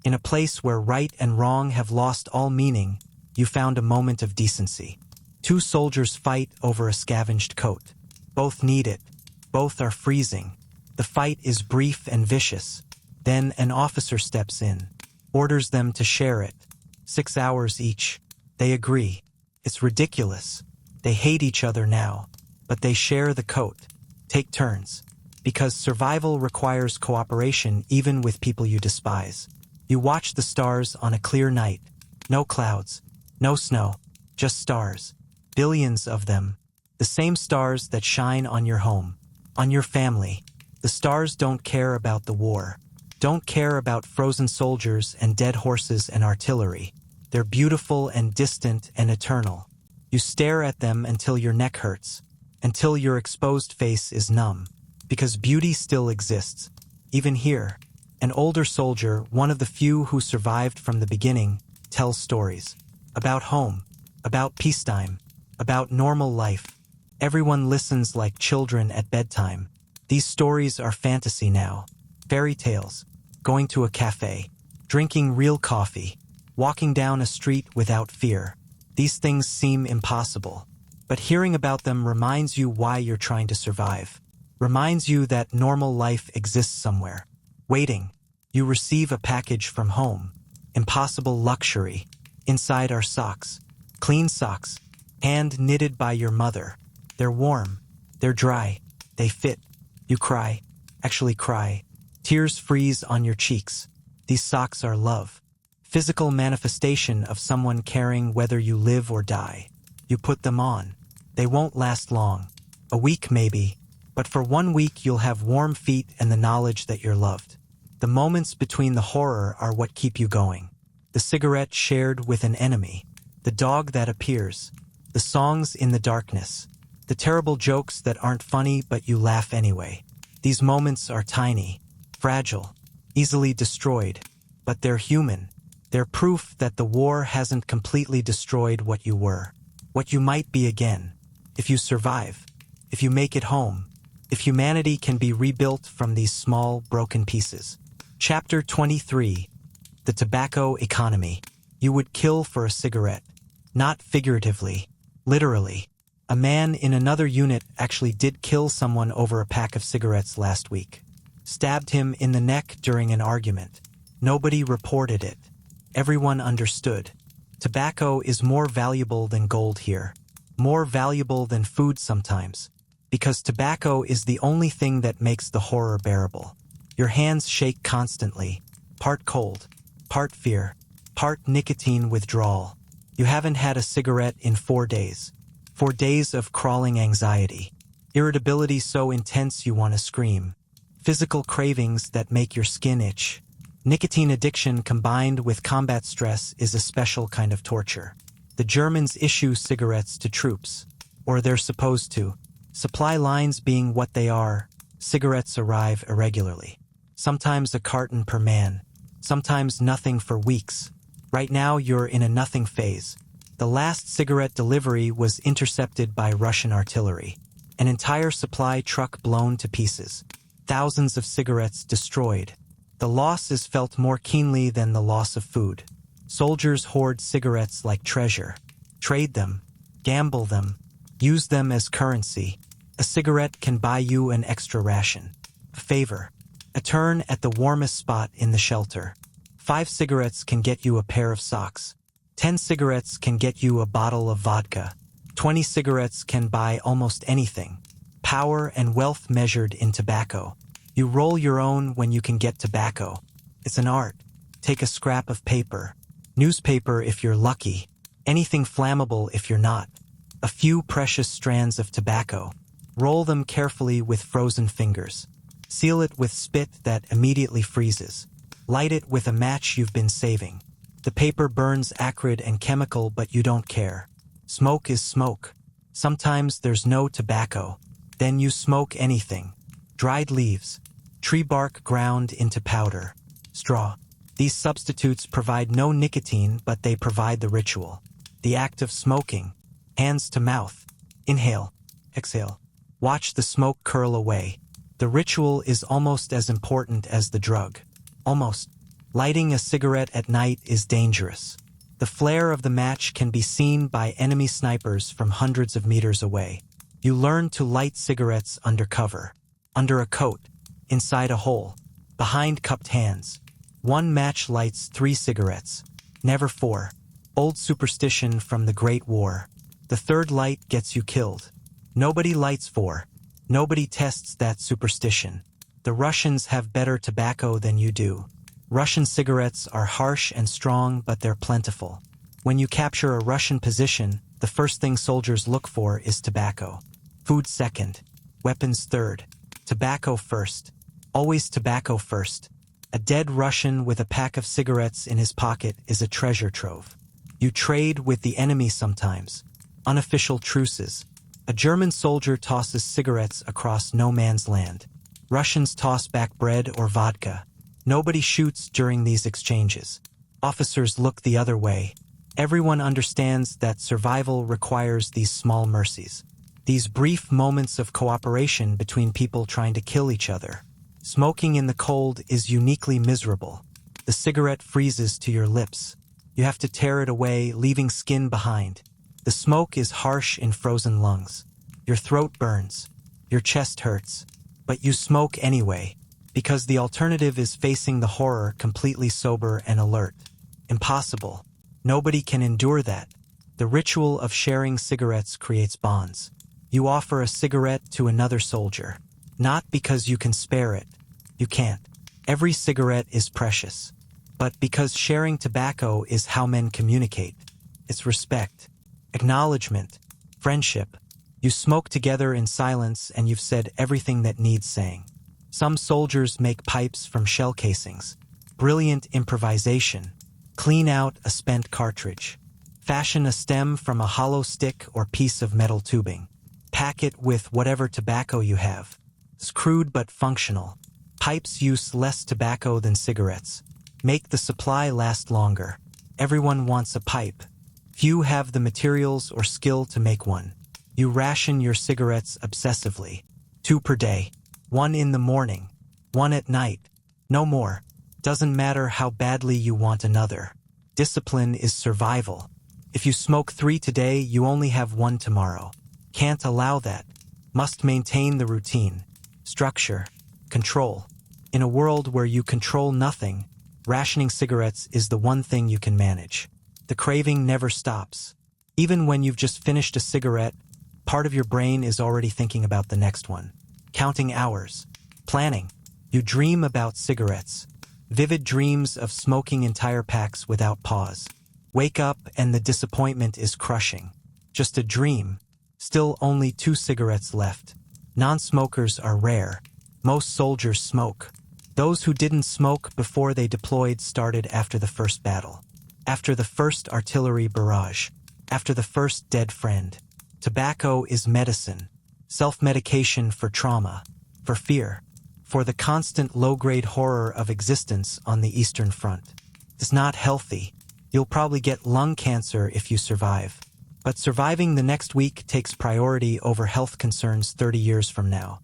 [SPEAKER 1] In a place where right and wrong have lost all meaning, you found a moment of decency. 2 soldiers fight over a scavenged coat. Both need it. Both are freezing. The fight is brief and vicious. Then an officer steps in, orders them to share it. 6 hours each. They agree. It's ridiculous. They hate each other now, but they share the coat. Take turns. Because survival requires cooperation even with people you despise. You watch the stars on a clear night. No clouds. No snow. Just stars. Billions of them. The same stars that shine on your home. On your family. The stars don't care about the war. Don't care about frozen soldiers and dead horses and artillery. They're beautiful and distant and eternal. You stare at them until your neck hurts. Until your exposed face is numb. Because beauty still exists. Even here. An older soldier, one of the few who survived from the beginning, tells stories. About home. About peacetime. About normal life. Everyone listens like children at bedtime. These stories are fantasy now. fairy tales, going to a cafe, drinking real coffee, walking down a street without fear. These things seem impossible, but hearing about them reminds you why you're trying to survive. Reminds you that normal life exists somewhere. Waiting. You receive a package from home. Impossible luxury. Inside are socks. Clean socks. Hand-knitted by your mother. They're warm. They're dry. They fit. You cry. Actually cry. Tears freeze on your cheeks. These socks are love. Physical manifestation of someone caring whether you live or die. You put them on. They won't last long. A week maybe. But for 1 week you'll have warm feet and the knowledge that you're loved. The moments between the horror are what keep you going. The cigarette shared with an enemy. The dog that appears. The songs in the darkness. The terrible jokes that aren't funny but you laugh anyway. These moments are tiny, fragile, easily destroyed. But they're human. They're proof that the war hasn't completely destroyed what you were. What you might be again. If you survive. If you make it home. If humanity can be rebuilt from these small, broken pieces. Chapter 23. The Tobacco Economy. You would kill for a cigarette. Not figuratively. Literally. A man in another unit actually did kill someone over a pack of cigarettes last week. Stabbed him in the neck during an argument. Nobody reported it. Everyone understood. Tobacco is more valuable than gold here. More valuable than food sometimes. Because tobacco is the only thing that makes the horror bearable. Your hands shake constantly. Part cold. Part fear. Part nicotine withdrawal. You haven't had a cigarette in 4 days. 4 days of crawling anxiety. Irritability so intense you want to scream. Physical cravings that make your skin itch. Nicotine addiction combined with combat stress is a special kind of torture. The Germans issue cigarettes to troops. Or they're supposed to. Supply lines being what they are, cigarettes arrive irregularly. Sometimes a carton per man. Sometimes nothing for weeks. Right now you're in a nothing phase. The last cigarette delivery was intercepted by Russian artillery. An entire supply truck blown to pieces. Thousands of cigarettes destroyed. The loss is felt more keenly than the loss of food. Soldiers hoard cigarettes like treasure. Trade them. Gamble them. Use them as currency. A cigarette can buy you an extra ration. A favor. A turn at the warmest spot in the shelter. 5 cigarettes can get you a pair of socks. 10 cigarettes can get you a bottle of vodka. 20 cigarettes can buy almost anything. Power and wealth measured in tobacco. You roll your own when you can get tobacco. It's an art. Take a scrap of paper. Newspaper if you're lucky. Anything flammable if you're not. A few precious strands of tobacco. Roll them carefully with frozen fingers. Seal it with spit that immediately freezes. Light it with a match you've been saving. The paper burns acrid and chemical, but you don't care. Smoke is smoke. Sometimes there's no tobacco. Then you smoke anything. Dried leaves. Tree bark ground into powder. Straw. These substitutes provide no nicotine, but they provide the ritual. The act of smoking. Hands to mouth. Inhale. Exhale. Watch the smoke curl away. The ritual is almost as important as the drug. Almost. Lighting a cigarette at night is dangerous. The flare of the match can be seen by enemy snipers from hundreds of meters away. You learn to light cigarettes under cover. Under a coat. Inside a hole. Behind cupped hands. 1 match lights 3 cigarettes. Never 4. Old superstition from the Great War. The 3rd light gets you killed. Nobody lights 4. Nobody tests that superstition. The Russians have better tobacco than you do. Russian cigarettes are harsh and strong, but they're plentiful. When you capture a Russian position, the first thing soldiers look for is tobacco. Food second. Weapons third. Tobacco first. Always tobacco first. A dead Russian with a pack of cigarettes in his pocket is a treasure trove. You trade with the enemy sometimes. Unofficial truces. A German soldier tosses cigarettes across no man's land. Russians toss back bread or vodka. Nobody shoots during these exchanges. Officers look the other way. Everyone understands that survival requires these small mercies. These brief moments of cooperation between people trying to kill each other. Smoking in the cold is uniquely miserable. The cigarette freezes to your lips. You have to tear it away, leaving skin behind. The smoke is harsh in frozen lungs. Your throat burns. Your chest hurts. But you smoke anyway, because the alternative is facing the horror completely sober and alert. Impossible. Nobody can endure that. The ritual of sharing cigarettes creates bonds. You offer a cigarette to another soldier. Not because you can spare it. You can't. Every cigarette is precious. But because sharing tobacco is how men communicate. It's respect, acknowledgement, friendship. You smoke together in silence and you've said everything that needs saying. Some soldiers make pipes from shell casings. Brilliant improvisation. Clean out a spent cartridge. Fashion a stem from a hollow stick or piece of metal tubing. Pack it with whatever tobacco you have. It's crude but functional. Pipes use less tobacco than cigarettes. Make the supply last longer. Everyone wants a pipe. Few have the materials or skill to make one. You ration your cigarettes obsessively. 2 per day. 1 in the morning. 1 at night. No more. Doesn't matter how badly you want another. Discipline is survival. If you smoke 3 today, you only have 1 tomorrow. Can't allow that. Must maintain the routine. Structure. Control. In a world where you control nothing, rationing cigarettes is the one thing you can manage. The craving never stops. Even when you've just finished a cigarette, part of your brain is already thinking about the next one. Counting hours. Planning. You dream about cigarettes. Vivid dreams of smoking entire packs without pause. Wake up and the disappointment is crushing. Just a dream. Still only 2 cigarettes left. Non-smokers are rare. Most soldiers smoke. Those who didn't smoke before they deployed started after the first battle. After the first artillery barrage. After the first dead friend. Tobacco is medicine. Self-medication for trauma. For fear. For the constant low-grade horror of existence on the Eastern Front. It's not healthy. You'll probably get lung cancer if you survive. But surviving the next week takes priority over health concerns 30 years from now.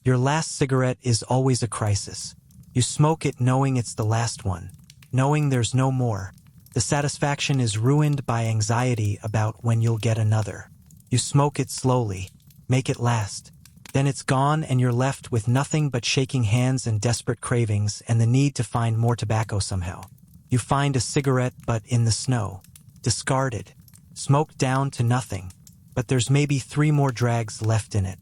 [SPEAKER 1] Your last cigarette is always a crisis. You smoke it knowing it's the last one, knowing there's no more. The satisfaction is ruined by anxiety about when you'll get another. You smoke it slowly, make it last. Then it's gone and you're left with nothing but shaking hands and desperate cravings and the need to find more tobacco somehow. You find a cigarette but in the snow, discarded, smoked down to nothing, but there's maybe 3 more drags left in it.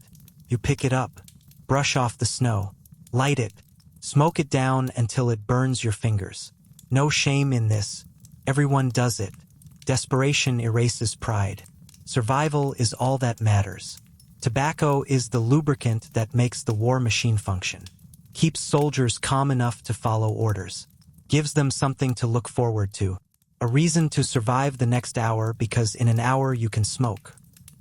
[SPEAKER 1] You pick it up, brush off the snow, light it, smoke it down until it burns your fingers. No shame in this. Everyone does it. Desperation erases pride. Survival is all that matters. Tobacco is the lubricant that makes the war machine function. Keeps soldiers calm enough to follow orders. Gives them something to look forward to. A reason to survive the next hour because in an hour you can smoke.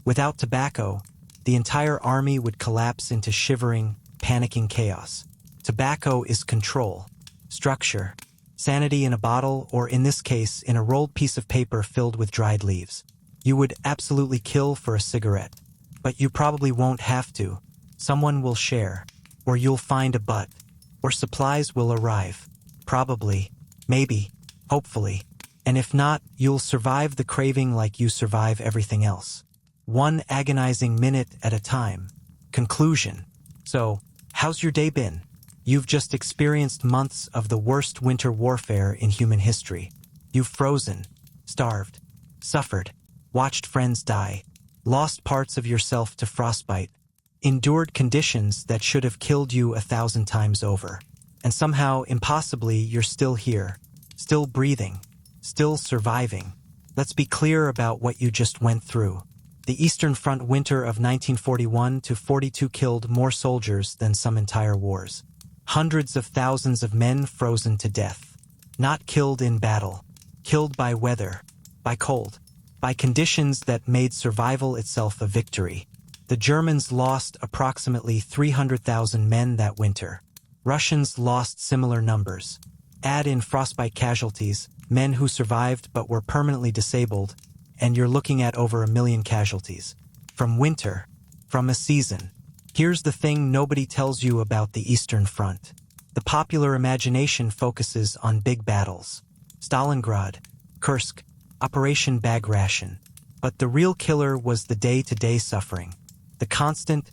[SPEAKER 1] Without tobacco, the entire army would collapse into shivering, panicking chaos. Tobacco is control, structure, sanity in a bottle, or in this case, in a rolled piece of paper filled with dried leaves. You would absolutely kill for a cigarette. But you probably won't have to. Someone will share. Or you'll find a butt. Or supplies will arrive. Probably. Maybe. Hopefully. And if not, you'll survive the craving like you survive everything else. 1 agonizing minute at a time. Conclusion. So, how's your day been? You've just experienced months of the worst winter warfare in human history. You've frozen, starved, suffered, watched friends die, lost parts of yourself to frostbite, endured conditions that should have killed you 1,000 times over. And somehow, impossibly, you're still here, still breathing, still surviving. Let's be clear about what you just went through. The Eastern Front winter of 1941 to 42 killed more soldiers than some entire wars. Hundreds of thousands of men frozen to death. Not killed in battle. Killed by weather, by cold, by conditions that made survival itself a victory. The Germans lost approximately 300,000 men that winter. Russians lost similar numbers. Add in frostbite casualties, men who survived but were permanently disabled, and you're looking at over 1 million casualties. From winter, from a season. Here's the thing nobody tells you about the Eastern Front. The popular imagination focuses on big battles. Stalingrad, Kursk, Operation Bag Ration. But the real killer was the day-to-day suffering. The constant,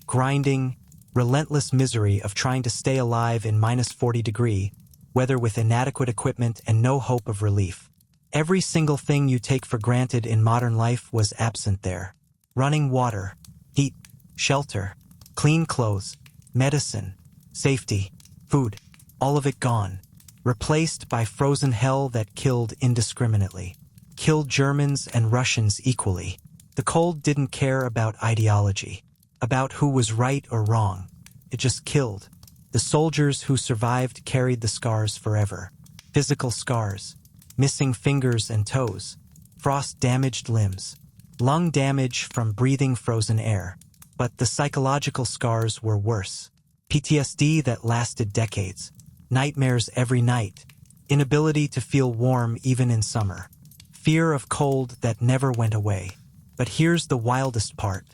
[SPEAKER 1] grinding, relentless misery of trying to stay alive in -40 weather with inadequate equipment and no hope of relief. Every single thing you take for granted in modern life was absent there. Running water, heat, shelter, clean clothes, medicine, safety, food, all of it gone. Replaced by frozen hell that killed indiscriminately. Killed Germans and Russians equally. The cold didn't care about ideology, about who was right or wrong. It just killed. The soldiers who survived carried the scars forever. Physical scars. Missing fingers and toes. Frost-damaged limbs. Lung damage from breathing frozen air. But the psychological scars were worse. PTSD that lasted decades. Nightmares every night. Inability to feel warm even in summer. Fear of cold that never went away. But here's the wildest part.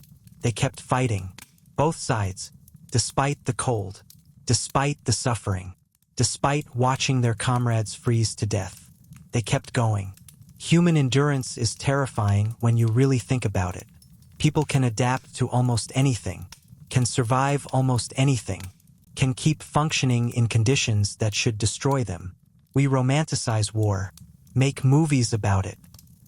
[SPEAKER 1] They kept fighting. Both sides. Despite the cold. Despite the suffering. Despite watching their comrades freeze to death. They kept going. Human endurance is terrifying when you really think about it. People can adapt to almost anything. Can survive almost anything. Can keep functioning in conditions that should destroy them. We romanticize war. Make movies about it.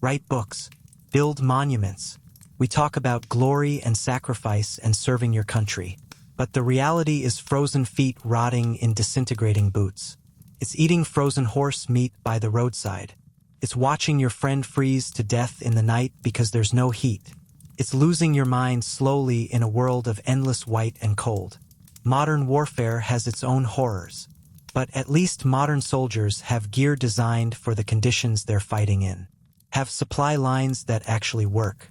[SPEAKER 1] Write books. Build monuments. We talk about glory and sacrifice and serving your country. But the reality is frozen feet rotting in disintegrating boots. It's eating frozen horse meat by the roadside. It's watching your friend freeze to death in the night because there's no heat. It's losing your mind slowly in a world of endless white and cold. Modern warfare has its own horrors. But at least modern soldiers have gear designed for the conditions they're fighting in. Have supply lines that actually work.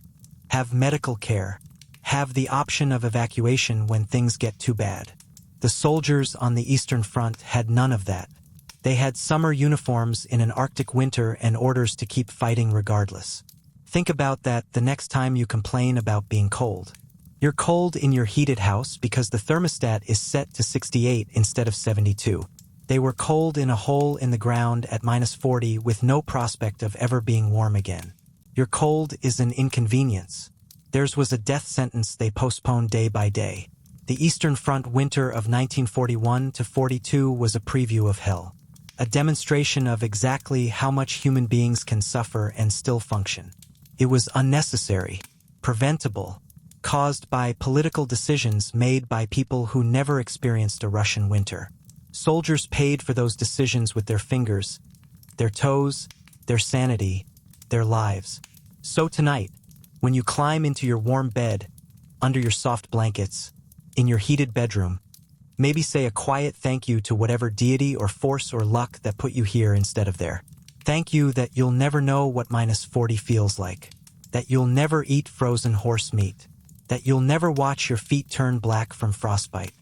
[SPEAKER 1] Have medical care. Have the option of evacuation when things get too bad. The soldiers on the Eastern Front had none of that. They had summer uniforms in an Arctic winter and orders to keep fighting regardless. Think about that the next time you complain about being cold. You're cold in your heated house because the thermostat is set to 68 instead of 72. They were cold in a hole in the ground at -40 with no prospect of ever being warm again. Your cold is an inconvenience. Theirs was a death sentence they postponed day by day. The Eastern Front winter of 1941 to 42 was a preview of hell. A demonstration of exactly how much human beings can suffer and still function. It was unnecessary, preventable, caused by political decisions made by people who never experienced a Russian winter. Soldiers paid for those decisions with their fingers, their toes, their sanity, their lives. So tonight, when you climb into your warm bed, under your soft blankets, in your heated bedroom, maybe say a quiet thank you to whatever deity or force or luck that put you here instead of there. Thank you that you'll never know what -40 feels like. That you'll never eat frozen horse meat. That you'll never watch your feet turn black from frostbite.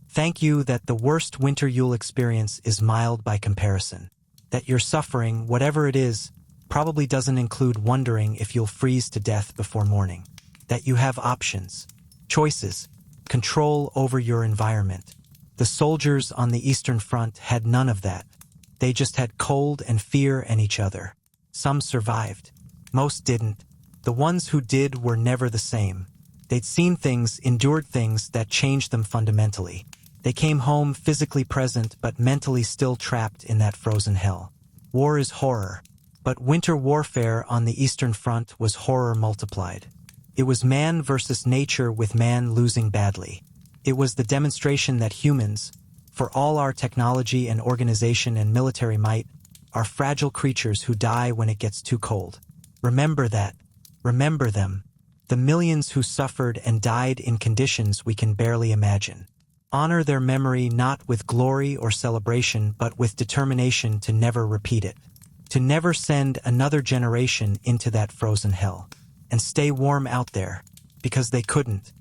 [SPEAKER 1] Thank you that the worst winter you'll experience is mild by comparison. That your suffering, whatever it is, probably doesn't include wondering if you'll freeze to death before morning. That you have options, choices, control over your environment. The soldiers on the Eastern Front had none of that. They just had cold and fear and each other. Some survived. Most didn't. The ones who did were never the same. They'd seen things, endured things that changed them fundamentally. They came home physically present but mentally still trapped in that frozen hell. War is horror. But winter warfare on the Eastern Front was horror multiplied. It was man versus nature with man losing badly. It was the demonstration that humans, for all our technology and organization and military might, are fragile creatures who die when it gets too cold. Remember that. Remember them. The millions who suffered and died in conditions we can barely imagine. Honor their memory not with glory or celebration but with determination to never repeat it. To never send another generation into that frozen hell. And stay warm out there, because they couldn't.